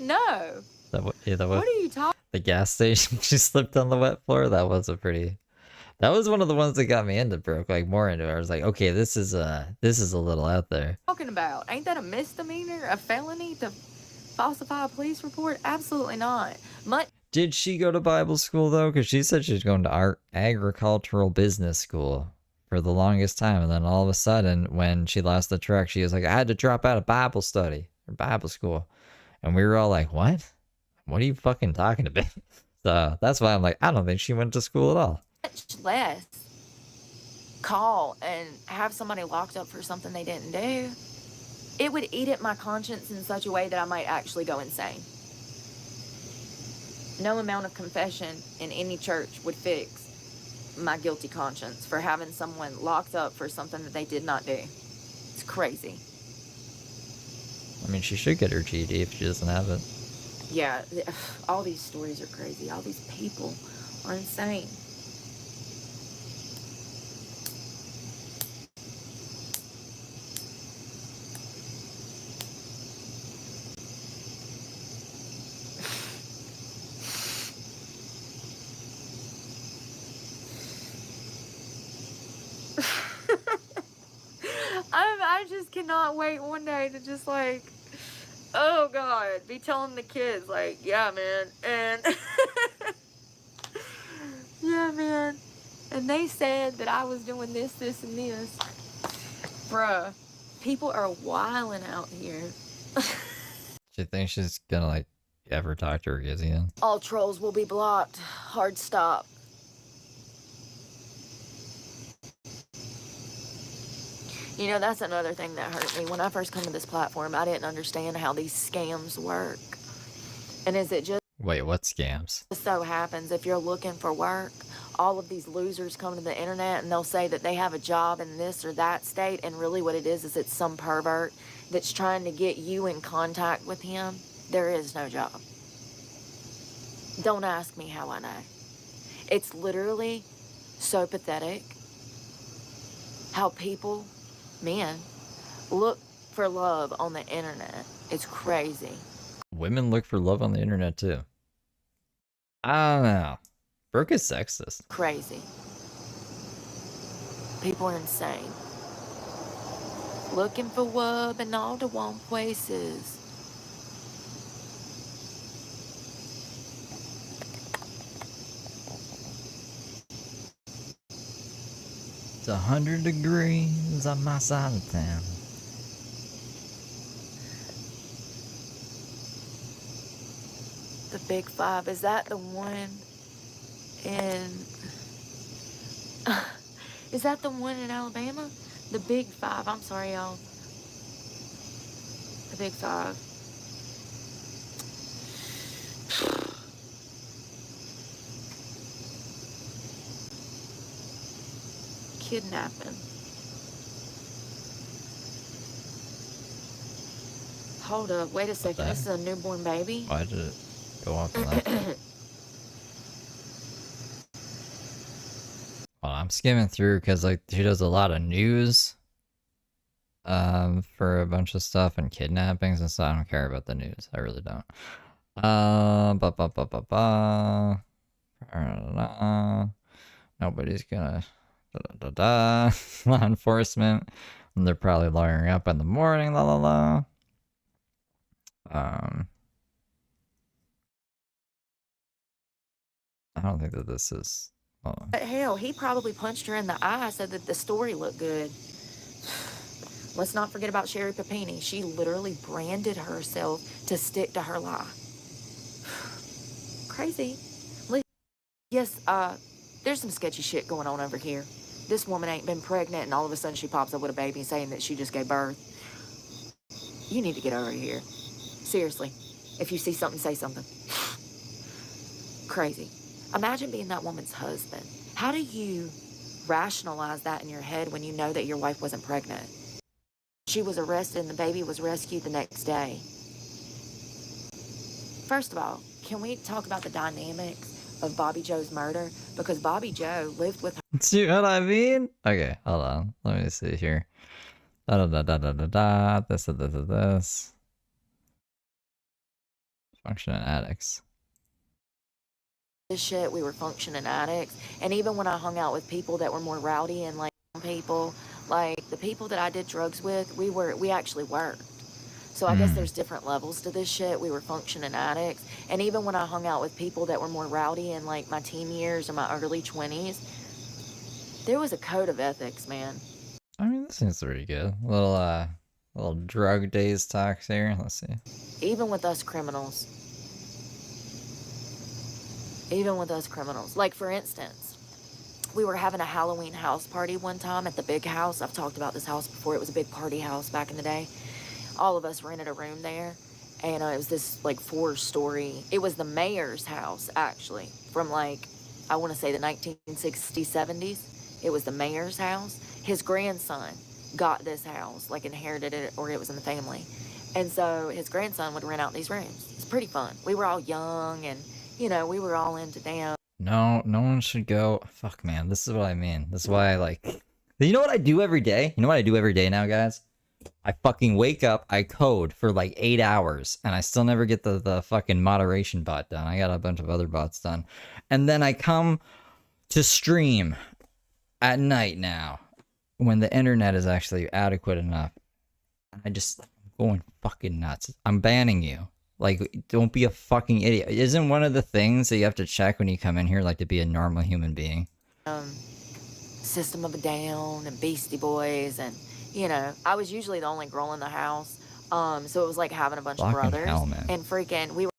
no. What are you talking? The gas station, she slipped on the wet floor. That was that was one of the ones that got me into Brooke, like more into it. I was like, okay, this is a little out there. Talking about? Ain't that a misdemeanor, a felony to falsify a police report? Absolutely not. Did she go to Bible school though? Because she said she was going to agricultural business school for the longest time, and then all of a sudden, when she lost the truck, she was like, I had to drop out of Bible study or Bible school, and we were all like, what? What are you fucking talking about? So that's why I'm like, I don't think she went to school at all. Much less call and have somebody locked up for something they didn't do. It would eat at my conscience in such a way that I might actually go insane. No amount of confession in any church would fix my guilty conscience for having someone locked up for something that they did not do. It's crazy. I mean, she should get her GED if she doesn't have it. Yeah, all these stories are crazy. All these people are insane. I just cannot wait one day to just like, oh God, be telling the kids like, yeah, man, and yeah, man, and they said that I was doing this, this, and this. Bruh, people are wilding out here. Do you think she's gonna like ever talk to her kids again? All trolls will be blocked. Hard stop. You know, that's another thing that hurt me. When I first come to this platform, I didn't understand how these scams work. And is it just... Wait, what scams? It so happens if you're looking for work, all of these losers come to the internet and they'll say that they have a job in this or that state, and really what it is it's some pervert that's trying to get you in contact with him. There is no job. Don't ask me how I know. It's literally so pathetic how people, men, look for love on the internet. It's crazy. Women look for love on the internet too. I don't know. Brooke is sexist. Crazy. People are insane. Looking for love in all the wrong places. It's 100 degrees on my side of town. The Big Five, is that the one in... is that the one in Alabama? The Big Five, I'm sorry, y'all. The Big Five. Kidnapping. Hold up, wait a second, this is a newborn baby? Why did it go off on that? Well, I'm skimming through because like she does a lot of news for a bunch of stuff and kidnappings and stuff. I don't care about the news. I really don't. Nobody's gonna law enforcement. And they're probably lawyering up in the morning, la la la. I don't think that this is... But hell, he probably punched her in the eye so that the story looked good. Let's not forget about Sherry Papini. She literally branded herself to stick to her lie. Crazy. Yes, there's some sketchy shit going on over here. This woman ain't been pregnant and all of a sudden she pops up with a baby saying that she just gave birth. You need to get over here. Seriously. If you see something, say something. Crazy. Imagine being that woman's husband. How do you rationalize that in your head when you know that your wife wasn't pregnant? She was arrested and the baby was rescued the next day. First of all, can we talk about the dynamics of Bobby Joe's murder? Because Bobby Joe lived with her. See what I mean? Okay, hold on. Let me see here. Da da da da da da. This. Functioning addicts. This shit, we were functioning addicts. And even when I hung out with people that were more rowdy and like people, like the people that I did drugs with, we actually worked. So I guess there's different levels to this shit. We were functioning addicts. And even when I hung out with people that were more rowdy in like my teen years or my early 20s, there was a code of ethics, man. I mean, this seems pretty good. Little drug days talks here. Let's see. Even with us criminals. Like, for instance, we were having a Halloween house party one time at the big house. I've talked about this house before. It was a big party house back in the day. All of us rented a room there. And it was this, like, 4-story. It was the mayor's house, actually. From, like, I want to say the 1960s, 70s. It was the mayor's house. His grandson got this house, like, inherited it, or it was in the family. And so his grandson would rent out these rooms. It's pretty fun. We were all young and, you know, we were all into damn. No one should go. Fuck, man. This is what I mean. This is why I like. You know what I do every day? You know what I do every day now, guys? I fucking wake up, I code for like 8 hours, and I still never get the fucking moderation bot done. I got a bunch of other bots done. And then I come to stream at night now, when the internet is actually adequate enough. I just going fucking nuts. I'm banning you. Like, don't be a fucking idiot. Isn't one of the things that you have to check when you come in here, like, to be a normal human being? System of a Down and Beastie Boys, and, you know, I was usually the only girl in the house. So it was like having a bunch of brothers. Hell, man. And freaking, we were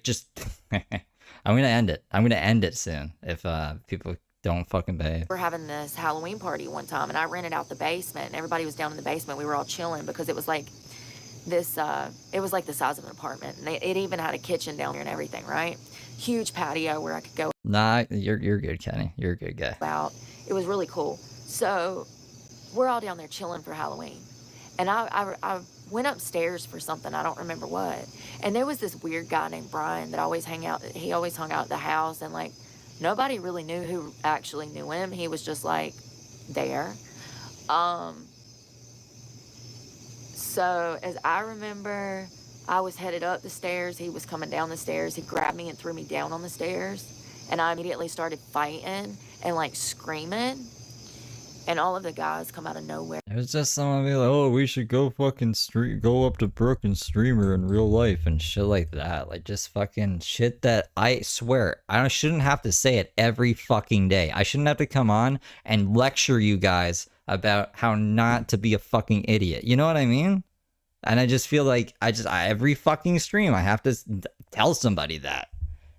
just I'm gonna end it. I'm gonna end it soon if people don't fucking behave. We're having this Halloween party one time, and I rented out the basement, and everybody was down in the basement. We were all chilling because it was like this, it was like the size of an apartment, and it even had a kitchen down there and everything, right? Huge patio where I could go Nah, you're good, Kenny. You're a good guy. out. It was really cool. So we're all down there chilling for Halloween, and I went upstairs for something, I don't remember what, and there was this weird guy named Brian that always hung out at the house, and like nobody really knew who actually knew him. He was just like there. So as I remember, I was headed up the stairs, he was coming down the stairs, he grabbed me and threw me down on the stairs, and I immediately started fighting and like screaming, and all of the guys come out of nowhere. It was just someone be like, oh, we should go fucking go up to Brooke and stream her in real life and shit like that. Like, just fucking shit that I swear, I shouldn't have to say it every fucking day. I shouldn't have to come on and lecture you guys about how not to be a fucking idiot. You know what I mean? And I just feel like every fucking stream I have to tell somebody that.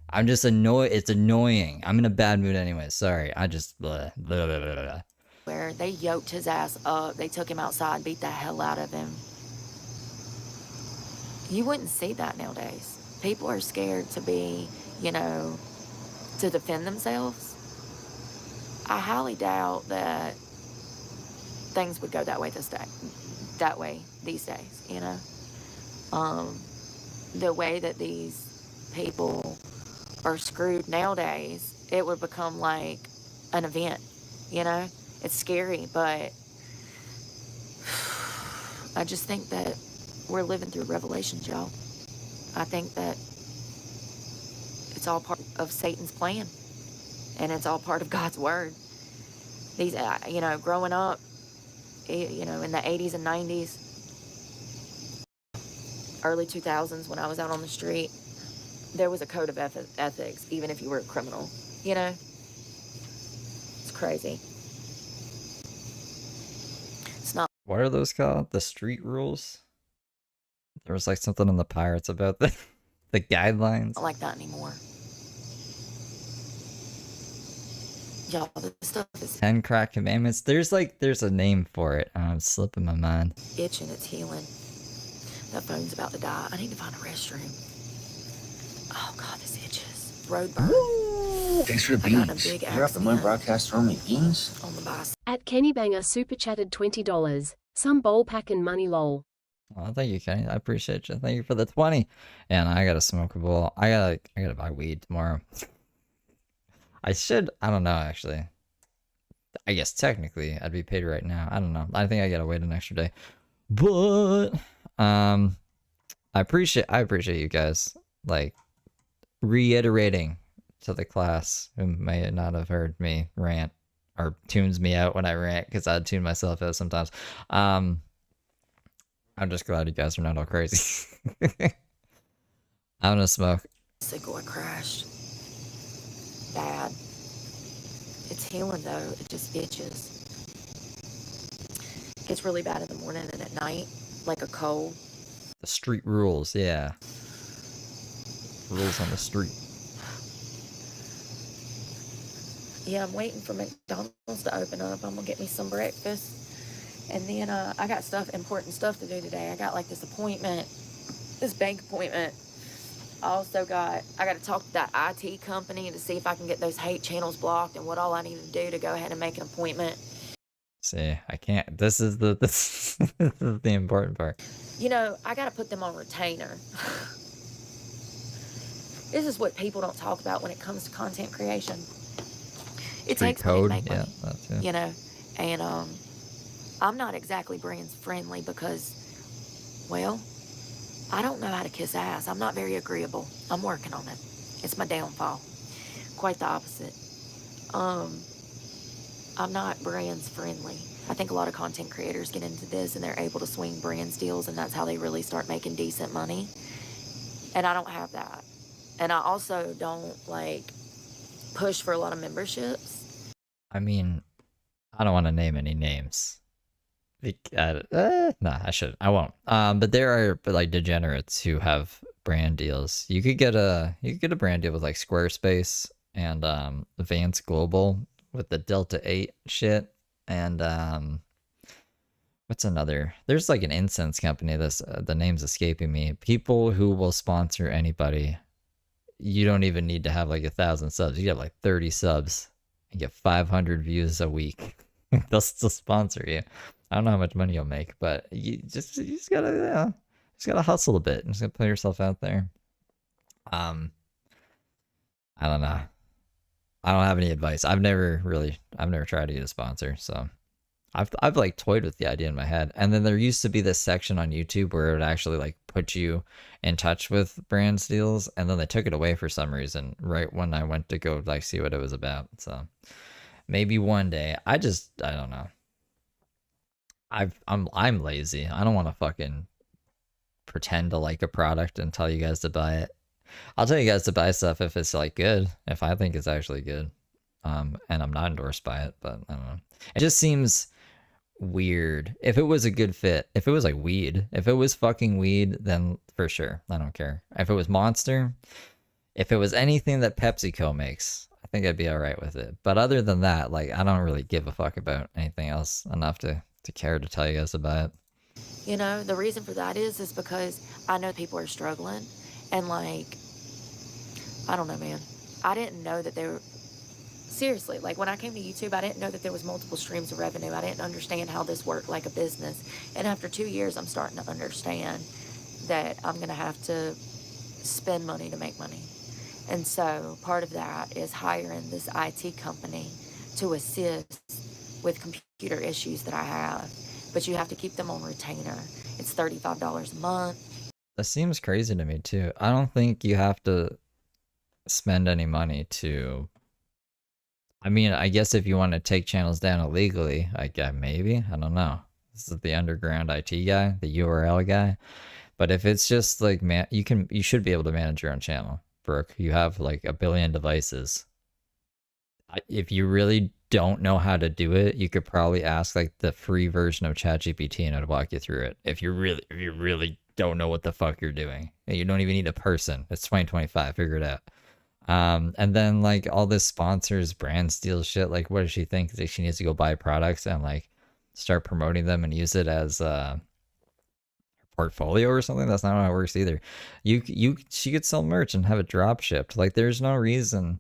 I'm just annoyed. It's annoying. I'm in a bad mood anyway. Sorry. I just blah, blah, blah, blah, blah. Where they yoked his ass up, they took him outside, beat the hell out of him. You wouldn't see that nowadays. People are scared to be, you know, to defend themselves. I highly doubt that things would go that way these days, you know. The way that these people are screwed nowadays, it would become like an event, you know. It's scary, but I just think that we're living through revelations, y'all. I think that it's all part of Satan's plan, and it's all part of God's word. These, you know, growing up, you know, in the 80s and 90s, early 2000s, when I was out on the street, there was a code of ethics, even if you were a criminal, you know? It's crazy. It's not. What are those called? The street rules? There was like something in the Pirates about the guidelines. Not like that anymore. Y'all, this stuff is 10 crack commandments. There's a name for it. I'm slipping my mind. itching, it's healing. That phone's about to die. I need to find a restroom. Oh God, this itches. Road burn. Thanks for the I got in a beans. big You're up the morning accident broadcast throwing me beans? on the bicycle. At Kenny Banger super chatted $20. Some bowl packin' money lol. Well, thank you, Kenny. I appreciate you. Thank you for the 20. And I gotta smoke a bowl. I gotta buy weed tomorrow. I don't know actually. I guess technically I'd be paid right now. I don't know. I think I gotta wait an extra day. But I appreciate you guys like reiterating to the class who may not have heard me rant or tunes me out when I rant, because I tune myself out sometimes. I'm just glad you guys are not all crazy. I'm gonna smoke. I crashed. Bad. It's healing though. It just itches. Gets really bad in the morning and at night, like a cold. The street rules, yeah. Rules on the street. Yeah, I'm waiting for McDonald's to open up. I'm gonna get me some breakfast. And then I got important stuff to do today. I got like this bank appointment. I got to talk to that IT company to see if I can get those hate channels blocked and what all I need to do to go ahead and make an appointment. See, I can't. This is the important part. You know, I got to put them on retainer. This is what people don't talk about when it comes to content creation. It takes money to make money, that too. you know, and I'm not exactly brand friendly because, well, I don't know how to kiss ass. I'm not very agreeable. I'm working on it. It's my downfall. Quite the opposite. I'm not brands friendly. I think a lot of content creators get into this and they're able to swing brands deals, and that's how they really start making decent money. And I don't have that. And I also don't push for a lot of memberships. I mean, I don't want to name any names. No, I shouldn't. I won't. But there are like degenerates who have brand deals. You could get a brand deal with like Squarespace and Vance Global with the Delta 8 shit, and what's another? There's like an incense company. The name's escaping me. People who will sponsor anybody. You don't even need to have like 1,000 subs. You get like 30 subs and get 500 views a week. They'll still sponsor you. I don't know how much money you'll make, but you just gotta hustle a bit and just gotta put yourself out there. I don't know. I don't have any advice. I've never tried to get a sponsor, so I've like toyed with the idea in my head. And then there used to be this section on YouTube where it would actually like put you in touch with brand deals, and then they took it away for some reason right when I went to go like see what it was about. So maybe one day. I don't know. I'm lazy. I don't want to fucking pretend to like a product and tell you guys to buy it. I'll tell you guys to buy stuff if it's like good, if I think it's actually good. And I'm not endorsed by it, but I don't know. It just seems weird. If it was a good fit, if it was like weed, if it was fucking weed, then for sure. I don't care. If it was Monster, if it was anything that PepsiCo makes, I think I'd be all right with it. But other than that, like, I don't really give a fuck about anything else enough to care to tell you guys about it. You know, the reason for that is because I know people are struggling, and like, I don't know, man. I didn't know that they were, seriously, like when I came to YouTube, I didn't know that there was multiple streams of revenue. I didn't understand how this worked like a business. And after 2 years, I'm starting to understand that I'm going to have to spend money to make money. And so part of that is hiring this IT company to assist with computer issues that I have. But you have to keep them on retainer. It's $35 a month. That seems crazy to me too. I don't think you have to spend any money to, I mean, I guess if you want to take channels down illegally, I guess maybe, I don't know. This is the underground IT guy, the URL guy. But if it's just like, man, you should be able to manage your own channel, Brooke. You have like 1 billion devices. If you really don't know how to do it, you could probably ask like the free version of ChatGPT and it'll walk you through it. If you really don't know what the fuck you're doing, you don't even need a person. It's 2025. Figure it out. And then like all this sponsors, brand steal shit. Like, what does she think? That she needs to go buy products and like start promoting them and use it as her portfolio or something. That's not how it works either. She could sell merch and have it drop shipped. Like, there's no reason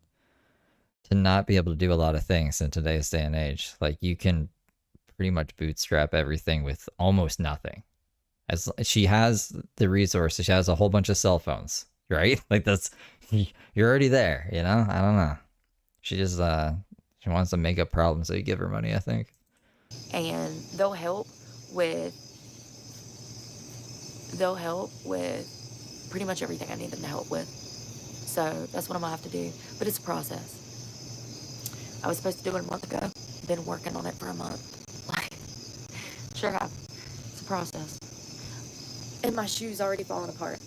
to not be able to do a lot of things in today's day and age. Like, you can pretty much bootstrap everything with almost nothing. As she has the resources, she has a whole bunch of cell phones, right? Like, that's, you're already there, you know? I don't know. She just she wants to make up problems, so you give her money, I think. And they'll help with pretty much everything I need them to help with. So that's what I'm gonna have to do. But it's a process. I was supposed to do it a month ago. Been working on it for a month. Like, sure have. It's a process. And my shoes already falling apart.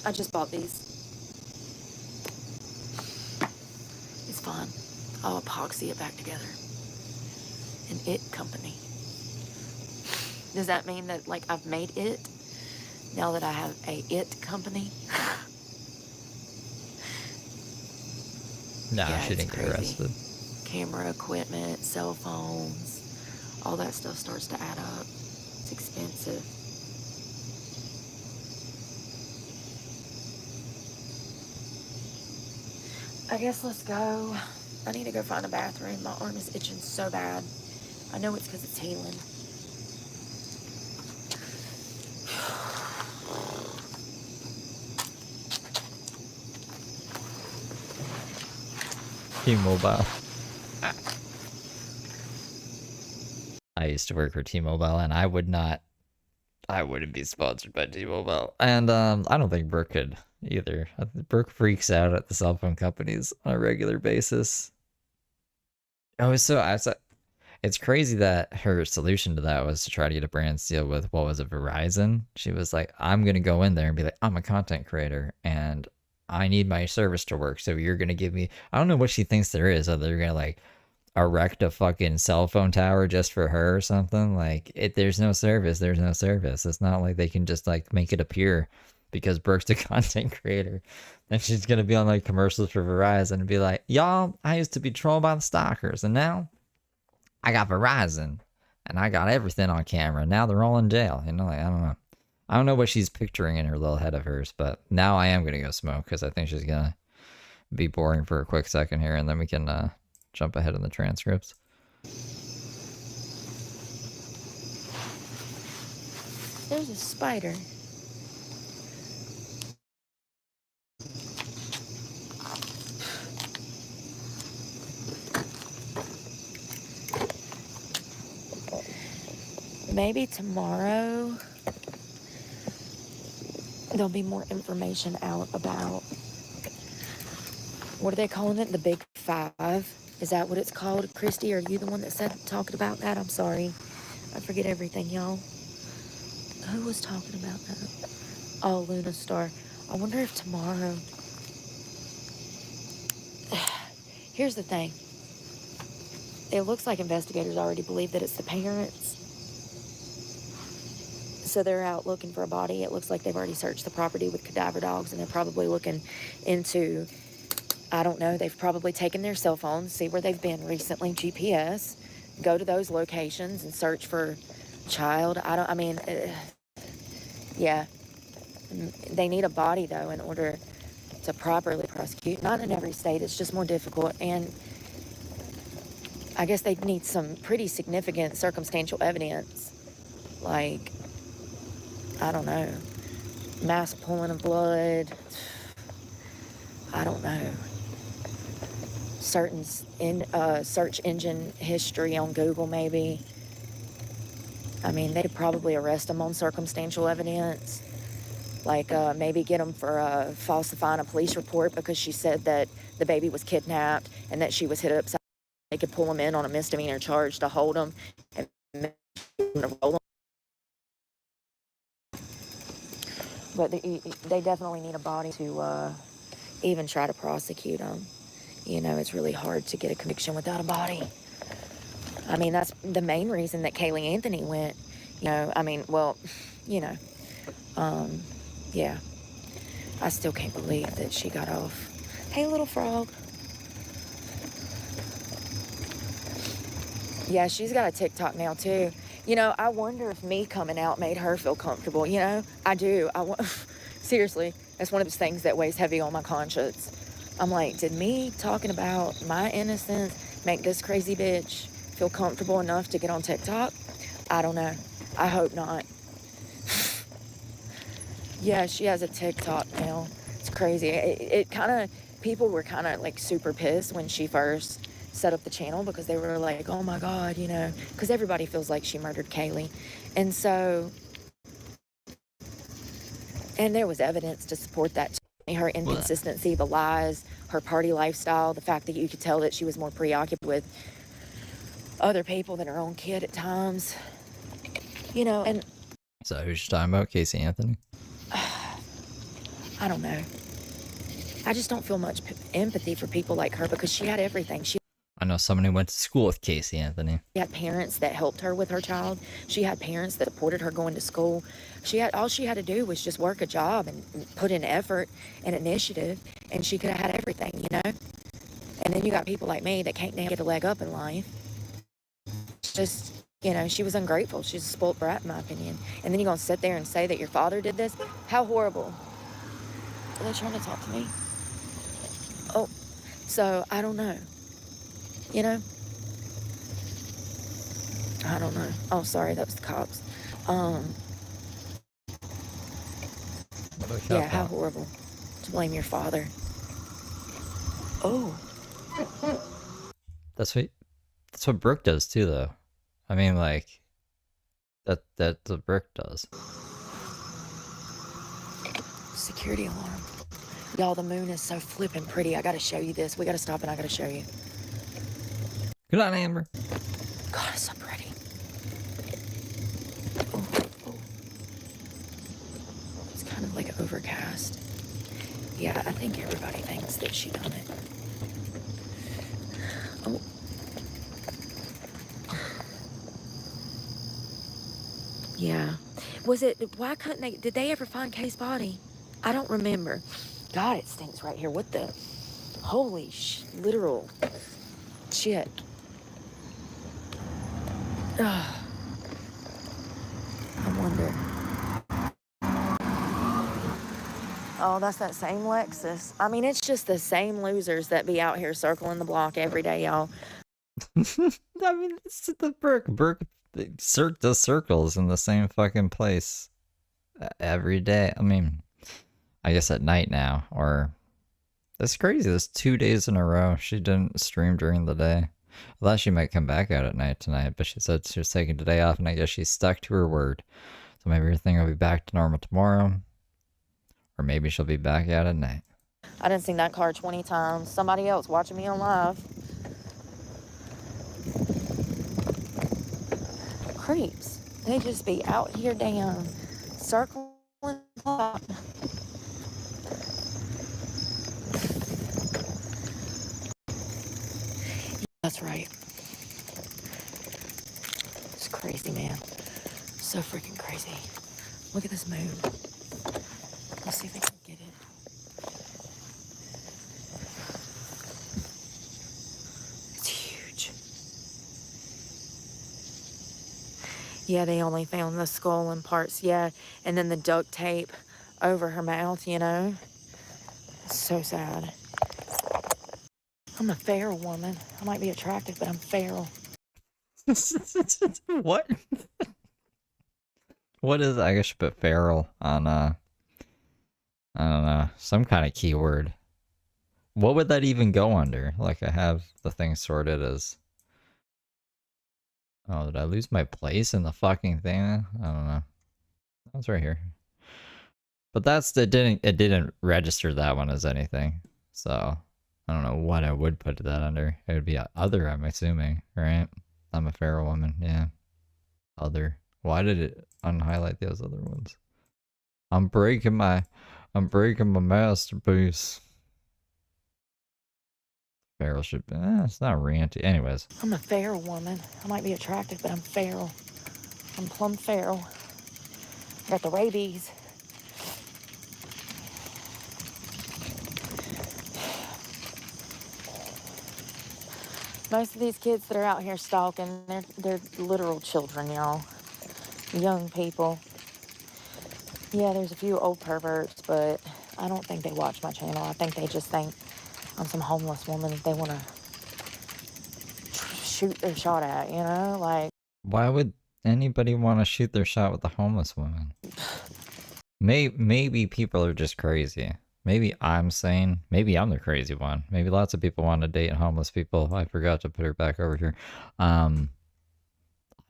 I just bought these. It's fine. I'll epoxy it back together. An it company. Does that mean that, like, I've made it? Now that I have a it company? No, yeah, she didn't get arrested. Camera equipment, cell phones, all that stuff starts to add up. It's expensive. I guess let's go. I need to go find a bathroom. My arm is itching so bad. I know it's because it's healing. T-Mobile. I used to work for T-Mobile, and I wouldn't be sponsored by T-Mobile. And I don't think Brooke could either. Brooke freaks out at the cell phone companies on a regular basis. It's crazy that her solution to that was to try to get a brand deal with, what was it, Verizon? She was like, I'm going to go in there and be like, I'm a content creator and I need my service to work. So you're going to give me, I don't know what she thinks there is. Are they going to like erect a fucking cell phone tower just for her or something? Like, there's no service. There's no service. It's not like they can just like make it appear because Brooke's a content creator. And she's going to be on like commercials for Verizon and be like, y'all, I used to be trolled by the stalkers and now I got Verizon and I got everything on camera. Now they're all in jail. You know, like, I don't know. I don't know what she's picturing in her little head of hers, but now I am going to go smoke because I think she's going to be boring for a quick second here, and then we can jump ahead in the transcripts. There's a spider. Maybe tomorrow there'll be more information out about, what are they calling it? The Big Five? Is that what it's called? Christy, are you the one that talked about that? I'm sorry. I forget everything, y'all. Who was talking about that? Oh, Luna Star. I wonder if tomorrow... Here's the thing. It looks like investigators already believe that it's the parents. So they're out looking for a body. It looks like they've already searched the property with cadaver dogs, and they're probably looking into, I don't know, they've probably taken their cell phones, see where they've been recently, GPS, go to those locations and search for child. Yeah. They need a body, though, in order to properly prosecute. Not in every state. It's just more difficult. And I guess they need some pretty significant circumstantial evidence. Like, I don't know, mass pulling of blood. I don't know. Certain search engine history on Google, maybe. I mean, they could probably arrest them on circumstantial evidence. Like, maybe get them for falsifying a police report because she said that the baby was kidnapped and that she was hit upside. They could pull them in on a misdemeanor charge to hold them and roll them. But they definitely need a body to even try to prosecute them. You know, it's really hard to get a conviction without a body. I mean, that's the main reason that Kaylee Anthony went. You know, I mean, well, you know, yeah. I still can't believe that she got off. Hey, little frog. Yeah, she's got a TikTok now, too. You know, I wonder if me coming out made her feel comfortable. You know, I do. Seriously, that's one of those things that weighs heavy on my conscience. I'm like, did me talking about my innocence make this crazy bitch feel comfortable enough to get on TikTok? I don't know. I hope not. Yeah, she has a TikTok now. It's crazy. It kind of, people were kind of like super pissed when she first set up the channel because they were like, oh my God, you know, because everybody feels like she murdered Kaylee. And so, and there was evidence to support that. Her inconsistency, the lies, her party lifestyle, the fact that you could tell that she was more preoccupied with other people than her own kid at times. You know, and So who's she talking about? Casey Anthony? I don't know. I just don't feel much empathy for people like her because she had everything. She I know somebody went to school with Casey Anthony. had parents that helped her with her child. She had parents that supported her going to school. All she had to do was just work a job and put in effort and initiative, and she could have had everything, you know? And then you got people like me that can't get a leg up in life. Just, you know, she was ungrateful. She's a spoiled brat, in my opinion. And then you're going to sit there and say that your father did this? How horrible. Are they trying to talk to me? Oh, so I don't know. You know? I don't know. Oh, sorry, that was the cops. Yeah, how horrible to blame your father. Oh. That's what Brooke does too, though. I mean, like, that's what Brooke does. Security alarm. Y'all, the moon is so flippin' pretty. I gotta show you this. We gotta stop and I gotta show you. Good on, Amber. God, it's so pretty. Oh, oh. It's kind of like overcast. Yeah, I think everybody thinks that she done it. Oh. Yeah. Why couldn't they, did they ever find Kay's body? I don't remember. God, it stinks right here. What the, holy literal shit. Ugh. I wonder. Oh, that's that same Lexus. I mean, it's just the same losers that be out here circling the block every day, y'all. I mean, it's the Brooke. Brooke does circles in the same fucking place every day. I mean, I guess at night now, or that's crazy. That's 2 days in a row. She didn't stream during the day. I thought she might come back out at night tonight, but she said she was taking today off, and I guess she stuck to her word. So maybe everything will be back to normal tomorrow, or maybe she'll be back out at night. I done seen that car 20 times. Somebody else watching me on live. Creeps. They just be out here damn circling the block. That's right. It's crazy, man. So freaking crazy. Look at this moon. Let's see if they can get it. It's huge. Yeah, they only found the skull and parts. Yeah, and then the duct tape over her mouth, you know. It's so sad. I'm a feral woman. I might be attractive, but I'm feral. What? What is, I guess you put feral on, I don't know, some kind of keyword. What would that even go under? Like, I have the thing sorted as... Oh, did I lose my place in the fucking thing? I don't know. That's right here. But it didn't register that one as anything. So, I don't know what I would put that under. It would be other, I'm assuming, right? I'm a feral woman, yeah. Other. Why did it unhighlight those other ones? I'm breaking my masterpiece. Feral should be, it's not ranty. Anyways. I'm a feral woman. I might be attractive, but I'm feral. I'm plumb feral. I got the rabies. Most of these kids that are out here stalking, they're literal children, y'all. young people. Yeah, there's a few old perverts, but I don't think they watch my channel. I think they just think I'm some homeless woman that they want to shoot their shot at, you know? Like, Why would anybody want to shoot their shot with a homeless woman? Maybe people are just crazy. Maybe I'm sane. Maybe I'm the crazy one. Maybe lots of people want to date homeless people. I forgot to put her back over here. I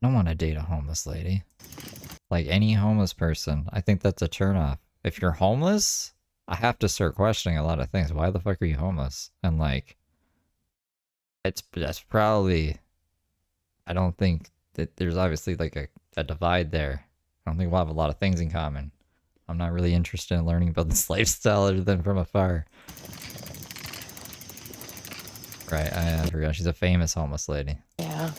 don't want to date a homeless lady. Like any homeless person. I think that's a turnoff. If you're homeless, I have to start questioning a lot of things. Why the fuck are you homeless? And like, that's probably, I don't think that there's obviously like a divide there. I don't think we'll have a lot of things in common. I'm not really interested in learning about this lifestyle other than from afar. Right, I forgot. She's a famous homeless lady. yeah.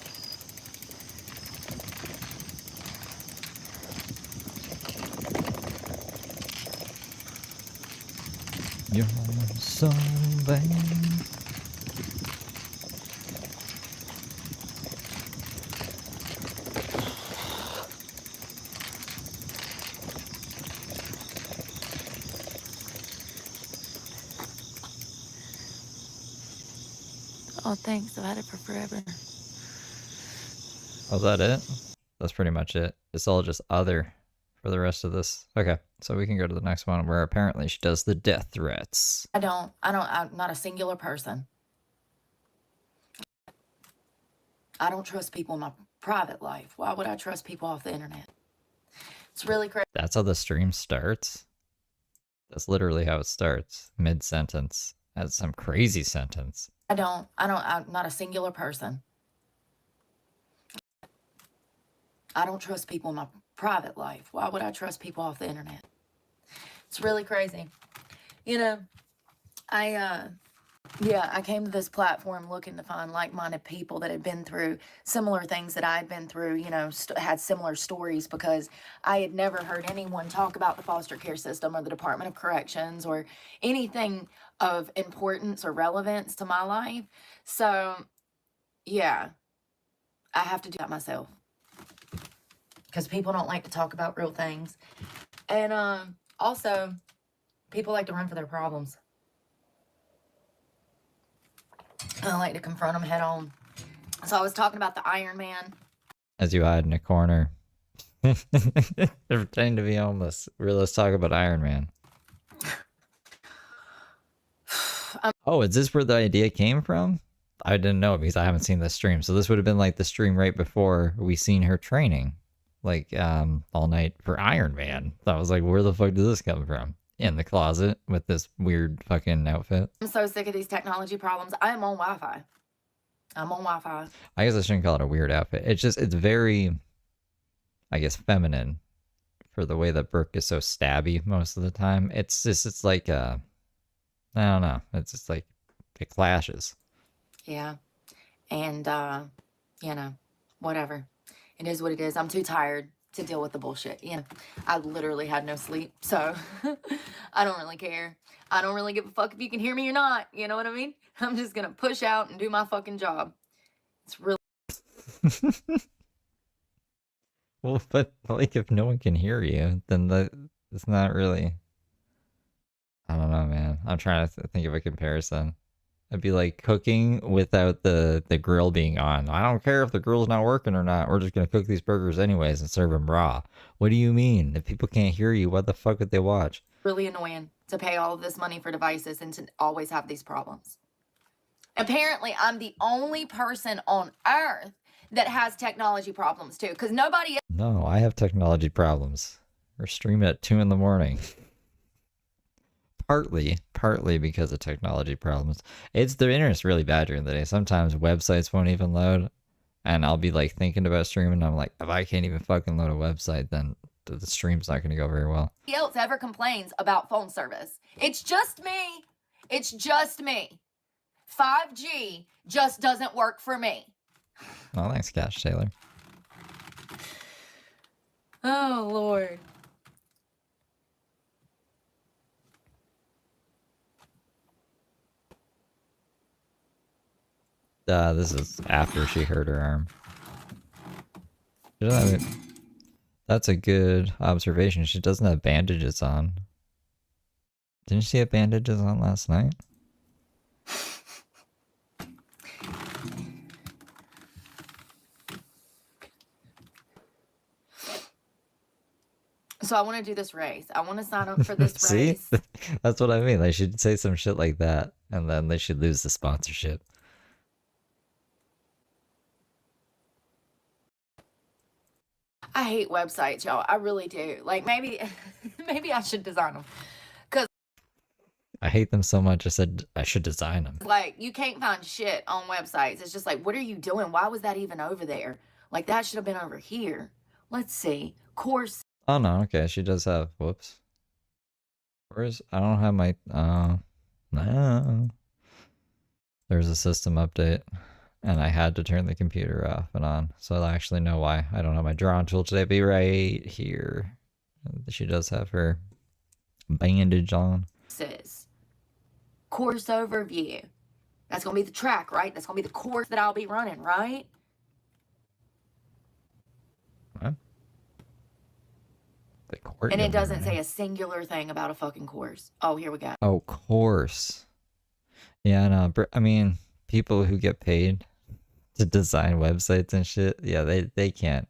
You're so vain. Oh, thanks. I've had it for forever. Oh, is that it? That's pretty much it. It's all just other for the rest of this. Okay, so we can go to the next one where apparently she does the death threats. I'm not a singular person. I don't trust people in my private life. Why would I trust people off the internet? It's really crazy. That's how the stream starts? That's literally how it starts. Mid-sentence. That's some crazy sentence. I'm not a singular person. I don't trust people in my private life. Why would I trust people off the internet? It's really crazy. You know, I came to this platform looking to find like-minded people that had been through similar things that I'd been through, you know, had similar stories, because I had never heard anyone talk about the foster care system or the Department of Corrections or anything of importance or relevance to my life. So, yeah, I have to do that myself, because people don't like to talk about real things. And also, people like to run for their problems. I like to confront them head on. So I was talking about the Iron Man. As you hide in a corner. They're pretending to be homeless. Let's talk about Iron Man. Oh, is this where the idea came from? I didn't know because I haven't seen the stream. So this would have been like the stream right before we seen her training. Like, all night for Iron Man. I was like, where the fuck did this come from? In the closet with this weird fucking outfit. I'm so sick of these technology problems. I am on Wi-Fi. I'm on Wi-Fi. I guess I shouldn't call it a weird outfit. It's very, I guess, feminine for the way that Brooke is so stabby most of the time. It's like, I don't know. It's just like, it clashes. Yeah. And, you know, whatever. It is what it is. I'm too tired to deal with the bullshit. You know, I literally had no sleep. So I don't really care. I don't really give a fuck if you can hear me or not. You know what I mean? I'm just going to push out and do my fucking job. It's really... Well, but like if no one can hear you, then it's not really... I don't know, man. I'm trying to think of a comparison. It'd be like cooking without the grill being on. I don't care if the grill's not working or not. We're just going to cook these burgers anyways and serve them raw. What do you mean? If people can't hear you, what the fuck would they watch? really annoying to pay all of this money for devices and to always have these problems. Apparently, I'm the only person on earth that has technology problems too, because nobody else. No, I have technology problems. We're streaming at 2 in the morning. Partly because of technology problems. The internet's really bad during the day. Sometimes websites won't even load, and I'll be like thinking about streaming, and I'm like, if I can't even fucking load a website, then the stream's not going to go very well. Nobody else ever complains about phone service. It's just me. It's just me. 5G just doesn't work for me. Oh, thanks, Cash Taylor. Oh, Lord. This is after she hurt her arm. There's That's a good observation. She doesn't have bandages on. Didn't she have bandages on last night? So I want to do this race. I want to sign up for this See? race. That's what I mean. They should say some shit like that, and then they should lose the sponsorship. I hate websites, y'all. I really do. Like, maybe I should design them. Because, I hate them so much, I said I should design them. like, you can't find shit on websites. It's just like, what are you doing? Why was that even over there? Like, that should have been over here. Let's see. Course. Oh no, okay, she does have, whoops. Where's, I don't have my, no. There's a system update, and I had to turn the computer off and on, so I actually know why I don't have my drawing tool today. Be right here. She does have her bandage on. Says course overview. That's going to be the track, right? That's going to be the course that I'll be running, right? What? The court. And it doesn't say a singular thing about a fucking course. Oh, here we go. Oh, course. Yeah, no, I mean, people who get paid to design websites and shit, yeah, they can't.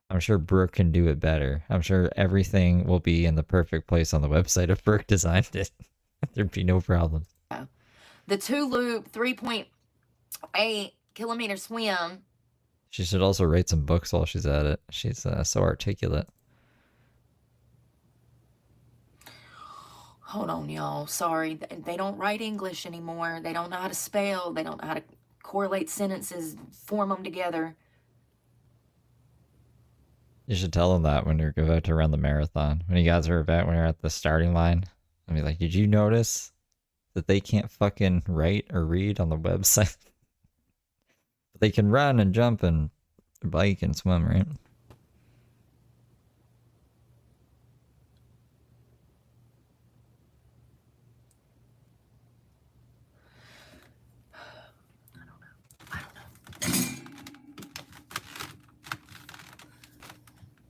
I'm sure Brooke can do it better. I'm sure everything will be in the perfect place on the website if Brooke designed it. There'd be no problem. The 2-loop 3.8 kilometer swim. She should also write some books while she's at it. She's so articulate. Hold on, y'all. Sorry. They don't write English anymore. They don't know how to spell. They don't know how to correlate sentences, form them together. You should tell them that when you're about to run the marathon. When you guys are about, when you're at the starting line. I mean, like, did you notice that they can't fucking write or read on the website? They can run and jump and bike and swim, right?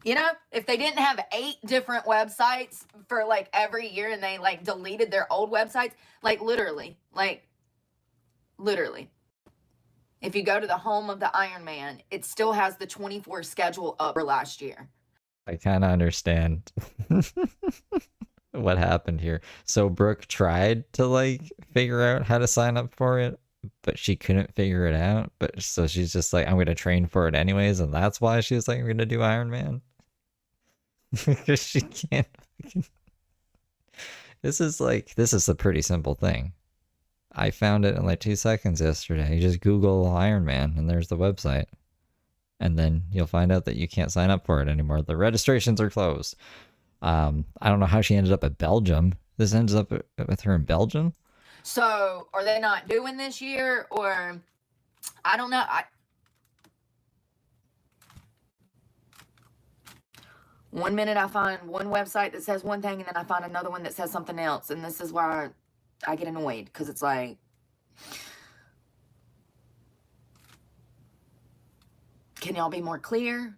You know, if they didn't have 8 different websites for like every year and they like deleted their old websites, like literally. If you go to the home of the Ironman, it still has the 24 schedule up for last year. I kind of understand what happened here. So Brooke tried to like figure out how to sign up for it, but she couldn't figure it out. But so she's just like, I'm going to train for it anyways. And that's why she was like, I'm going to do Ironman. Because she can't. This is a pretty simple thing. I found it in like 2 seconds yesterday. You just Google Ironman and there's the website. And then you'll find out that you can't sign up for it anymore. The registrations are closed. I don't know how she ended up at Belgium. This ends up with her in Belgium? So are they not doing this year, or I don't know. One minute I find one website that says one thing, and then I find another one that says something else. And this is why I get annoyed, because it's like, can y'all be more clear?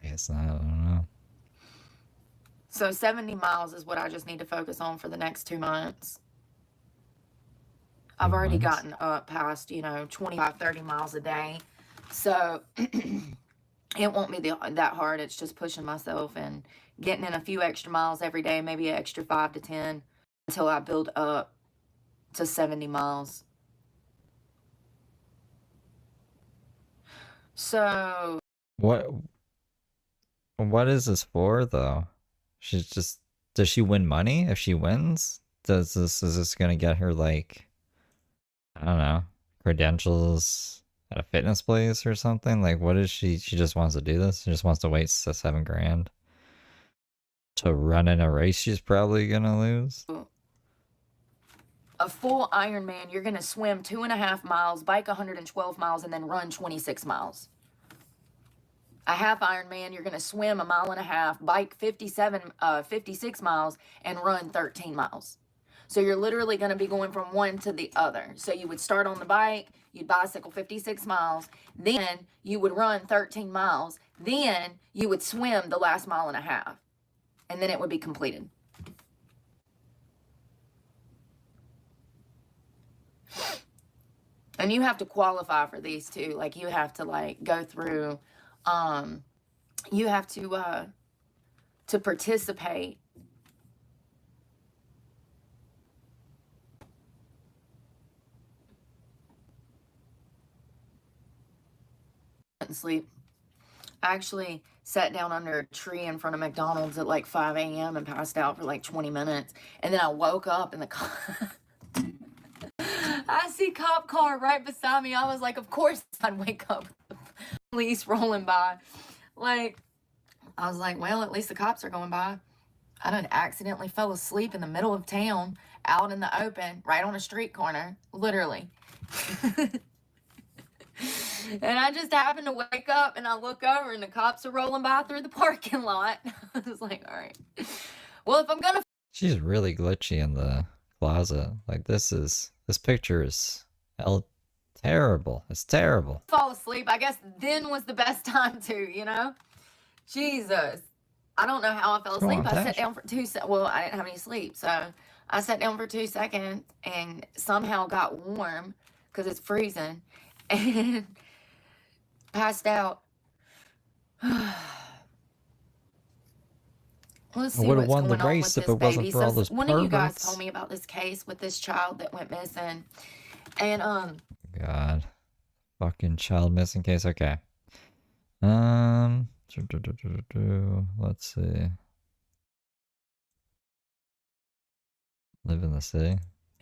I guess not. I don't know. So 70 miles is what I just need to focus on for the next 2 months. I've already gotten up past, 25, 30 miles a day. So it won't be that hard. It's just pushing myself and getting in a few extra miles every day, maybe an extra 5 to 10 until I build up to 70 miles. So What is this for though? Does she win money if she wins? Is this gonna get her like, I don't know, credentials at a fitness place or something? Like, what is she just wants to do this? She just wants to waste $7 grand to run in a race she's probably gonna lose? a full Ironman, you're going to swim 2.5 miles, bike 112 miles, and then run 26 miles. A half Ironman, you're going to swim 1.5 miles, bike 56 miles, and run 13 miles. So you're literally going to be going from one to the other. So you would start on the bike, you'd bicycle 56 miles, then you would run 13 miles, then you would swim the last mile and a half, and then it would be completed. And you have to qualify for these too. Like you have to like go through, you have to participate. Sleep. I actually sat down under a tree in front of McDonald's at like 5 a.m. and passed out for like 20 minutes. And then I woke up and I see cop car right beside me. I was like, of course I'd wake up with the police rolling by. Like, I was like, well, at least the cops are going by. I done accidentally fell asleep in the middle of town, out in the open, right on a street corner, literally. And I just happened to wake up and I look over and the cops are rolling by through the parking lot. I was like, all right. Well, if I'm gonna... She's really glitchy in the closet. Like, this picture is terrible. It's terrible. fall asleep, I guess then was the best time to, you know? Jesus. I don't know how I fell asleep. I sat down for well, I didn't have any sleep. So I sat down for 2 seconds and somehow got warm because it's freezing and passed out. Let's see what's going on with this baby. So one of you guys told me about this case with this child that went missing. And God. Fucking child missing case. Okay. Let's see. Live in the city.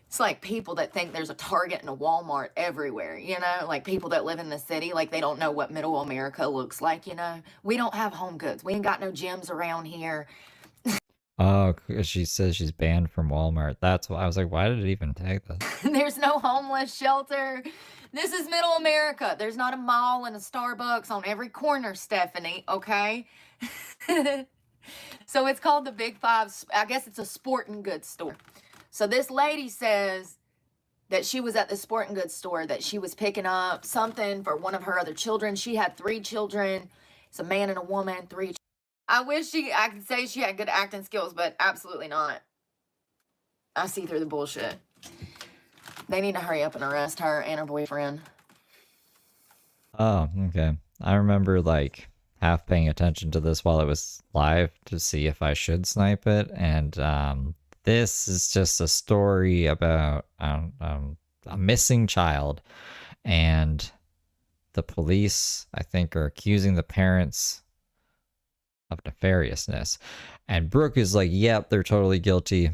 it's like people that think there's a Target and a Walmart everywhere, you know? Like people that live in the city, like they don't know what middle America looks like, you know? We don't have home goods. We ain't got no gyms around here. Oh, she says she's banned from Walmart. That's why I was like, why did it even tag that? There's no homeless shelter. This is middle America. There's not a mall and a Starbucks on every corner, Stephanie, okay? So it's called the Big Five. I guess it's a sporting goods store. So this lady says that she was at the sporting goods store, that she was picking up something for one of her other children. She had 3 children. It's a man and a woman, 3 I wish I could say she had good acting skills, but absolutely not. I see through the bullshit. They need to hurry up and arrest her and her boyfriend. Oh, okay. I remember like half paying attention to this while it was live to see if I should snipe it, and this is just a story about a missing child, and the police, I think, are accusing the parents of nefariousness, and Brooke is like, yep, they're totally guilty,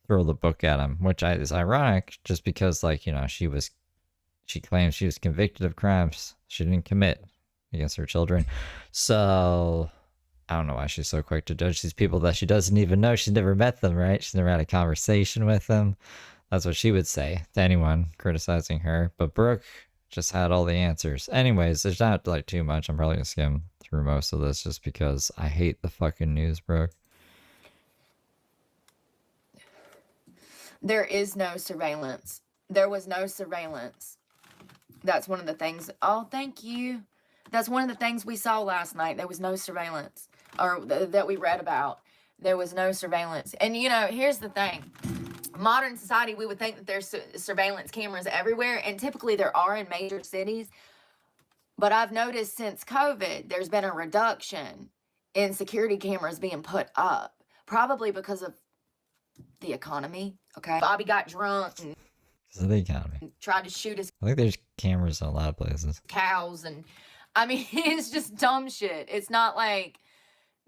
throw the book at him, which is ironic just because, like, you know, she claims she was convicted of crimes she didn't commit against her children. So I don't know why she's so quick to judge these people that she doesn't even know. She's never met them, right? She's never had a conversation with them. That's what she would say to anyone criticizing her. But Brooke just had all the answers. Anyways, there's not like too much. I'm probably gonna skim through most of this just because I hate the fucking news, Brooke. There is no surveillance. There was no surveillance. That's one of the things. Oh, thank you. That's one of the things we saw last night. There was no surveillance, or that we read about. There was no surveillance. And, you know, here's the thing. Modern society, we would think that there's surveillance cameras everywhere, and typically there are in major cities. But I've noticed since COVID, there's been a reduction in security cameras being put up, probably because of the economy. Okay, Bobby got drunk and The economy. tried to shoot his I think there's cameras in a lot of places. cows, and I mean, it's just dumb shit. It's not like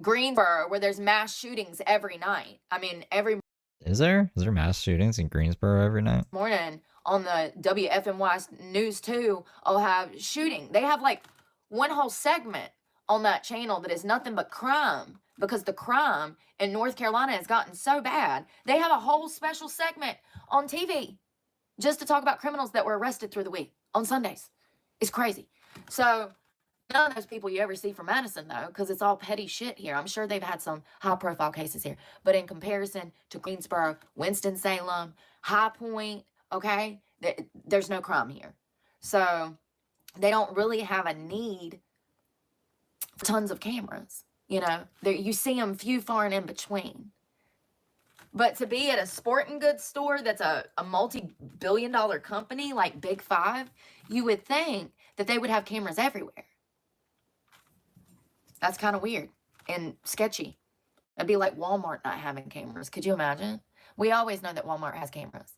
Greensboro where there's mass shootings every night. I mean, every Is there mass shootings in Greensboro every night? morning on the WFMY News 2, I'll have shooting. They have like one whole segment on that channel that is nothing but crime, because the crime in North Carolina has gotten so bad. They have a whole special segment on TV just to talk about criminals that were arrested through the week on Sundays. It's crazy. So None of those people you ever see from Madison, though, because it's all petty shit here. I'm sure they've had some high-profile cases here. But in comparison to Greensboro, Winston-Salem, High Point, okay, there's no crime here. So they don't really have a need for tons of cameras. You know, you see them few, far, and in between. But to be at a sporting goods store that's a multi-billion-dollar company like Big Five, you would think that they would have cameras everywhere. That's kind of weird and sketchy. It'd be like Walmart not having cameras. Could you imagine? We always know that Walmart has cameras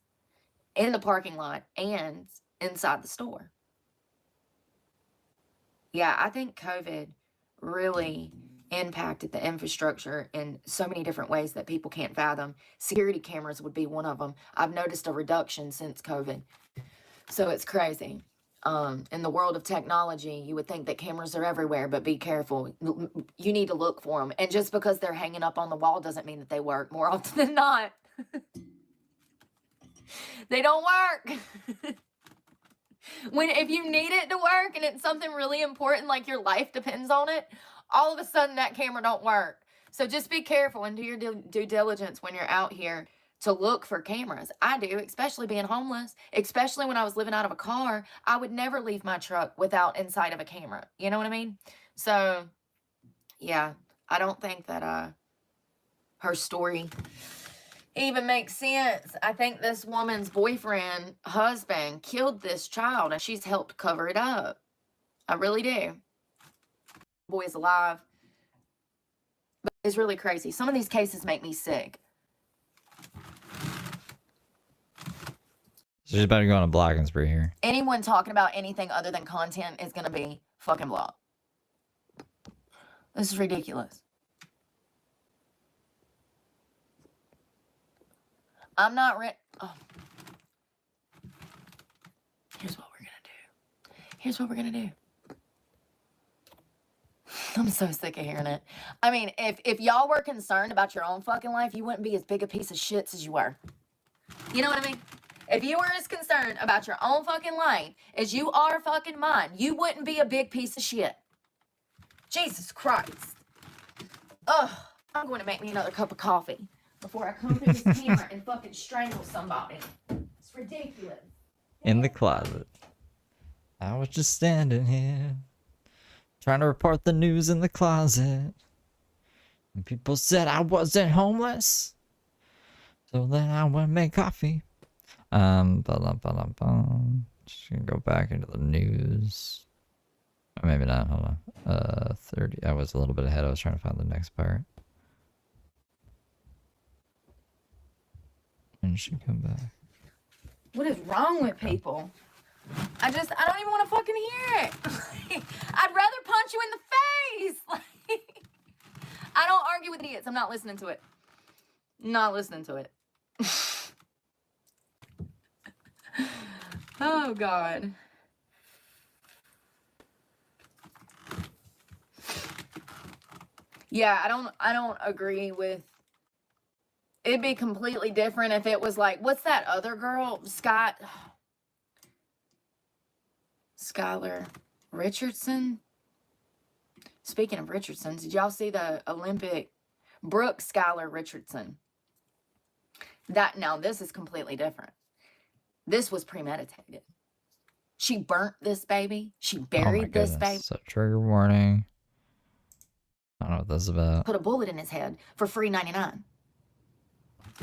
in the parking lot and inside the store. Yeah, I think COVID really impacted the infrastructure in so many different ways that people can't fathom. Security cameras would be one of them. I've noticed a reduction since COVID. So it's crazy. In the world of technology, you would think that cameras are everywhere, but be careful. You need to look for them. And just because they're hanging up on the wall doesn't mean that they work. More often than not, they don't work. If you need it to work and it's something really important, like your life depends on it, all of a sudden that camera don't work. So just be careful and do your due diligence when you're out here to look for cameras. I do, especially being homeless, especially when I was living out of a car. I would never leave my truck without inside of a camera. You know what I mean? So, yeah, I don't think that her story even makes sense. I think this woman's husband, killed this child, and she's helped cover it up. I really do. Boy's alive. But it's really crazy. Some of these cases make me sick. She's about to go on a blocking spree here. Anyone talking about anything other than content is going to be fucking blocked. This is ridiculous. I'm not oh. Here's what we're going to do. Here's what we're going to do. I'm so sick of hearing it. I mean, if y'all were concerned about your own fucking life, you wouldn't be as big a piece of shit as you were. You know what I mean? If you were as concerned about your own fucking life as you are fucking mine, you wouldn't be a big piece of shit. Jesus Christ. Ugh, I'm going to make me another cup of coffee before I come through this camera and fucking strangle somebody. It's ridiculous. In the closet. I was just standing here, trying to report the news in the closet. And people said I wasn't homeless. So then I went and make coffee. Just gonna go back into the news. Or maybe not, hold on. 30, I was a little bit ahead. I was trying to find the next part. And she come back. What is wrong with people? I don't even want to fucking hear it. I'd rather punch you in the face. I don't argue with idiots. I'm not listening to it. Not listening to it. Oh, God. Yeah, I don't agree with. It'd be completely different if it was like, what's that other girl? Skylar Richardson? Speaking of Richardsons, did y'all see the Olympic Brooke Skylar Richardson? Now this is completely different. This was premeditated. She burnt this baby. She buried this baby. So trigger warning. I don't know what this is about. Put a bullet in his head for free $99.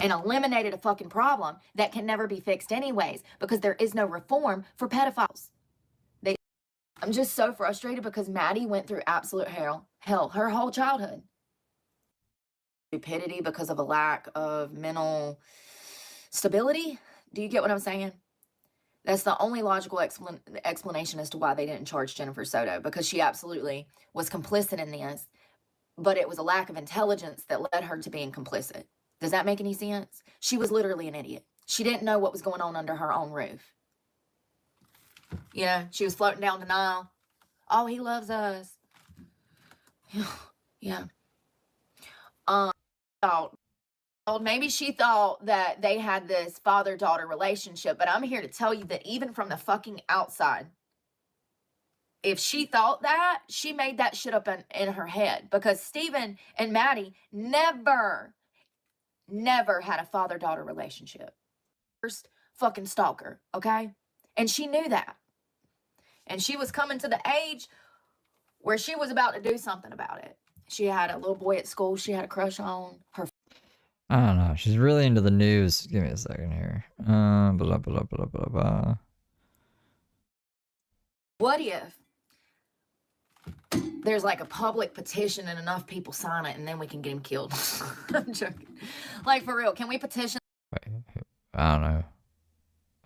And eliminated a fucking problem that can never be fixed anyways because there is no reform for pedophiles. I'm just so frustrated because Maddie went through absolute hell her whole childhood. Stupidity because of a lack of mental stability. Do you get what I'm saying? That's the only logical explanation as to why they didn't charge Jennifer Soto, because she absolutely was complicit in this, but it was a lack of intelligence that led her to being complicit. Does that make any sense? She was literally an idiot. She didn't know what was going on under her own roof. You know, she was floating down the Nile. Oh, he loves us. Yeah. Maybe she thought that they had this father-daughter relationship, but I'm here to tell you that even from the fucking outside, if she thought that, she made that shit up in her head, because Steven and Maddie never had a father-daughter relationship. First fucking stalker, okay? And she knew that. And she was coming to the age where she was about to do something about it. She had a little boy at school she had a crush on. Her. I don't know. She's really into the news. Give me a second here. Blah, blah, blah, blah, blah, blah. What if there's like a public petition and enough people sign it and then we can get him killed? I'm joking. Like, for real, can we petition? Wait, I don't know.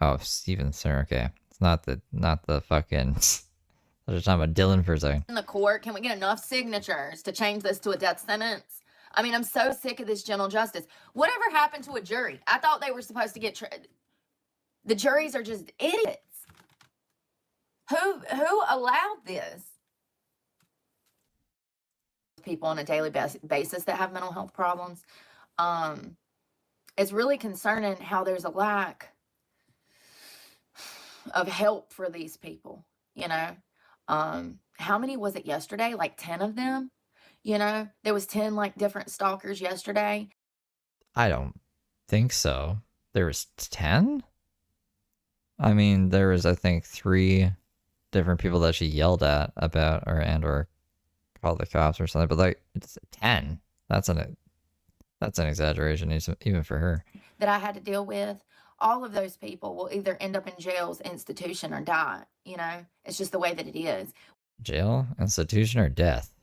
Oh, Steven Sir. Okay, it's not the fucking. I was talking about Dylan for a second. In the court, can we get enough signatures to change this to a death sentence? I mean, I'm so sick of this gentle justice. Whatever happened to a jury? I thought they were supposed to get. The juries are just idiots. Who allowed this? People on a daily basis that have mental health problems. It's really concerning how there's a lack of help for these people, you know. How many was it yesterday? Like 10 of them, you know. There was 10 like different stalkers yesterday. I don't think so. There was 10? I mean, there was, I think, 3 different people that she yelled at about or called the cops or something, but like, it's 10. That's an exaggeration even for her. That I had to deal with. All of those people will either end up in jail's institution or die, you know. It's just the way that it is. Jail, institution, or death.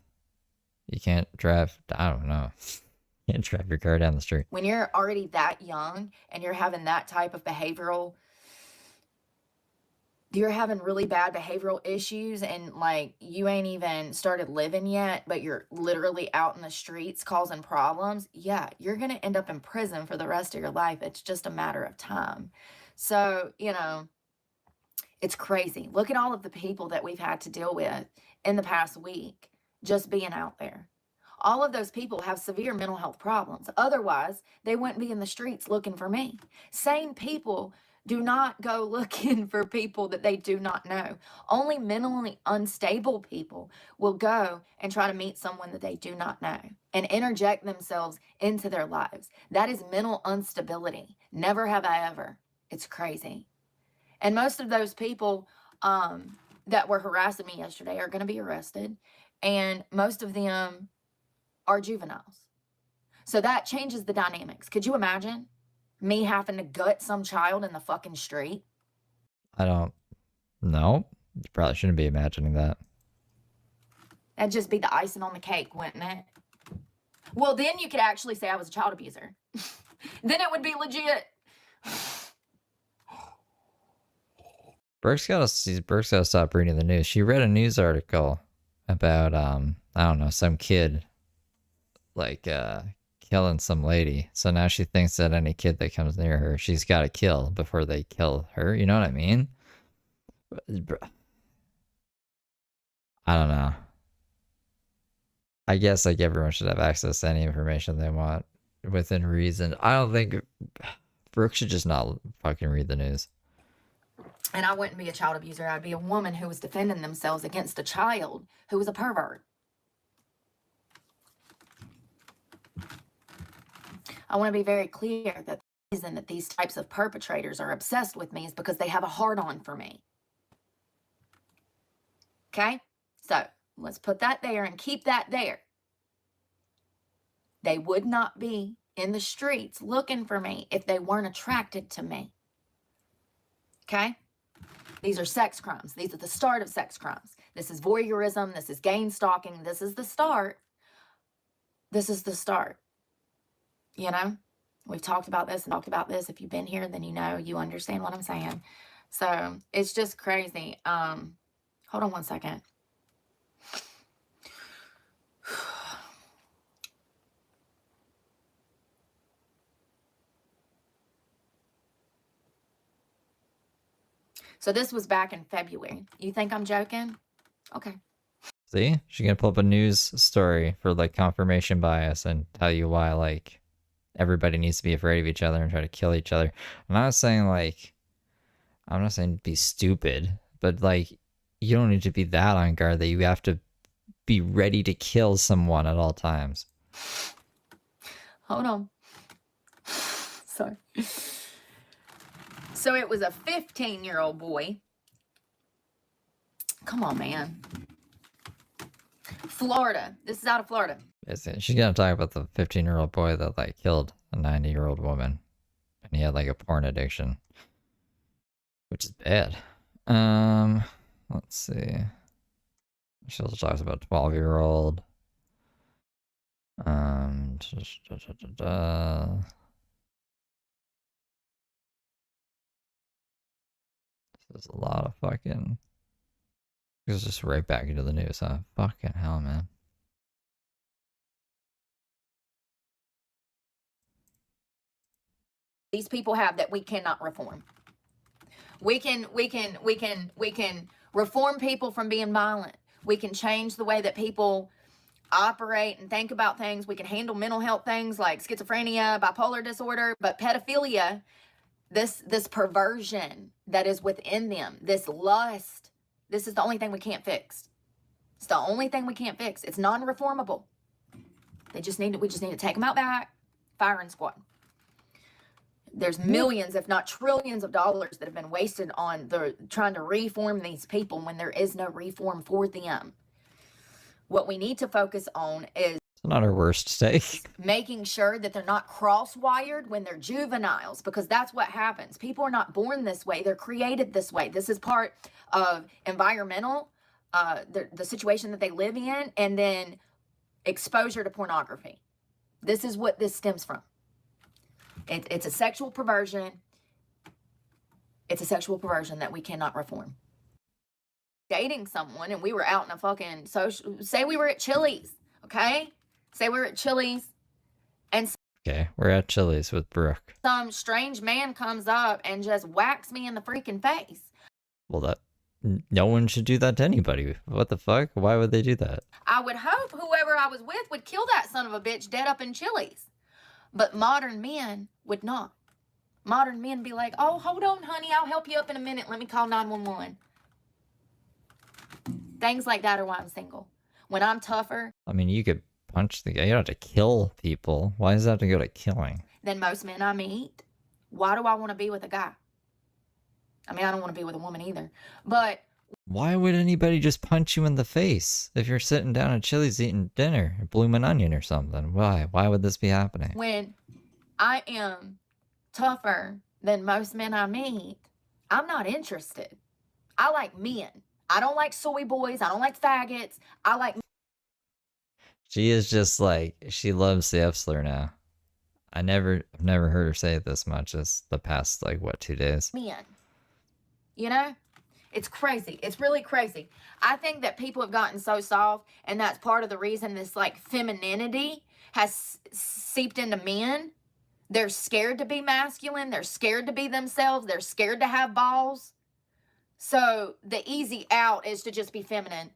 You can't drive, I don't know. You can't drive your car down the street. When you're already that young and you're having that type of behavioral, you're having really bad behavioral issues, and like you ain't even started living yet, but you're literally out in the streets causing problems. Yeah, you're going to end up in prison for the rest of your life. It's just a matter of time. So, you know, it's crazy. Look at all of the people that we've had to deal with in the past week, just being out there. All of those people have severe mental health problems. Otherwise, they wouldn't be in the streets looking for me. Sane people do not go looking for people that they do not know. Only mentally unstable people will go and try to meet someone that they do not know and interject themselves into their lives. That is mental instability. Never have I ever. It's crazy. And most of those people that were harassing me yesterday are going to be arrested. And most of them are juveniles. So that changes the dynamics. Could you imagine me having to gut some child in the fucking street? I don't know. You probably shouldn't be imagining that. That'd just be the icing on the cake, wouldn't it? Well, then you could actually say I was a child abuser. Then it would be legit. Brooke's gotta stop reading the news. She read a news article about I don't know, some kid like killing some lady. So now she thinks that any kid that comes near her, she's got to kill before they kill her. You know what I mean? I don't know. I guess like everyone should have access to any information they want within reason. I don't think Brooke should just not fucking read the news. And I wouldn't be a child abuser. I'd be a woman who was defending themselves against a child who was a pervert. I want to be very clear that the reason that these types of perpetrators are obsessed with me is because they have a hard-on for me. Okay? So, let's put that there and keep that there. They would not be in the streets looking for me if they weren't attracted to me. Okay? These are sex crimes. These are the start of sex crimes. This is voyeurism. This is game stalking. This is the start. This is the start. You know? We've talked about this and talked about this. If you've been here, then you know, you understand what I'm saying. So, it's just crazy. Hold on one second. So this was back in February. You think I'm joking? Okay. See? She's gonna pull up a news story for like confirmation bias and tell you why like everybody needs to be afraid of each other and try to kill each other. I'm not saying be stupid, but like you don't need to be that on guard that you have to be ready to kill someone at all times. Hold on. Sorry. So it was a 15-year-old boy. Come on, man. Florida. This is out of Florida. She's gonna talk about the 15-year-old boy that like killed a 90-year-old woman, and he had like a porn addiction, which is bad. Let's see. She also talks about 12-year-old. There's a lot of fucking. It's just right back into the news, huh? Fucking hell, man. These people have that we cannot reform. We can reform people from being violent. We can change the way that people operate and think about things. We can handle mental health things like schizophrenia, bipolar disorder, but pedophilia, this perversion that is within them, this lust, this is the only thing we can't fix. It's the only thing we can't fix. It's non-reformable. We just need to take them out back, firing squad. There's millions, if not trillions of dollars that have been wasted on trying to reform these people when there is no reform for them. What we need to focus on is it's not our worst stake. Making sure that they're not cross-wired when they're juveniles, because that's what happens. People are not born this way. They're created this way. This is part of environmental, the situation that they live in, and then exposure to pornography. This is what this stems from. It's a sexual perversion. It's a sexual perversion that we cannot reform. Dating someone and we were out in a fucking social, say we were at Chili's, okay? Say we were at Chili's and Okay, we're at Chili's with Brooke. some strange man comes up and just whacks me in the freaking face. Well, no one should do that to anybody. What the fuck? Why would they do that? I would hope whoever I was with would kill that son of a bitch dead up in Chili's. But modern men would not. Modern men be like, oh, hold on, honey, I'll help you up in a minute. Let me call 911. Things like that are why I'm single. When I'm tougher I mean, you could punch the guy. You don't have to kill people. Why does that have to go to killing? than most men I meet, why do I want to be with a guy? I mean, I don't want to be with a woman either. But Why would anybody just punch you in the face if you're sitting down at Chili's eating dinner, or blooming onion or something? Why? Why would this be happening? when I am tougher than most men I meet, I'm not interested. I like men. I don't like soy boys. I don't like faggots. I like She is just like, she loves the F slur now. I've never heard her say it this much as the past, like, what, 2 days? men. You know? It's crazy. It's really crazy. I think that people have gotten so soft, and that's part of the reason this, like, femininity has seeped into men. They're scared to be masculine. They're scared to be themselves. They're scared to have balls. So the easy out is to just be feminine.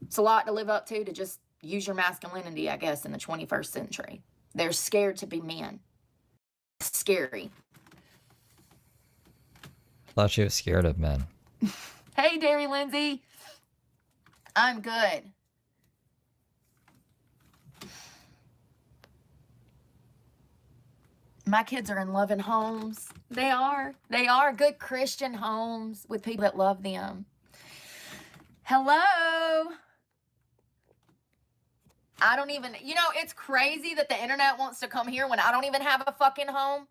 It's a lot to live up to just use your masculinity, I guess, in the 21st century. They're scared to be men. Scary. Thought she was scared of men. Hey, Derry Lindsay. I'm good. My kids are in loving homes. They are. They are good Christian homes with people that love them. Hello. I don't even, you know, it's crazy that the internet wants to come here when I don't even have a fucking home.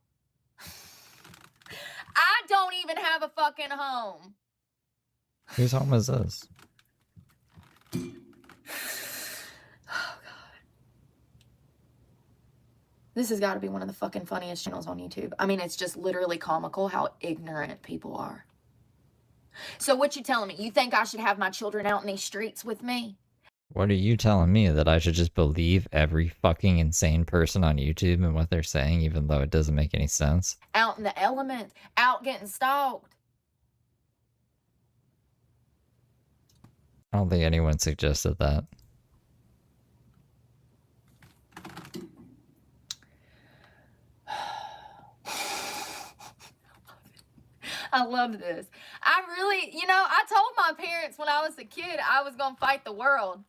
I don't even have a fucking home. Whose home is this? This has got to be one of the fucking funniest channels on YouTube. I mean, it's just literally comical how ignorant people are. So what you telling me? You think I should have my children out in these streets with me? What are you telling me? That I should just believe every fucking insane person on YouTube and what they're saying, even though it doesn't make any sense? Out in the element, out getting stalked. I don't think anyone suggested that. I love this. I really, I told my parents when I was a kid I was going to fight the world.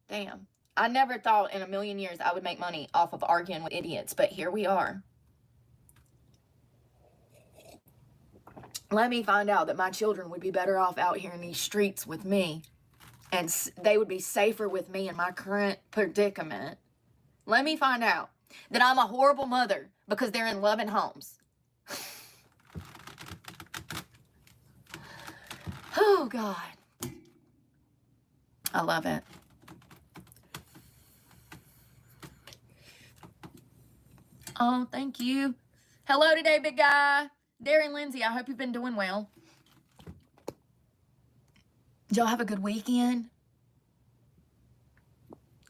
Damn. I never thought in a million years I would make money off of arguing with idiots, but here we are. Let me find out that my children would be better off out here in these streets with me, and they would be safer with me in my current predicament. Let me find out that I'm a horrible mother because they're in loving homes. Oh, God. I love it. Oh, thank you. Hello today, big guy. Darren Lindsay, I hope you've been doing well. Did y'all have a good weekend?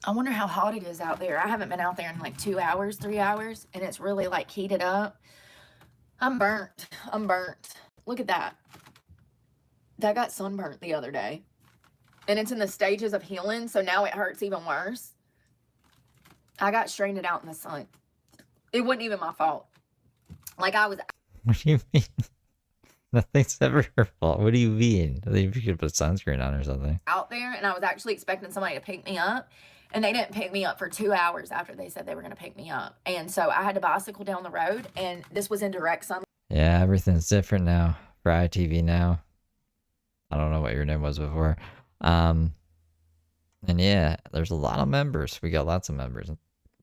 I wonder how hot it is out there. I haven't been out there in like 2 hours, 3 hours, and it's really like heated up. I'm burnt. I'm burnt. Look at that. That got sunburnt the other day. And it's in the stages of healing, so now it hurts even worse. I got straightened out in the sun. It wasn't even my fault. Like I was... What do you mean? Nothing's ever your fault. What do you mean? I think you could put sunscreen on or something. Out there, and I was actually expecting somebody to pick me up, and they didn't pick me up for 2 hours after they said they were going to pick me up. And so I had to bicycle down the road, and this was in direct sunlight. Yeah, everything's different now. For ITV now. I don't know what your name was before. And yeah, there's a lot of members. We got lots of members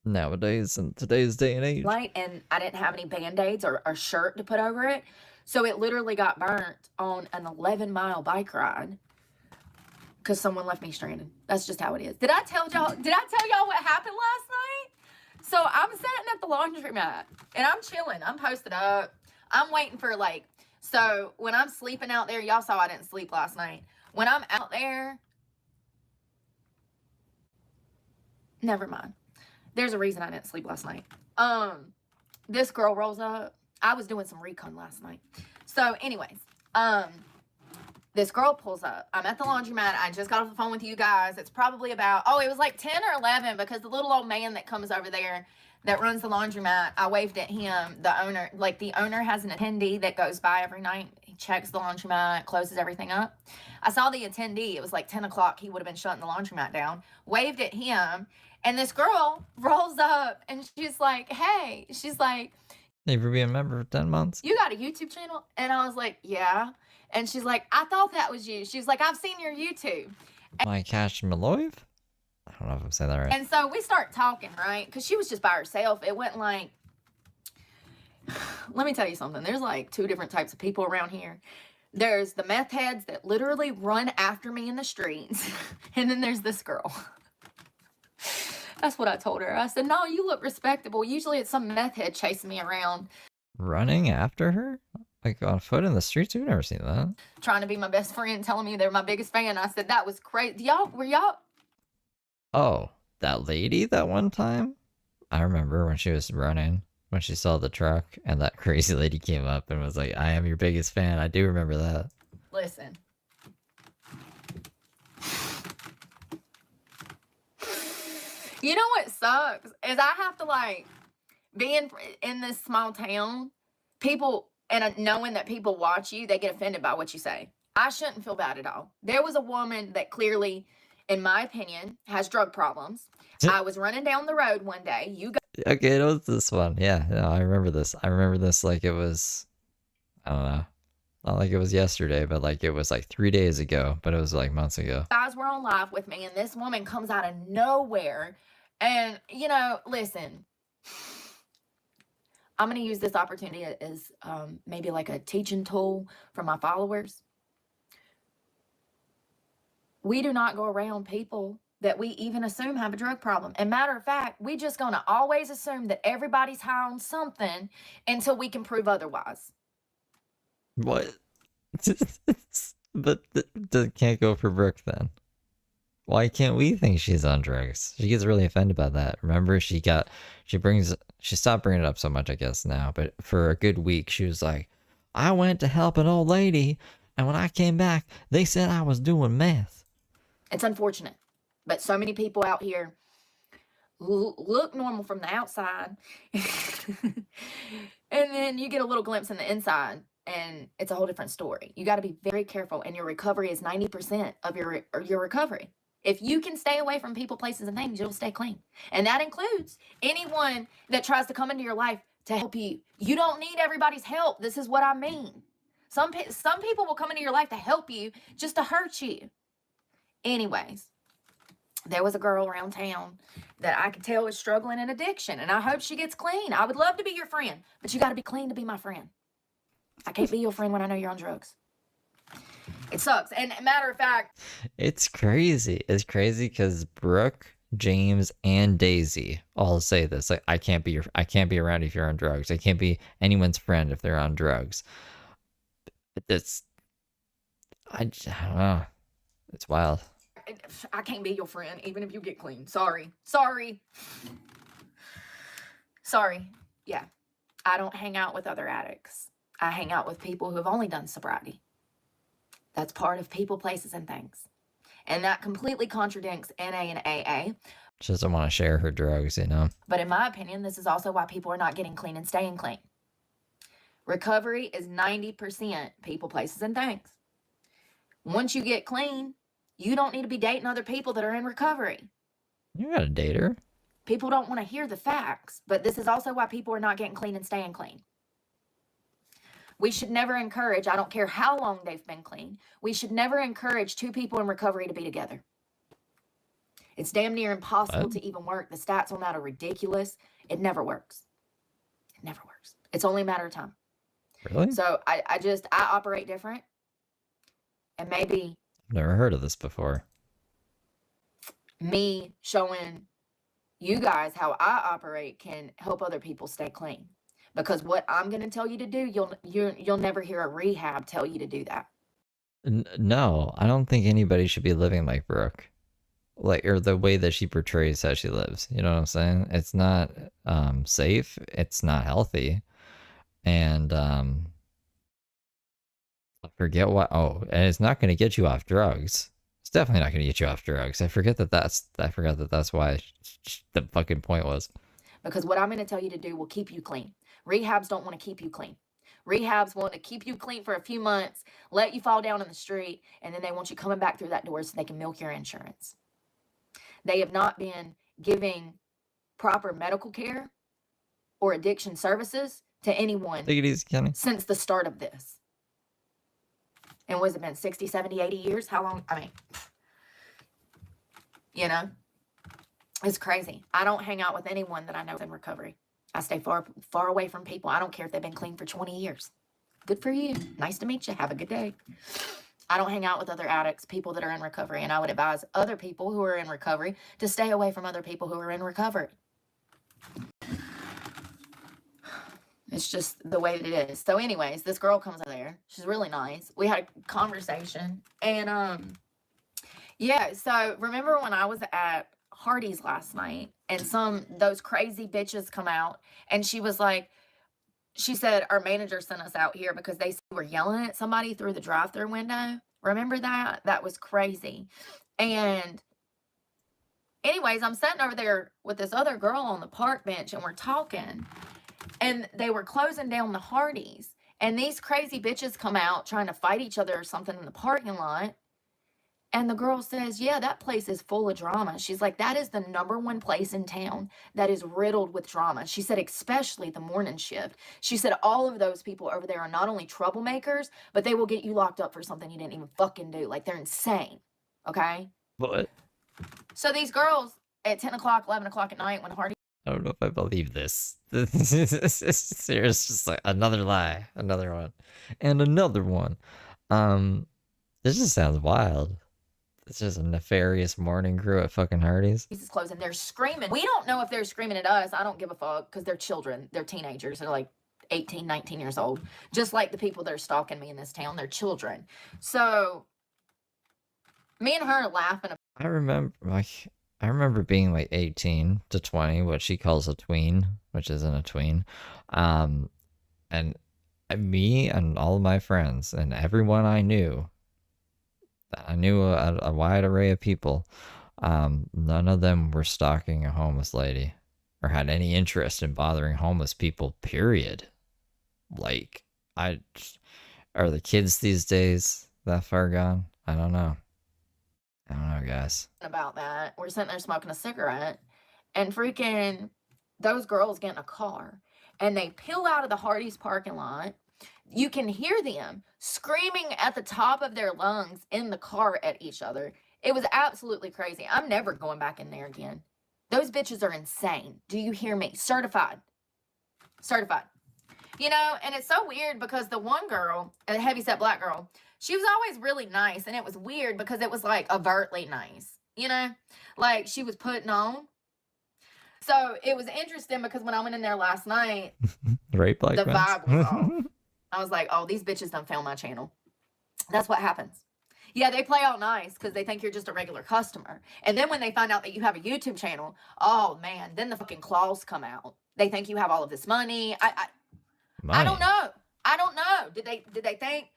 nowadays in today's day and age. And I didn't have any band-aids or a shirt to put over it. So it literally got burnt on an 11-mile bike ride because someone left me stranded. That's just how it is. Did I tell y'all what happened last night? So I'm sitting at the laundromat and I'm chilling. I'm posted up. I'm waiting for so when I'm sleeping out there, y'all saw I didn't sleep last night. When I'm out there, never mind. There's a reason I didn't sleep last night. This girl rolls up. I was doing some recon last night. So anyways, this girl pulls up. I'm at the laundromat. I just got off the phone with you guys. It's probably about, it was like 10 or 11 because the little old man that comes over there that runs the laundromat, I waved at him. The owner has an attendee that goes by every night. He checks the laundromat, closes everything up. I saw the attendee. It was like 10 o'clock. He would have been shutting the laundromat down. Waved at him. And this girl rolls up and she's like, hey, she's like, Thank you for being a member for 10 months. you got a YouTube channel? And I was like, yeah. And she's like, I thought that was you. She's like, I've seen your YouTube. My Cash Maloyev? I don't know if I'm saying that right. And so we start talking, right? Because she was just by herself. It wasn't like, let me tell you something. There's like 2 different types of people around here. There's the meth heads that literally run after me in the streets. And then there's this girl. That's what I told her. I said, no, you look respectable. Usually it's some meth head chasing me around. Running after her? Like on foot in the streets? We've never seen that. Trying to be my best friend, telling me they're my biggest fan. I said, that was crazy. Were y'all? Oh, that lady that one time? I remember when she was running, when she saw the truck, and that crazy lady came up and was like, I am your biggest fan. I do remember that. Listen. You know what sucks? Is I have to be in this small town, people, and knowing that people watch you, they get offended by what you say. I shouldn't feel bad at all. There was a woman that clearly, in my opinion, has drug problems. I was running down the road one day. Okay, it was this one. Yeah, no, I remember this. I remember this like it was, I don't know, not like it was yesterday, but like it was like 3 days ago, but it was like months ago. Guys were on live with me, and this woman comes out of nowhere. And, listen, I'm going to use this opportunity as maybe like a teaching tool for my followers. We do not go around people that we even assume have a drug problem. And matter of fact, we just going to always assume that everybody's high on something until we can prove otherwise. What? But can't go for Brooke then. Why can't we think she's on drugs? She gets really offended by that. Remember, she stopped bringing it up so much, I guess, now. But for a good week, she was like, I went to help an old lady, and when I came back, they said I was doing meth. It's unfortunate. But so many people out here look normal from the outside. And then you get a little glimpse in the inside. and it's a whole different story. You got to be very careful, and your recovery is 90% of your recovery. If you can stay away from people, places, and things, you'll stay clean. And that includes anyone that tries to come into your life to help you. You don't need everybody's help. This is what I mean. Some people will come into your life to help you just to hurt you. Anyways, there was a girl around town that I could tell was struggling in addiction, and I hope she gets clean. I would love to be your friend, but you got to be clean to be my friend. I can't be your friend when I know you're on drugs. It sucks. And matter of fact, It's crazy. It's crazy because Brooke, James, and Daisy all say this. Like, I can't be around if you're on drugs. I can't be anyone's friend if they're on drugs. I don't know. It's wild. I can't be your friend even if you get clean. Sorry. Yeah. I don't hang out with other addicts. I hang out with people who have only done sobriety. That's part of people, places, and things. And that completely contradicts NA and AA. She doesn't want to share her drugs, you know? But in my opinion, this is also why people are not getting clean and staying clean. Recovery is 90% people, places, and things. Once you get clean, you don't need to be dating other people that are in recovery. You gotta date her. People don't want to hear the facts, but this is also why people are not getting clean and staying clean. We should never encourage, I don't care how long they've been clean, we should never encourage two people in recovery to be together. It's damn near impossible to even work. The stats on that are ridiculous. It never works. It never works. It's only a matter of time. Really? So I operate different. And maybe Never heard of this before. me showing you guys how I operate can help other people stay clean. Because what I'm going to tell you to do, you'll never hear a rehab tell you to do that. No, I don't think anybody should be living like Brooke. Like, or the way that she portrays how she lives. You know what I'm saying? It's not safe. It's not healthy. And I forget what. Oh, and it's not going to get you off drugs. It's definitely not going to get you off drugs. I forgot that that's why the fucking point was. Because what I'm going to tell you to do will keep you clean. Rehabs don't want to keep you clean. Rehabs want to keep you clean for a few months, let you fall down in the street, and then they want you coming back through that door so they can milk your insurance. They have not been giving proper medical care or addiction services to anyone Take it easy, Kenny. since the start of this. And was it been 60, 70, 80 years? How long? I mean, you know, it's crazy. I don't hang out with anyone that I know is in recovery. I stay far away from people. I don't care if they've been clean for 20 years. Good for you. Nice to meet you. Have a good day. I don't hang out with other addicts, people that are in recovery, and I would advise other people who are in recovery to stay away from other people who are in recovery. It's just the way that it is. So anyways, this girl comes over there. She's really nice. We had a conversation, and yeah, so remember when I was at Hardee's last night and those crazy bitches come out, and she was like, she said our manager sent us out here because they were yelling at somebody through the drive-through window. Remember that? That was crazy. And anyways, I'm sitting over there with this other girl on the park bench, and we're talking, and they were closing down the Hardee's, and these crazy bitches come out trying to fight each other or something in the parking lot. And the girl says, yeah, that place is full of drama. She's like, that is the #1 place in town that is riddled with drama. She said, especially the morning shift. She said, all of those people over there are not only troublemakers, but they will get you locked up for something you didn't even fucking do. Like, they're insane. Okay? What? So these girls at 10 o'clock, 11 o'clock at night when Hardy... I don't know if I believe this. It's just like another lie. Another one. And another one. This just sounds wild. It's just a nefarious morning crew at fucking Hardee's. is closing. They're screaming. We don't know if they're screaming at us. I don't give a fuck because they're children. They're teenagers. They're like 18, 19 years old. Just like the people that are stalking me in this town. They're children. So me and her are laughing. I remember being like 18 to 20, what she calls a tween, which isn't a tween. And me and all of my friends and everyone I knew a wide array of people. None of them were stalking a homeless lady or had any interest in bothering homeless people, period. Like, Are the kids these days that far gone? I don't know. I don't know, guys. About that. We're sitting there smoking a cigarette, and freaking those girls get in a car, and they peel out of the Hardee's parking lot. You can hear them screaming at the top of their lungs in the car at each other. It was absolutely crazy. I'm never going back in there again. Those bitches are insane. Do you hear me? Certified. Certified. You know, and it's so weird because the one girl, a heavyset black girl, she was always really nice. And it was weird because it was like overtly nice, you know, like she was putting on. So it was interesting because when I went in there last night, Right, black the ones? vibe was off. I was like, oh, these bitches done found my channel. That's what happens. Yeah, they play all nice because they think you're just a regular customer. And then when they find out that you have a YouTube channel, oh man, then the fucking claws come out. They think you have all of this money. I don't know. I don't know. Did they think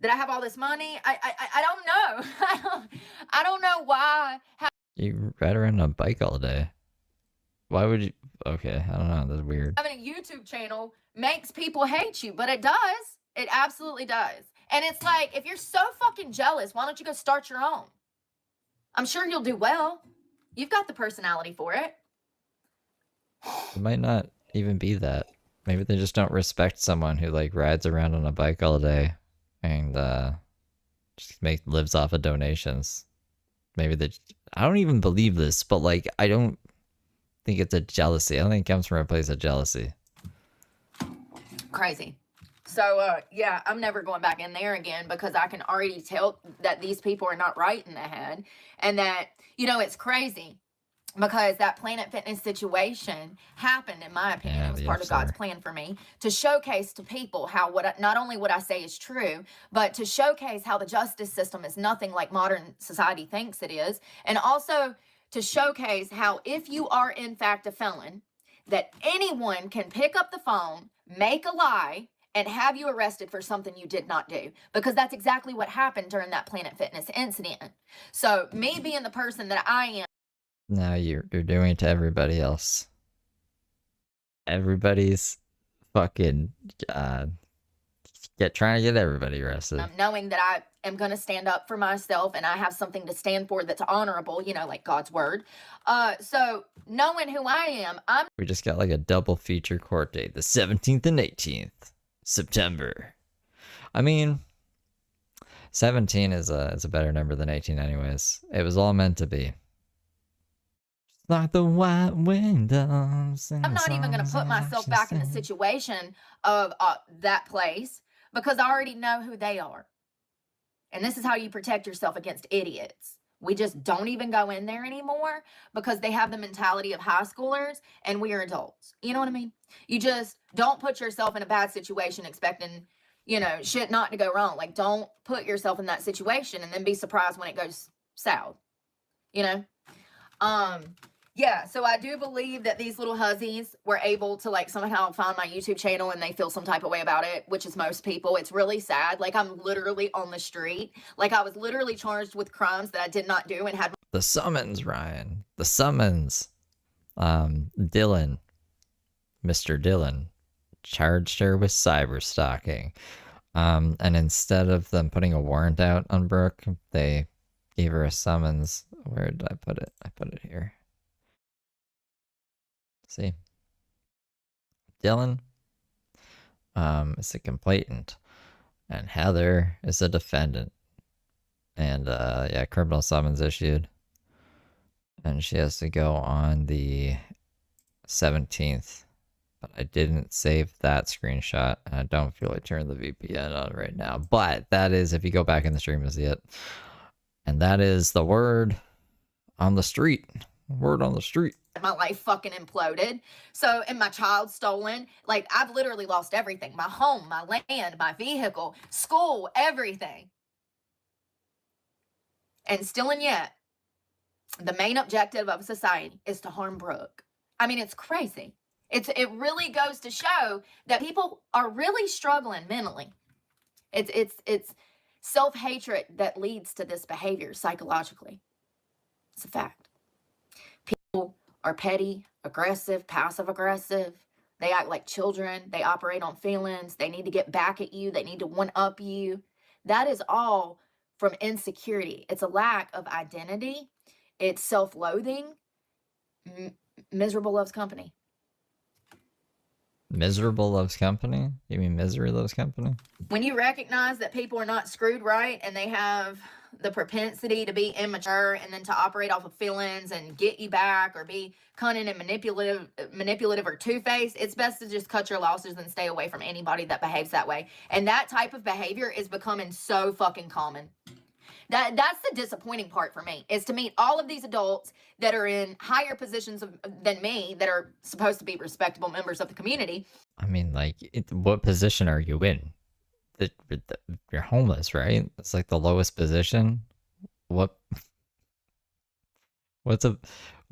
that I have all this money? I don't know. I don't know why. You ride around on a bike all day. Why would you? Okay, I don't know. That's weird. Having a YouTube channel makes people hate you, but it does. It absolutely does. And it's like, if you're so fucking jealous, why don't you go start your own? I'm sure you'll do well. You've got the personality for it. It might not even be that. Maybe they just don't respect someone who like rides around on a bike all day and just lives off of donations. Maybe they. I don't even believe this, but like I don't think it's a jealousy. I don't think it comes from a place of jealousy. Crazy. So, yeah, I'm never going back in there again because I can already tell that these people are not right in the head. And that, you know, it's crazy because that Planet Fitness situation happened, in my opinion. It was part of God's plan for me to showcase to people how not only what I say is true, but to showcase how the justice system is nothing like modern society thinks it is. And also to showcase how if you are in fact a felon, that anyone can pick up the phone, make a lie, and have you arrested for something you did not do. Because that's exactly what happened during that Planet Fitness incident. So me being the person that I am. Now you're doing it to everybody else. Everybody's fucking trying to get everybody arrested. Knowing that I am going to stand up for myself and I have something to stand for that's honorable, you know, like God's word. So knowing who I am, We just got like a double feature court date, the 17th and 18th September. I mean, 17 is a better number than 18 anyways. It was all meant to be. Like the white windows. I'm not even going to put myself back in the situation of that place because I already know who they are. And this is how you protect yourself against idiots. We just don't even go in there anymore because they have the mentality of high schoolers and we are adults. You know what I mean? You just don't put yourself in a bad situation expecting, you know, shit not to go wrong. Like, don't put yourself in that situation and then be surprised when it goes south. You know? Yeah, so I do believe that these little hussies were able to like somehow find my YouTube channel and they feel some type of way about it, which is most people. It's really sad. Like I'm literally on the street. Like I was literally charged with crimes that I did not do and had the summons, Ryan. The summons. Dylan. Mr. Dylan charged her with cyber stalking. And instead of them putting a warrant out on Brooke, they gave her a summons. Where did I put it? I put it here. See, Dylan is a complainant, and Heather is a defendant. And yeah, criminal summons issued, and she has to go on the 17th. But I didn't save that screenshot, and I don't feel like turning the VPN on right now. But that is, if you go back in the stream, you'll see it. And that is the word on the street. Word on the street. my life fucking imploded. So, and my child stolen. Like, I've literally lost everything. My home, my land, my vehicle, school, everything. And still and yet, the main objective of society is to harm Brooke. I mean, it's crazy. It really goes to show that people are really struggling mentally. It's self-hatred that leads to this behavior psychologically. It's a fact. People are petty, aggressive, passive-aggressive, They act like children. They operate on feelings. They need to get back at you. They need to one-up you. That is all from insecurity. It's a lack of identity. It's self-loathing. Miserable loves company. Miserable loves company? You mean misery loves company? When you recognize that people are not screwed right and they have the propensity to be immature and then to operate off of feelings and get you back or be cunning and manipulative or two-faced, it's best to just cut your losses and stay away from anybody that behaves that way. And that type of behavior is becoming so fucking common. That's the disappointing part for me, is to meet all of these adults that are in higher positions than me, that are supposed to be respectable members of the community. I mean, like, what position are you in? You're homeless, right? It's like the lowest position. What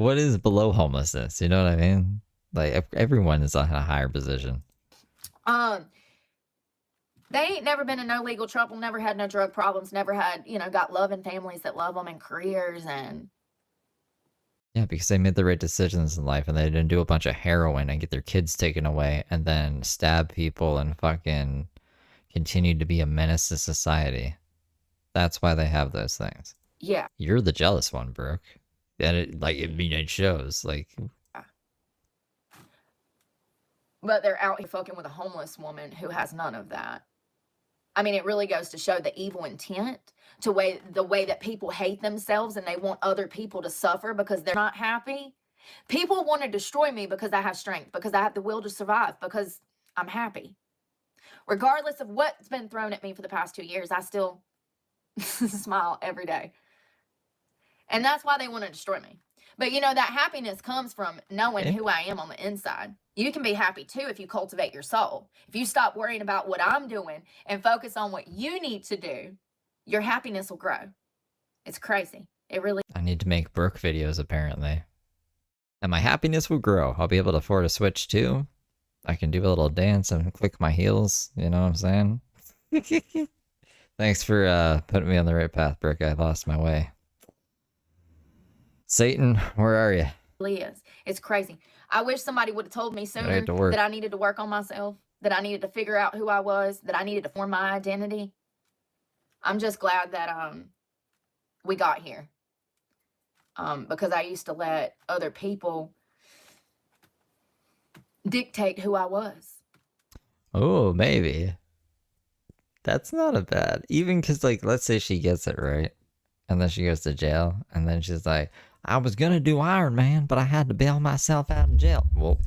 is below homelessness? You know what I mean? Like, everyone is in a higher position. They ain't never been in no legal trouble, never had no drug problems, never had, got loving families that love them and careers and... Yeah, because they made the right decisions in life and they didn't do a bunch of heroin and get their kids taken away and then stab people and fucking continue to be a menace to society. That's why they have those things. Yeah. You're the jealous one, Brooke. And it shows, like... But they're out here fucking with a homeless woman who has none of that. I mean, it really goes to show the evil intent, the way that people hate themselves and they want other people to suffer because they're not happy. People want to destroy me because I have strength, because I have the will to survive, because I'm happy. Regardless of what's been thrown at me for the past 2 years, I still smile every day. And that's why they want to destroy me. But that happiness comes from knowing who I am on the inside. You can be happy too if you cultivate your soul. If you stop worrying about what I'm doing and focus on what you need to do, your happiness will grow. It's crazy. It really... I need to make Brooke videos, apparently. And my happiness will grow. I'll be able to afford a Switch too. I can do a little dance and click my heels. You know what I'm saying? Thanks for putting me on the right path, Brooke. I lost my way. Satan, where are you? really is. It's crazy. I wish somebody would have told me sooner that I needed to work on myself, that I needed to figure out who I was, that I needed to form my identity. I'm just glad that we got here. Because I used to let other people dictate who I was. Oh, maybe. That's not a bad. Even because, like, let's say she gets it right, and then she goes to jail, and then she's like, I was going to do Iron Man, but I had to bail myself out of jail. Well,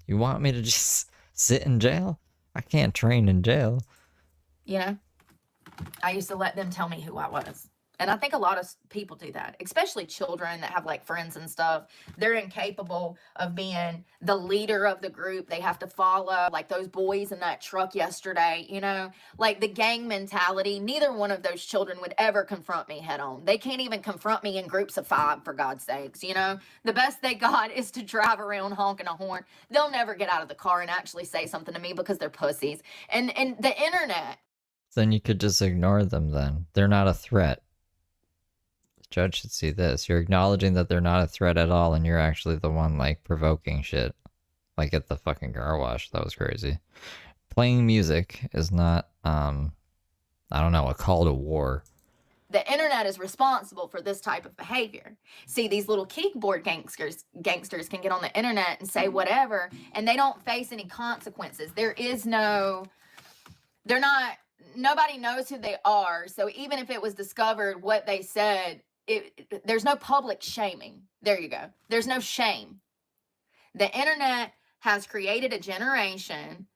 you want me to just sit in jail? I can't train in jail. You know? I used to let them tell me who I was. And I think a lot of people do that, especially children that have like friends and stuff. They're incapable of being the leader of the group. They have to follow, like those boys in that truck yesterday, you know, like the gang mentality. Neither one of those children would ever confront me head on. They can't even confront me in groups of 5, for God's sakes, you know. The best they got is to drive around honking a horn. They'll never get out of the car and actually say something to me because they're pussies. And the internet. Then you could just ignore them then. They're not a threat. Judge should see this. You're acknowledging that they're not a threat at all, and you're actually the one, like, provoking shit. Like at the fucking car wash. That was crazy. Playing music is not, I don't know, a call to war. The internet is responsible for this type of behavior. See, these little keyboard gangsters can get on the internet and say whatever, and they don't face any consequences. Nobody knows who they are. So even if it was discovered what they said, there's no public shaming. There you go. There's no shame. The internet has created a generation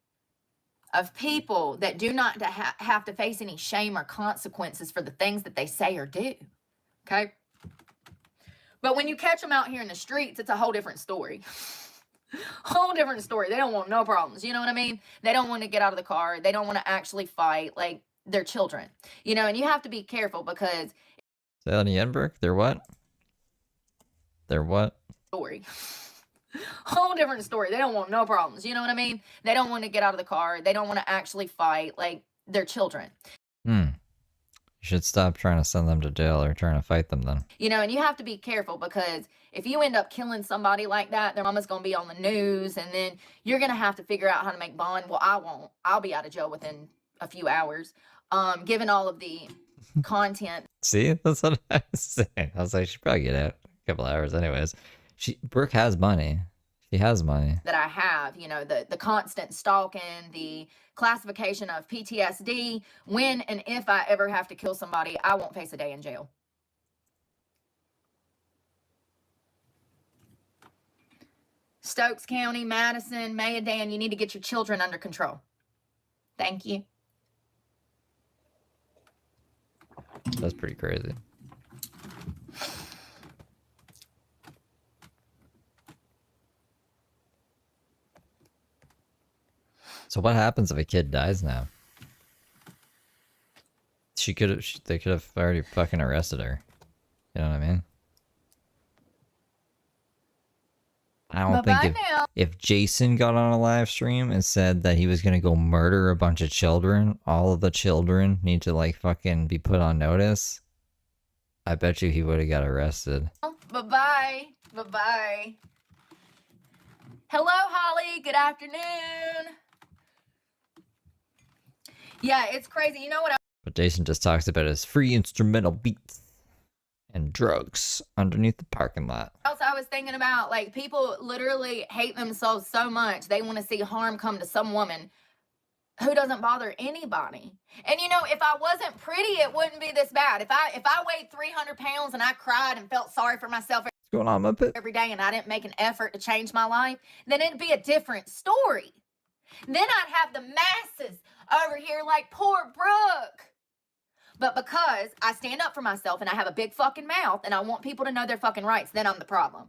of people that do not have to face any shame or consequences for the things that they say or do. Okay? But when you catch them out here in the streets, it's a whole different story. Whole different story. They don't want no problems. You know what I mean? They don't want to get out of the car. They don't want to actually fight. Like, they're children. You know, and you have to be careful because... Say that again, Brooke? They're what? They're what? Story. Whole different story. They don't want no problems. You know what I mean? They don't want to get out of the car. They don't want to actually fight. Like, they're children. You You should stop trying to send them to jail or trying to fight them then. You know, and you have to be careful because if you end up killing somebody like that, their mama's going to be on the news and then you're going to have to figure out how to make bond. Well, I won't. I'll be out of jail within a few hours. Given all of the content. See, that's what I was saying. I was like, she'd probably get out a couple hours anyways. Brooke has money. She has money. That I have, you know, the constant stalking, the classification of PTSD. When and if I ever have to kill somebody, I won't face a day in jail. Stokes County, Madison, Mayadan, you need to get your children under control. Thank you. That's pretty crazy. So what happens if a kid dies now? They could have already fucking arrested her. You know what I mean? I don't think if Jason got on a live stream and said that he was gonna go murder a bunch of children, all of the children need to like fucking be put on notice, I bet you he would have got arrested. Bye-bye. Bye-bye. Hello, Holly. Good afternoon. Yeah, it's crazy. You know what? But Jason just talks about his free instrumental beats and drugs underneath the parking lot. Else I was thinking about, like, people literally hate themselves so much they want to see harm come to some woman who doesn't bother anybody. And you know, if I wasn't pretty, it wouldn't be this bad. If I weighed 300 pounds and I cried and felt sorry for myself What's going on, Muppet? every day and I didn't make an effort to change my life, then it'd be a different story. Then I'd have the masses over here like poor Brooke. But because I stand up for myself and I have a big fucking mouth and I want people to know their fucking rights, then I'm the problem.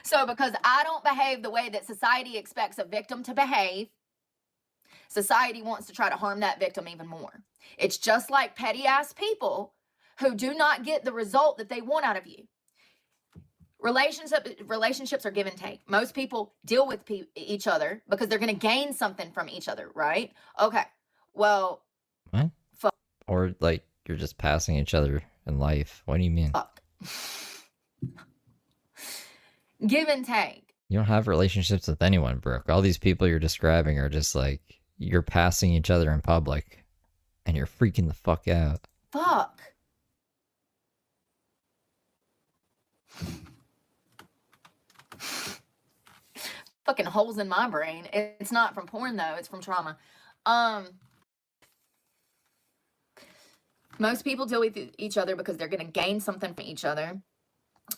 So because I don't behave the way that society expects a victim to behave, society wants to try to harm that victim even more. It's just like petty ass people who do not get the result that they want out of you. Relationships are give and take. Most people deal with each other because they're going to gain something from each other, right? Okay. Well, what? Fuck. Or like you're just passing each other in life. What do you mean? Fuck. Give and take. You don't have relationships with anyone, Brooke. All these people you're describing are just like you're passing each other in public and you're freaking the fuck out. Fuck. Fucking holes in my brain. It's not from porn though, it's from trauma. Most people deal with each other because they're going to gain something from each other.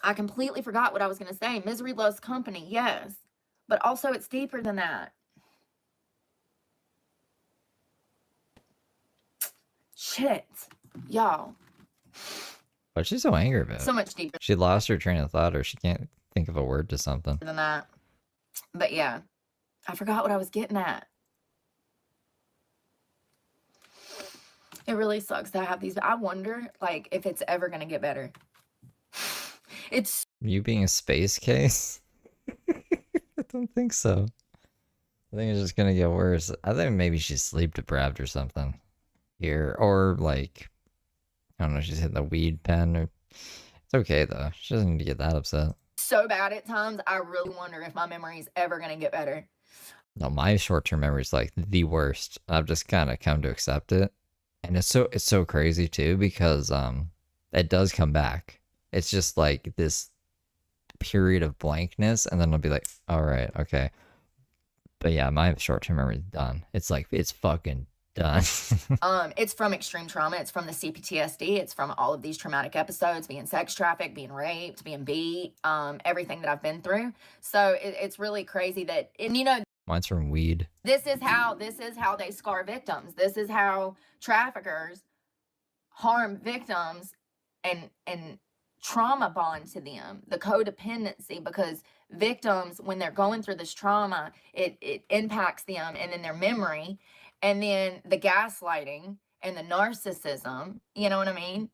I completely forgot what I was going to say. Misery loves company, yes. But also it's deeper than that. Shit. Y'all. What's she so angry about? So much deeper. She lost her train of thought or she can't think of a word to something. Than that. But yeah. I forgot what I was getting at. It really sucks to have these, but I wonder, like, if it's ever going to get better. It's... You being a space case? I don't think so. I think it's just going to get worse. I think maybe she's sleep deprived or something here. Or, like, I don't know, she's hitting the weed pen. Or... It's okay, though. She doesn't need to get that upset. So bad at times, I really wonder if my memory is ever going to get better. No, my short-term memory is, like, the worst. I've just kind of come to accept it. And it's so crazy too because it does come back. It's just like this period of blankness and then I'll be like, all right, okay. But yeah, my short-term memory is done. It's like it's fucking done. It's from extreme trauma. It's from the CPTSD. It's from all of these traumatic episodes, being sex trafficked, being raped, being beat, everything that I've been through. So it's really crazy that, and you know, mine's from weed. This is how they scar victims. This is how traffickers harm victims and trauma bond to them. The codependency, because victims, when they're going through this trauma, it impacts them and then their memory, and then the gaslighting and the narcissism, you know what I mean?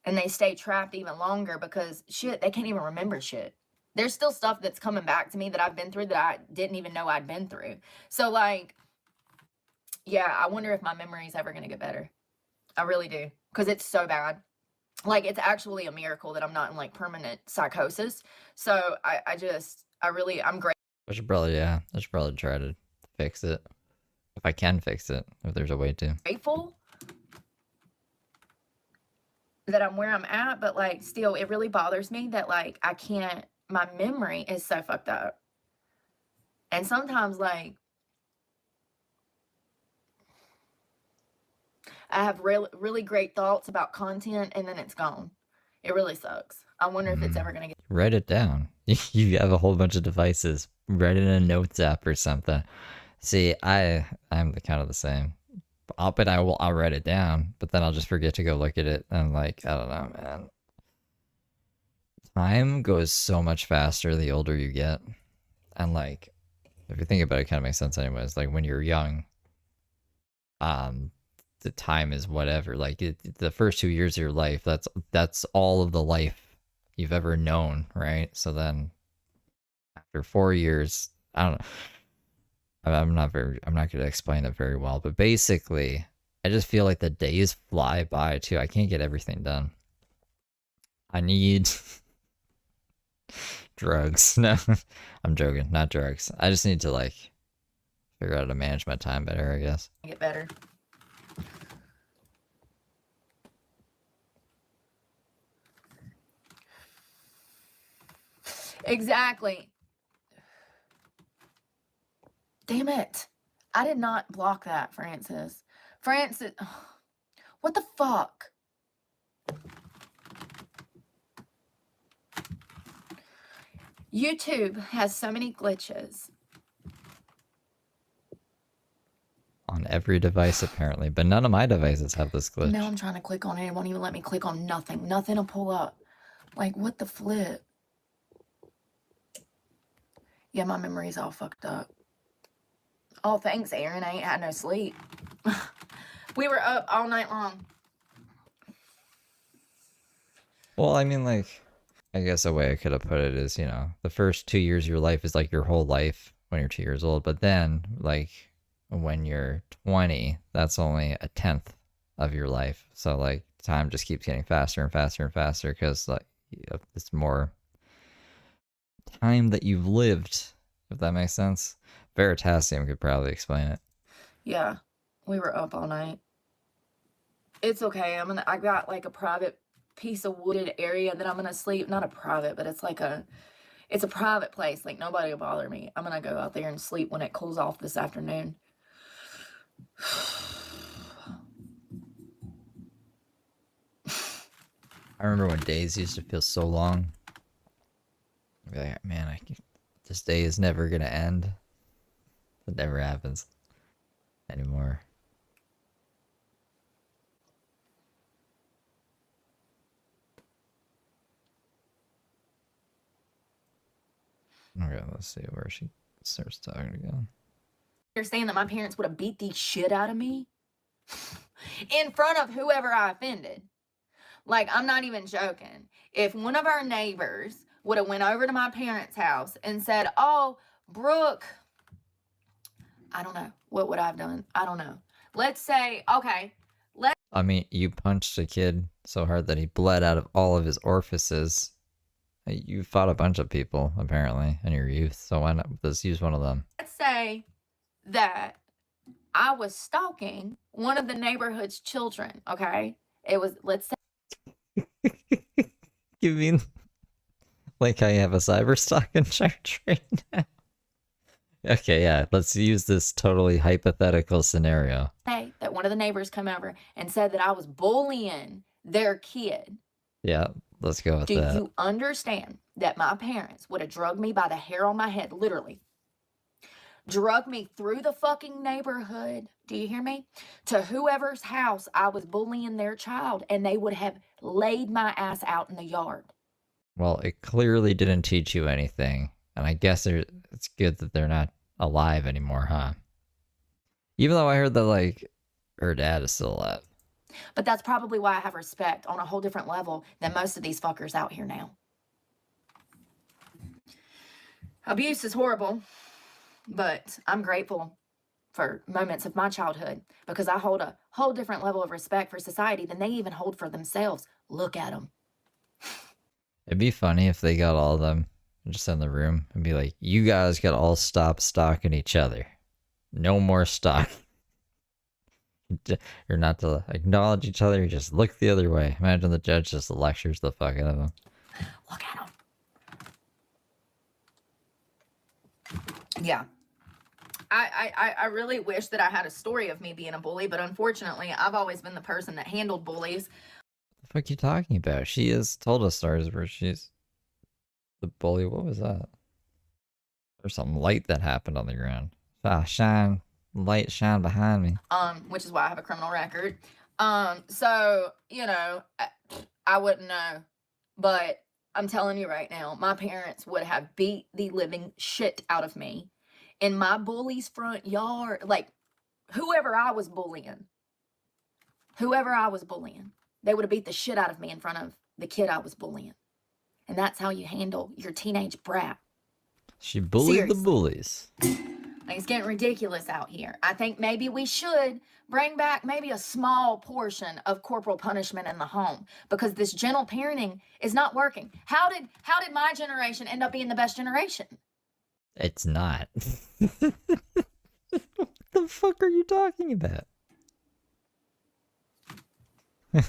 And they stay trapped even longer because shit, they can't even remember shit. There's still stuff that's coming back to me that I've been through that I didn't even know I'd been through. So like, Yeah, I wonder if my memory is ever going to get better. I really do. Because it's so bad. Like, it's actually a miracle that I'm not in, like, permanent psychosis. So, I'm great. I should probably try to fix it. If I can fix it, if there's a way to. Grateful that I'm where I'm at, but, like, still, it really bothers me that, like, my memory is so fucked up. And sometimes, like, I have really great thoughts about content, and then it's gone. It really sucks. I wonder if it's ever going to get... Write it down. You have a whole bunch of devices. Write it in a notes app or something. See, I'm kind of the same. I'll write it down, but then I'll just forget to go look at it. And like, I don't know, man. Time goes so much faster the older you get. And like, if you think about it, it kind of makes sense anyways. Like when you're young, the time is whatever. Like the first 2 years of your life, that's all of the life you've ever known, right? So then after 4 years, I don't know. I'm not going to explain it very well, but basically, I just feel like the days fly by too. I can't get everything done. I need drugs. No, I'm joking. Not drugs. I just need to like figure out how to manage my time better, I guess. Get better. Exactly. Damn it. I did not block that, Francis. Francis, what the fuck? YouTube has so many glitches. On every device, apparently, but none of my devices have this glitch. Now I'm trying to click on it. It won't even let me click on nothing. Nothing will pull up. Like, what the flip? Yeah, my memory's all fucked up. Oh, thanks, Aaron. I ain't had no sleep. We were up all night long. Well, I mean, like, I guess a way I could have put it is, you know, the first 2 years of your life is like your whole life when you're 2 years old. But then, like, when you're 20, that's only a 10th of your life. So, like, time just keeps getting faster and faster and faster because, like, it's more time that you've lived, if that makes sense. Veritasium could probably explain it. Yeah, we were up all night. It's okay. I got like a private piece of wooded area that I'm gonna sleep. Not a private, but it's a private place. Like nobody will bother me. I'm gonna go out there and sleep when it cools off this afternoon. I remember when days used to feel so long. I'd be like, man, this day is never gonna end. It never happens anymore. Okay, let's see where she starts talking again. Understand that my parents would have beat the shit out of me in front of whoever I offended. Like, I'm not even joking. If one of our neighbors would have went over to my parents' house and said, oh, Brooke, I don't know. What would I have done? I don't know. Let's say, okay. I mean, you punched a kid so hard that he bled out of all of his orifices. You fought a bunch of people, apparently, in your youth. So why not let's use one of them? Let's say that I was stalking one of the neighborhood's children, okay? It was, let's say. You mean like I have a cyber stalking charge right now? Okay, yeah, let's use this totally hypothetical scenario. Hey, that one of the neighbors come over and said that I was bullying their kid. Yeah, let's go with that. Do you understand that my parents would have drugged me by the hair on my head, literally? Drug me through the fucking neighborhood, do you hear me? To whoever's house I was bullying their child, and they would have laid my ass out in the yard. Well, it clearly didn't teach you anything. And I guess it's good that they're not alive anymore, huh? Even though I heard that, like, her dad is still alive. But that's probably why I have respect on a whole different level than most of these fuckers out here now. Abuse is horrible, but I'm grateful for moments of my childhood because I hold a whole different level of respect for society than they even hold for themselves. Look at them. It'd be funny if they got all of them just in the room and be like, you guys gotta all stop stalking each other. No more stalking. You're not to acknowledge each other, you just look the other way. Imagine the judge just lectures the fuck out of them. Look at them. Yeah. I really wish that I had a story of me being a bully, but unfortunately, I've always been the person that handled bullies. What the fuck are you talking about? She has told us stories where she's the bully. What was that? There's some light that happened on the ground. Ah, light shine behind me. Which is why I have a criminal record. So, you know, I wouldn't know, but I'm telling you right now, my parents would have beat the living shit out of me in my bully's front yard. Like, whoever I was bullying, they would have beat the shit out of me in front of the kid I was bullying. And that's how you handle your teenage brat. She bullied the bullies. Like, it's getting ridiculous out here. I think maybe we should bring back maybe a small portion of corporal punishment in the home because this gentle parenting is not working. How did my generation end up being the best generation? It's not. What the fuck are you talking about?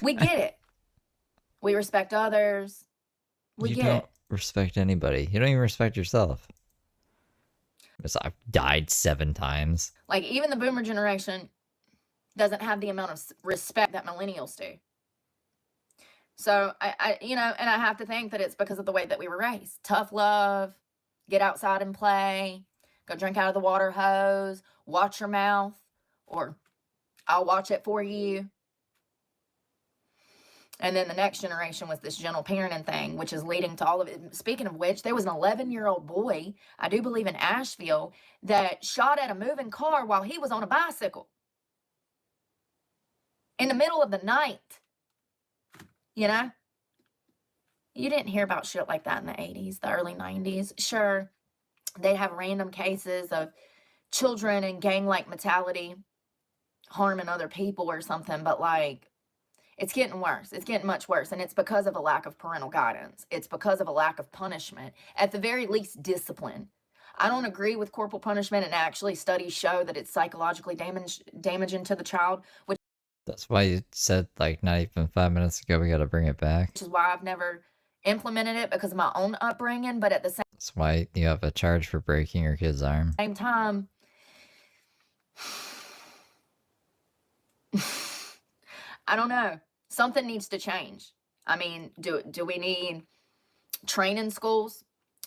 We get it. We respect others. You don't respect anybody. You don't even respect yourself. Because I've died 7 times. Like, even the boomer generation doesn't have the amount of respect that millennials do. So, I you know, and I have to think that it's because of the way that we were raised. Tough love, get outside and play, go drink out of the water hose, watch your mouth, or I'll watch it for you. And then the next generation was this gentle parenting thing, which is leading to all of it. Speaking of which, there was an 11-year-old boy, I do believe in Asheville, that shot at a moving car while he was on a bicycle. In the middle of the night. You know? You didn't hear about shit like that in the 80s, the early 90s. Sure, they'd have random cases of children in gang-like mentality harming other people or something, but like, it's getting worse. It's getting much worse. And it's because of a lack of parental guidance. It's because of a lack of punishment. At the very least, discipline. I don't agree with corporal punishment, and actually studies show that it's psychologically damaging to the child. That's why you said, like, not even 5 minutes ago, we gotta bring it back. Which is why I've never implemented it because of my own upbringing. But at the That's why you have a charge for breaking your kid's arm. same time, I don't know. Something needs to change. I mean, do we need training schools?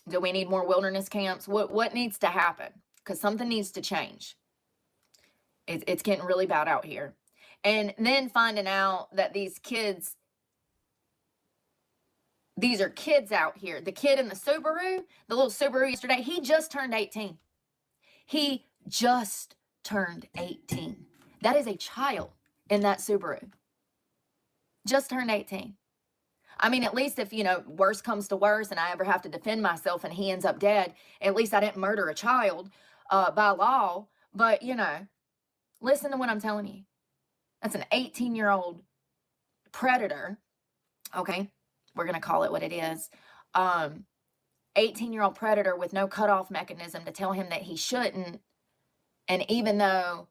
Do we need more wilderness camps? What needs to happen? Because something needs to change. It's getting really bad out here. And then finding out that these are kids out here. The kid in the Subaru, the little Subaru yesterday, he just turned 18. He just turned 18. That is a child in that Subaru. Just turned 18. I mean, at least if, you know, worse comes to worse and I ever have to defend myself and he ends up dead, at least I didn't murder a child by law. But, you know, listen to what I'm telling you. That's an 18-year-old predator. Okay, we're going to call it what it is. 18-year-old predator with no cutoff mechanism to tell him that he shouldn't. And even though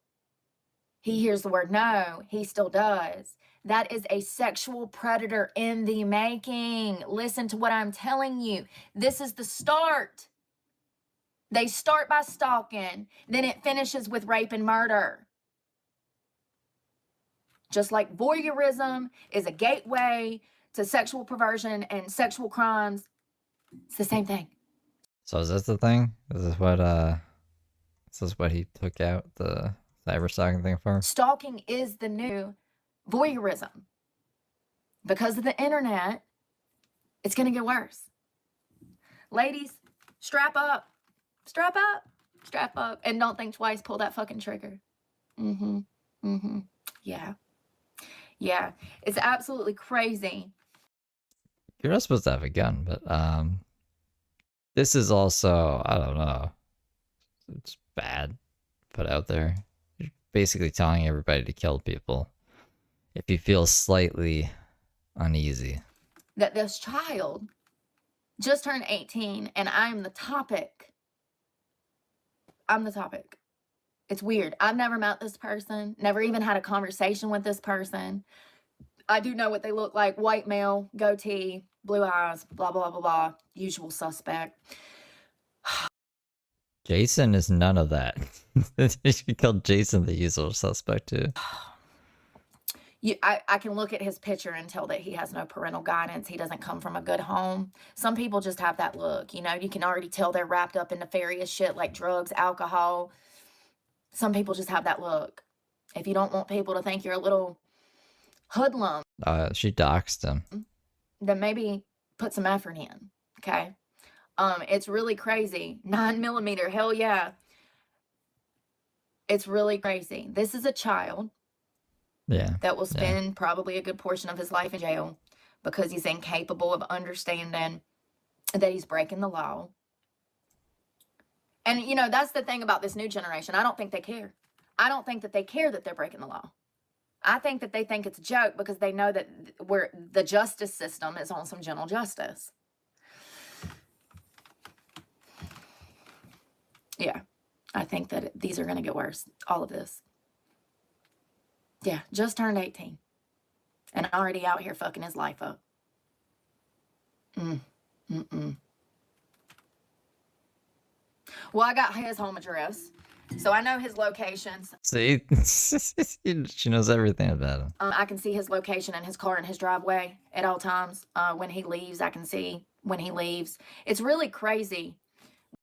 he hears the word no, he still does. That is a sexual predator in the making. Listen to what I'm telling you. This is the start. They start by stalking, then it finishes with rape and murder. Just like voyeurism is a gateway to sexual perversion and sexual crimes, it's the same thing. So is this the thing? Is this what he took out the cyber stalking thing for? Stalking is the new voyeurism. Because of the internet, it's going to get worse. Ladies, strap up. Strap up. Strap up. And don't think twice. Pull that fucking trigger. Yeah. Yeah. It's absolutely crazy. You're not supposed to have a gun, but this is also, I don't know. It's bad put out there. basically telling everybody to kill people if you feel slightly uneasy. That this child just turned 18 and I'm the topic. I'm the topic. It's weird. I've never met this person, never even had a conversation with this person. I do know what they look like. White male, goatee, blue eyes, blah, blah, blah, blah. Usual suspect. Jason is none of that. You called Jason the usual suspect too. I can look at his picture and tell that he has no parental guidance. He doesn't come from a good home. Some people just have that look. You know, you can already tell they're wrapped up in nefarious shit like drugs, alcohol. Some people just have that look. If you don't want people to think you're a little hoodlum, She doxed him. then maybe put some effort in, okay? It's really crazy. 9mm, hell yeah. It's really crazy. This is a child that will spend probably a good portion of his life in jail because he's incapable of understanding that he's breaking the law. And, you know, that's the thing about this new generation. I don't think they care. I don't think that they care that they're breaking the law. I think that they think it's a joke because they know that the justice system is on some gentle justice. Yeah, I think that these are going to get worse. All of this. Yeah, just turned 18. And already out here fucking his life up. Well, I got his home address. So I know his locations. See? She knows everything about him. I can see his location and his car in his driveway at all times. When he leaves, I can see when he leaves. It's really crazy.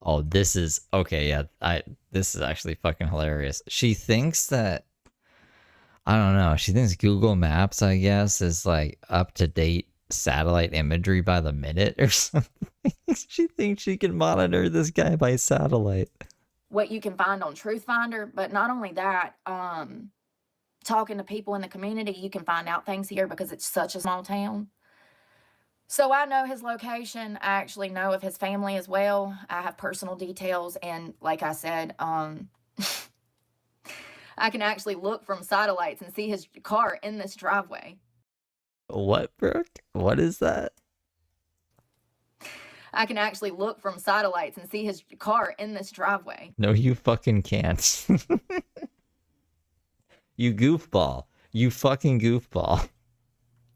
Oh, this is okay. Yeah, this is actually fucking hilarious. She thinks that, I don't know. She thinks Google Maps, I guess, is like up to date satellite imagery by the minute or something. She thinks she can monitor this guy by satellite. What you can find on Truth Finder, but not only that, talking to people in the community, you can find out things here because it's such a small town. So I know his location. I actually know of his family as well. I have personal details, and like I said, I can actually look from satellites and see his car in this driveway. What, Brooke? What is that? I can actually look from satellites and see his car in this driveway. No, you fucking can't. You goofball. You fucking goofball.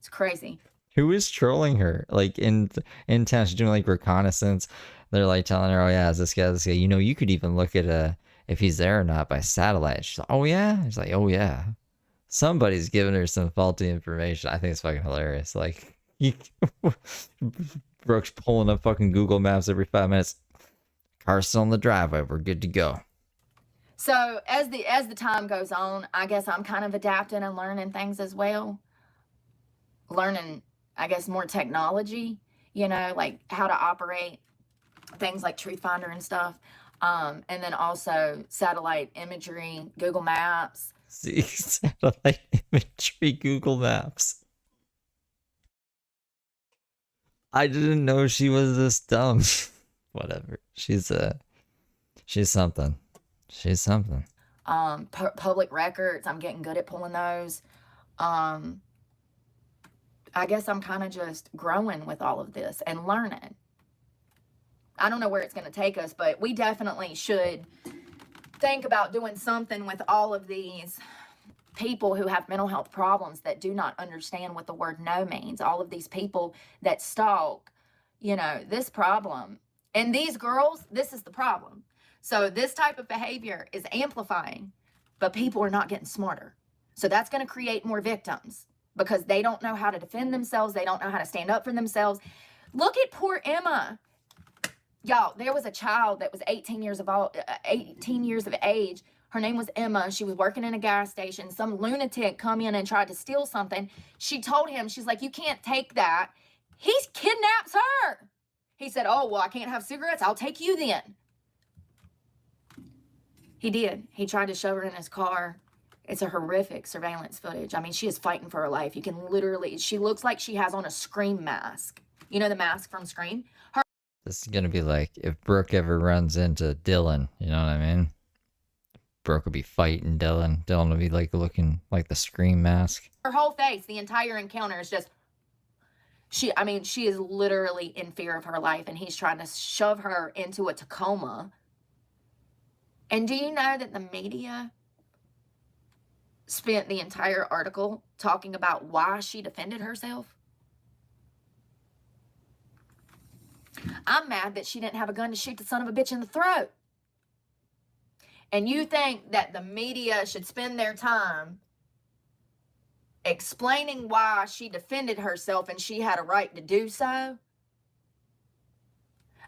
It's crazy. Who is trolling her? Like in town, she's doing like reconnaissance. They're like telling her, "Oh yeah, is this guy, this guy?" You know, you could even look at if he's there or not by satellite. She's like, "Oh yeah." She's like, "Oh yeah." Somebody's giving her some faulty information. I think it's fucking hilarious. Like, Brooke's pulling up fucking Google Maps every 5 minutes. Car's still in the driveway. We're good to go. So as the time goes on, I guess I'm kind of adapting and learning things as well. Learning, I guess, more technology, you know, like how to operate things like Truth Finder and stuff. And then also satellite imagery, Google Maps. See, satellite imagery, Google Maps. I didn't know she was this dumb. Whatever. She's something. She's something. Public records. I'm getting good at pulling those. I guess I'm kind of just growing with all of this and learning. I don't know where it's going to take us, but we definitely should think about doing something with all of these people who have mental health problems that do not understand what the word no means. All of these people that stalk, you know, this problem. And these girls, this is the problem. So this type of behavior is amplifying, but people are not getting smarter. So that's going to create more victims because they don't know how to defend themselves. They don't know how to stand up for themselves. Look at poor Emma. Y'all, there was a child that was 18 years of age. Her name was Emma. She was working in a gas station. Some lunatic come in and tried to steal something. She told him, she's like, "You can't take that." He kidnaps her. He said, "Oh, well, I can't have cigarettes. I'll take you then." He did. He tried to shove her in his car. It's a horrific surveillance footage. I mean, she is fighting for her life. You can literally, she looks like she has on a Scream mask. You know the mask from Scream? This is gonna be like if Brooke ever runs into Dylan, you know what I mean? Brooke would be fighting Dylan. Dylan would be like looking like the Scream mask. Her whole face, the entire encounter is just, she is literally in fear of her life, and he's trying to shove her into a Tacoma. And do you know that the media spent the entire article talking about why she defended herself? I'm mad that she didn't have a gun to shoot the son of a bitch in the throat. And you think that the media should spend their time explaining why she defended herself and she had a right to do so?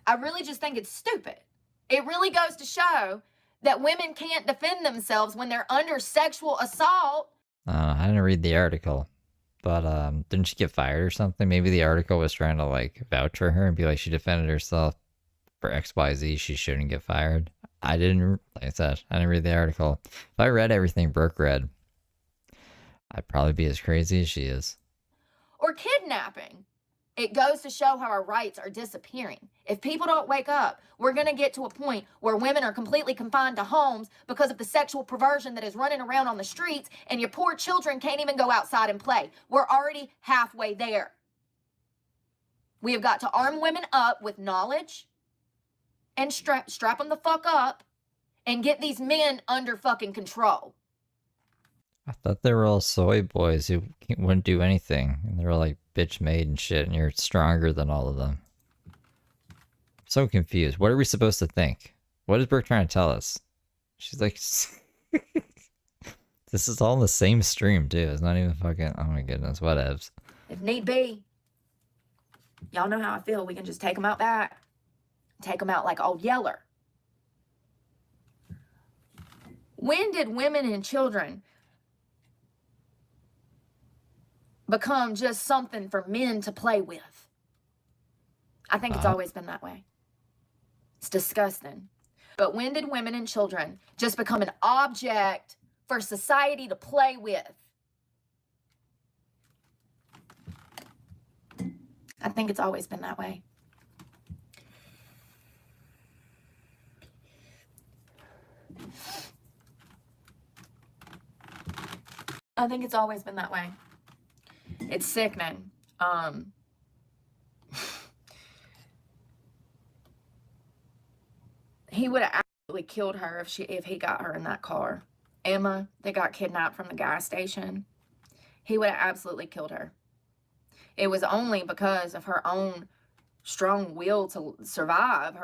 I really just think it's stupid. It really goes to show that women can't defend themselves when they're under sexual assault. I didn't read the article, but didn't she get fired or something? Maybe the article was trying to like vouch for her and be like she defended herself for XYZ. She shouldn't get fired. I didn't, like I said, I didn't read the article. If I read everything Brooke read, I'd probably be as crazy as she is. Or kidnapping. It goes to show how our rights are disappearing. If people don't wake up, we're going to get to a point where women are completely confined to homes because of the sexual perversion that is running around on the streets, and your poor children can't even go outside and play. We're already halfway there. We have got to arm women up with knowledge and strap them the fuck up and get these men under fucking control. I thought they were all soy boys who wouldn't do anything. And they were like bitch made and shit, and you're stronger than all of them. I'm so confused. What are we supposed to think? What is Brooke trying to tell us? She's like, this is all in the same stream, too. It's not even fucking, oh my goodness, whatevs. If need be, y'all know how I feel. We can just take them out back. Take them out like old Yeller. When did women and children become just something for men to play with? I think it's always been that way. It's disgusting. But when did women and children just become an object for society to play with? I think it's always been that way. I think it's always been that way. It's sickening. He would have absolutely killed her if he got her in that car. Emma, that got kidnapped from the gas station, he would have absolutely killed her. It was only because of her own strong will to survive,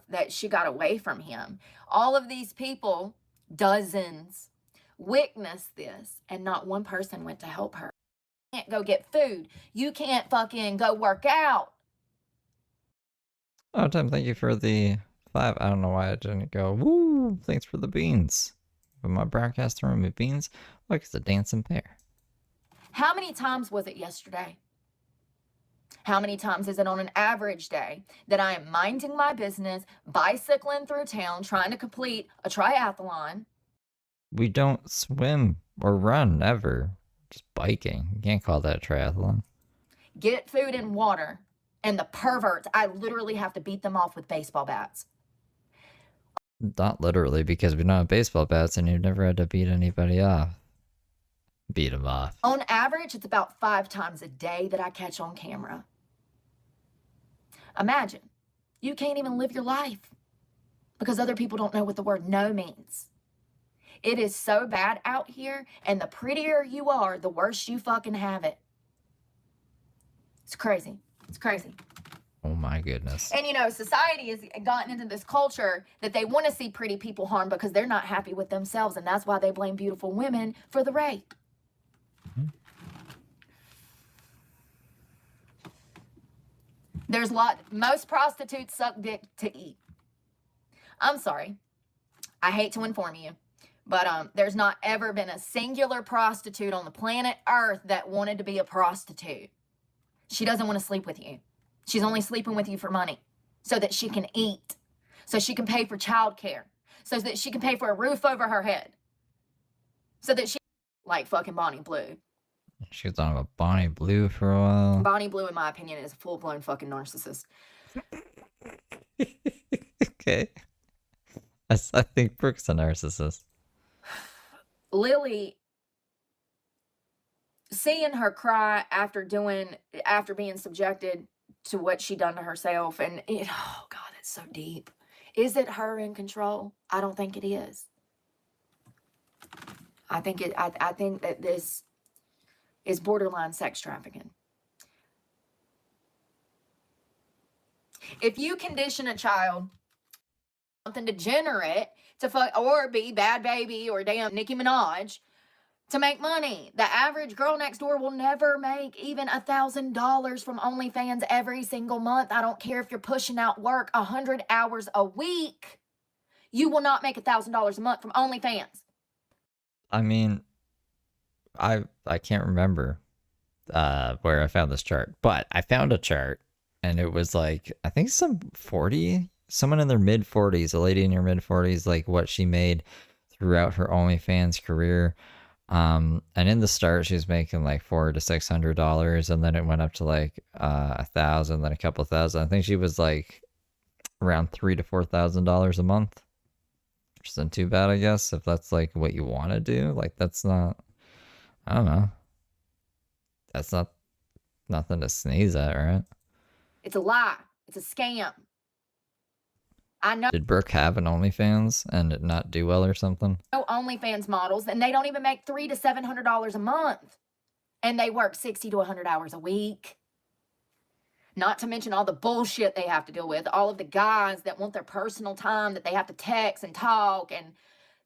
that she got away from him. All of these people, dozens, witnessed this, and not one person went to help her. You can't go get food. You can't fucking go work out. Oh, Tim, thank you for the 5. I don't know why I didn't go, woo, thanks for the beans. But my broadcast room with beans, look, it's a dancing pair. How many times was it yesterday? How many times is it on an average day that I am minding my business, bicycling through town, trying to complete a triathlon? We don't swim or run ever. Just biking. You can't call that a triathlon. Get food and water. And the perverts, I literally have to beat them off with baseball bats. Not literally, because we don't have baseball bats and you've never had to beat anybody off. Beat them off. On average, it's about 5 times a day that I catch on camera. Imagine, you can't even live your life because other people don't know what the word no means. It is so bad out here, and the prettier you are, the worse you fucking have it. It's crazy. It's crazy. Oh my goodness. And you know, society has gotten into this culture that they want to see pretty people harmed because they're not happy with themselves, and that's why they blame beautiful women for the rape. There's most prostitutes suck dick to eat. I'm sorry. I hate to inform you, but there's not ever been a singular prostitute on the planet Earth that wanted to be a prostitute. She doesn't want to sleep with you. She's only sleeping with you for money so that she can eat, so she can pay for childcare, so that she can pay for a roof over her head, so that she like fucking Bonnie Blue. She was on about Bonnie Blue for a while. Bonnie Blue, in my opinion, is a full-blown fucking narcissist. Okay. I think Brooke's a narcissist. Lily, seeing her cry after being subjected to what she done to herself, and oh God, it's so deep. Is it her in control? I don't think it is. I think that this is borderline sex trafficking. If you condition a child something degenerate to fuck or be Bad Baby or damn Nicki Minaj to make money, the average girl next door will never make even $1,000 from OnlyFans every single month. I don't care if you're pushing out work 100 hours a week. You will not make $1,000 a month from OnlyFans. I mean, I can't remember where I found this chart, but I found a chart and it was like, I think someone in their mid 40s, a lady in her mid 40s, like what she made throughout her OnlyFans career. And in the start, she was making like $400 to $600, and then it went up to like $1,000, then a couple thousand. I think she was like around $3,000 to $4,000 a month, which isn't too bad, I guess, if that's like what you want to do. Like, that's not, I don't know, that's not nothing to sneeze at, right? It's a lie. It's a scam. I know Did Brooke have an OnlyFans and it not do well or something? OnlyFans models, and they don't even make $300 to $700 a month, and they work 60 to 100 hours a week. Not to mention all the bullshit they have to deal with, all of the guys that want their personal time that they have to text and talk, and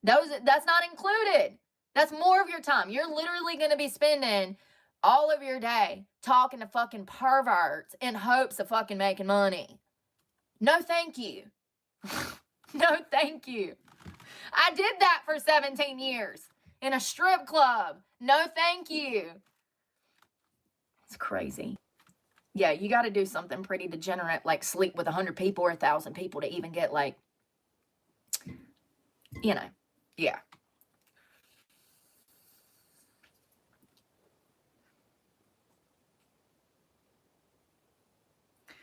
that's not included. That's more of your time. You're literally going to be spending all of your day talking to fucking perverts in hopes of fucking making money. No, thank you. No, thank you. I did that for 17 years in a strip club. No, thank you. It's crazy. Yeah, you got to do something pretty degenerate, like sleep with 100 people or 1,000 people to even get like, yeah.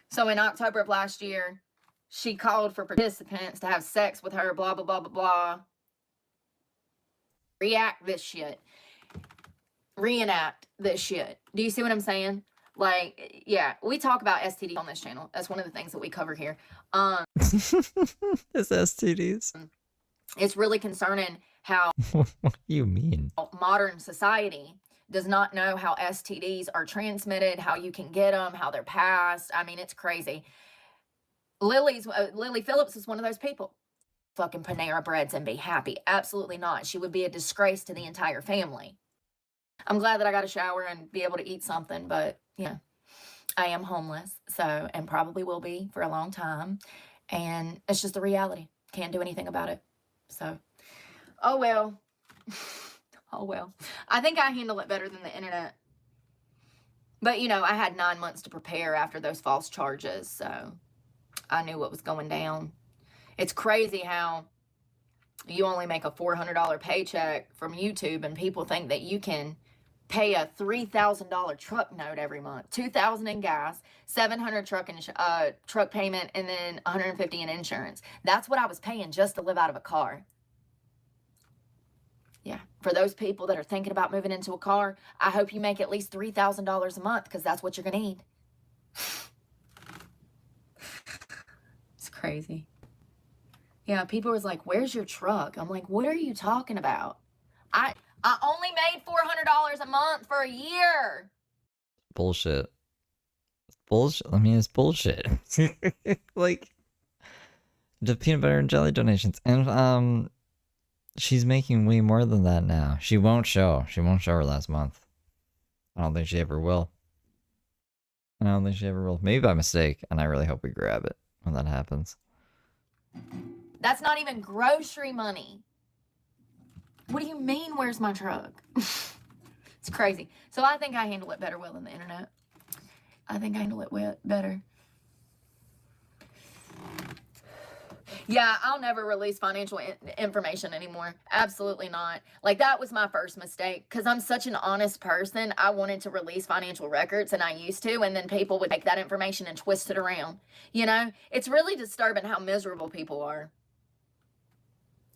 So in October of last year, she called for participants to have sex with her, blah, blah, blah, blah, blah. Reenact this shit. Do you see what I'm saying? Like, yeah, we talk about STDs on this channel. That's one of the things that we cover here. It's STDs. It's really concerning how What do you mean? modern society does not know how STDs are transmitted, how you can get them, how they're passed. I mean, it's crazy. Lily Phillips is one of those people. Fucking Panera Breads and be happy. Absolutely not. She would be a disgrace to the entire family. I'm glad that I got a shower and be able to eat something, but yeah, I am homeless, so, and probably will be for a long time. And it's just the reality. Can't do anything about it. So, oh well. Oh well. I think I handle it better than the internet. But, I had 9 months to prepare after those false charges, so I knew what was going down. It's crazy how you only make a $400 paycheck from YouTube, and people think that you can pay a $3,000 truck note every month, $2,000 in gas, $700 truck payment, and then $150 in insurance. That's what I was paying just to live out of a car. Yeah, for those people that are thinking about moving into a car, I hope you make at least $3,000 a month, because that's what you're going to need. It's crazy. Yeah, people was like, where's your truck? I'm like, what are you talking about? I only made $400 a month for a year. Bullshit. Bullshit. I mean, it's bullshit. Like, the peanut butter and jelly donations. And, she's making way more than that now. She won't show her last month. I don't think she ever will. Maybe by mistake, and I really hope we grab it when that happens. That's not even grocery money. What do you mean, where's my truck? It's crazy. So I think I handle it better well than the internet. I think I handle it better. Yeah, I'll never release financial information anymore. Absolutely not. Like, that was my first mistake, because I'm such an honest person. I wanted to release financial records, and I used to, and then people would take that information and twist it around. It's really disturbing how miserable people are.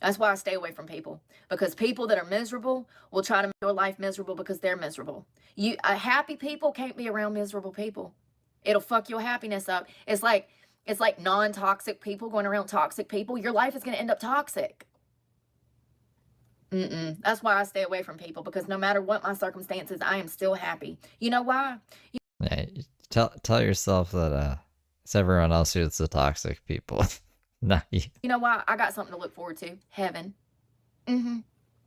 That's why I stay away from people, because people that are miserable will try to make your life miserable because they're miserable. Happy people can't be around miserable people. It'll fuck your happiness up. It's like non-toxic people going around toxic people. Your life is going to end up toxic. That's why I stay away from people, because no matter what my circumstances, I am still happy. You know why? Yeah, tell yourself that it's everyone else who's the toxic people. Not you. You know why? I got something to look forward to. Heaven.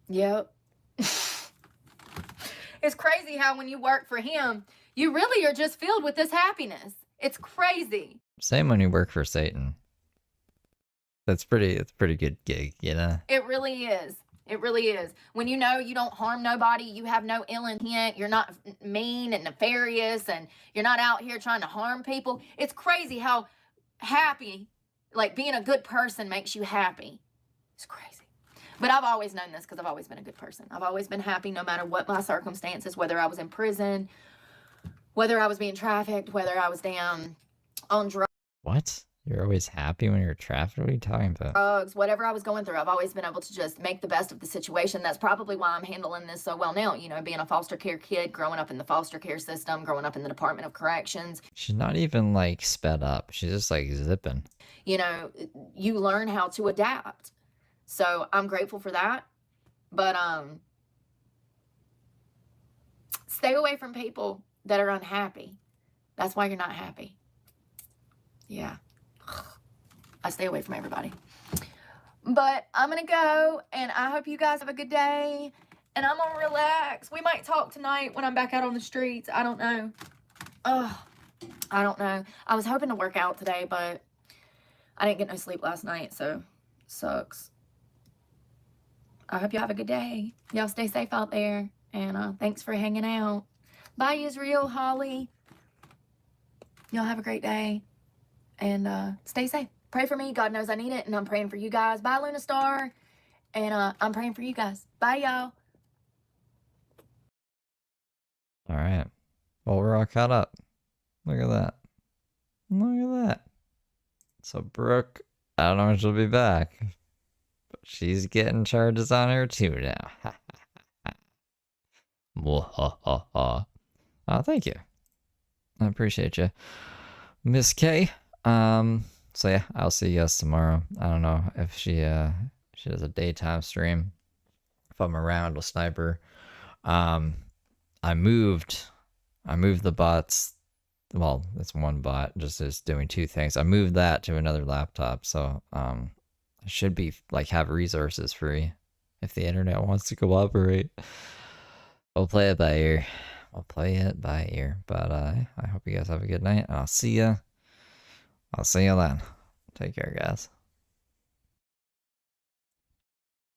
Yep. It's crazy how when you work for him, you really are just filled with this happiness. It's crazy. Same when you work for Satan. It's a pretty good gig, you know? It really is. It really is. When you know you don't harm nobody, you have no ill intent, you're not mean and nefarious, and you're not out here trying to harm people. It's crazy how happy, like being a good person makes you happy. It's crazy. But I've always known this because I've always been a good person. I've always been happy no matter what my circumstances, whether I was in prison, whether I was being trafficked, whether I was down on drugs. What? You're always happy when you're trafficked? What are you talking about? Whatever I was going through, I've always been able to just make the best of the situation. That's probably why I'm handling this so well now. You know, being a foster care kid, growing up in the foster care system, growing up in the Department of Corrections. She's not even like sped up. She's just like zipping. You know, you learn how to adapt. So I'm grateful for that. But stay away from people that are unhappy. That's why you're not happy. Yeah. I stay away from everybody. But I'm going to go, and I hope you guys have a good day, and I'm going to relax. We might talk tonight when I'm back out on the streets. I don't know. I don't know. I was hoping to work out today, but I didn't get no sleep last night, so sucks. I hope you have a good day. Y'all stay safe out there, and thanks for hanging out. Bye, Israel, Holly. Y'all have a great day, and stay safe. Pray for me. God knows I need it, and I'm praying for you guys. Bye, Luna Star. And I'm praying for you guys. Bye, y'all. All right. Well, we're all caught up. Look at that. Look at that. So Brooke, I don't know when she'll be back, but she's getting charges on her too now. Oh, thank you. I appreciate you, Miss K. So yeah, I'll see you guys tomorrow. I don't know if she does a daytime stream. If I'm around, we'll snipe her. I moved the bots. Well, it's one bot, just is doing two things. I moved that to another laptop, so I should be like have resources free if the internet wants to cooperate. We'll play it by ear. We'll play it by ear. But I hope you guys have a good night. I'll see ya. I'll see you then. Take care, guys.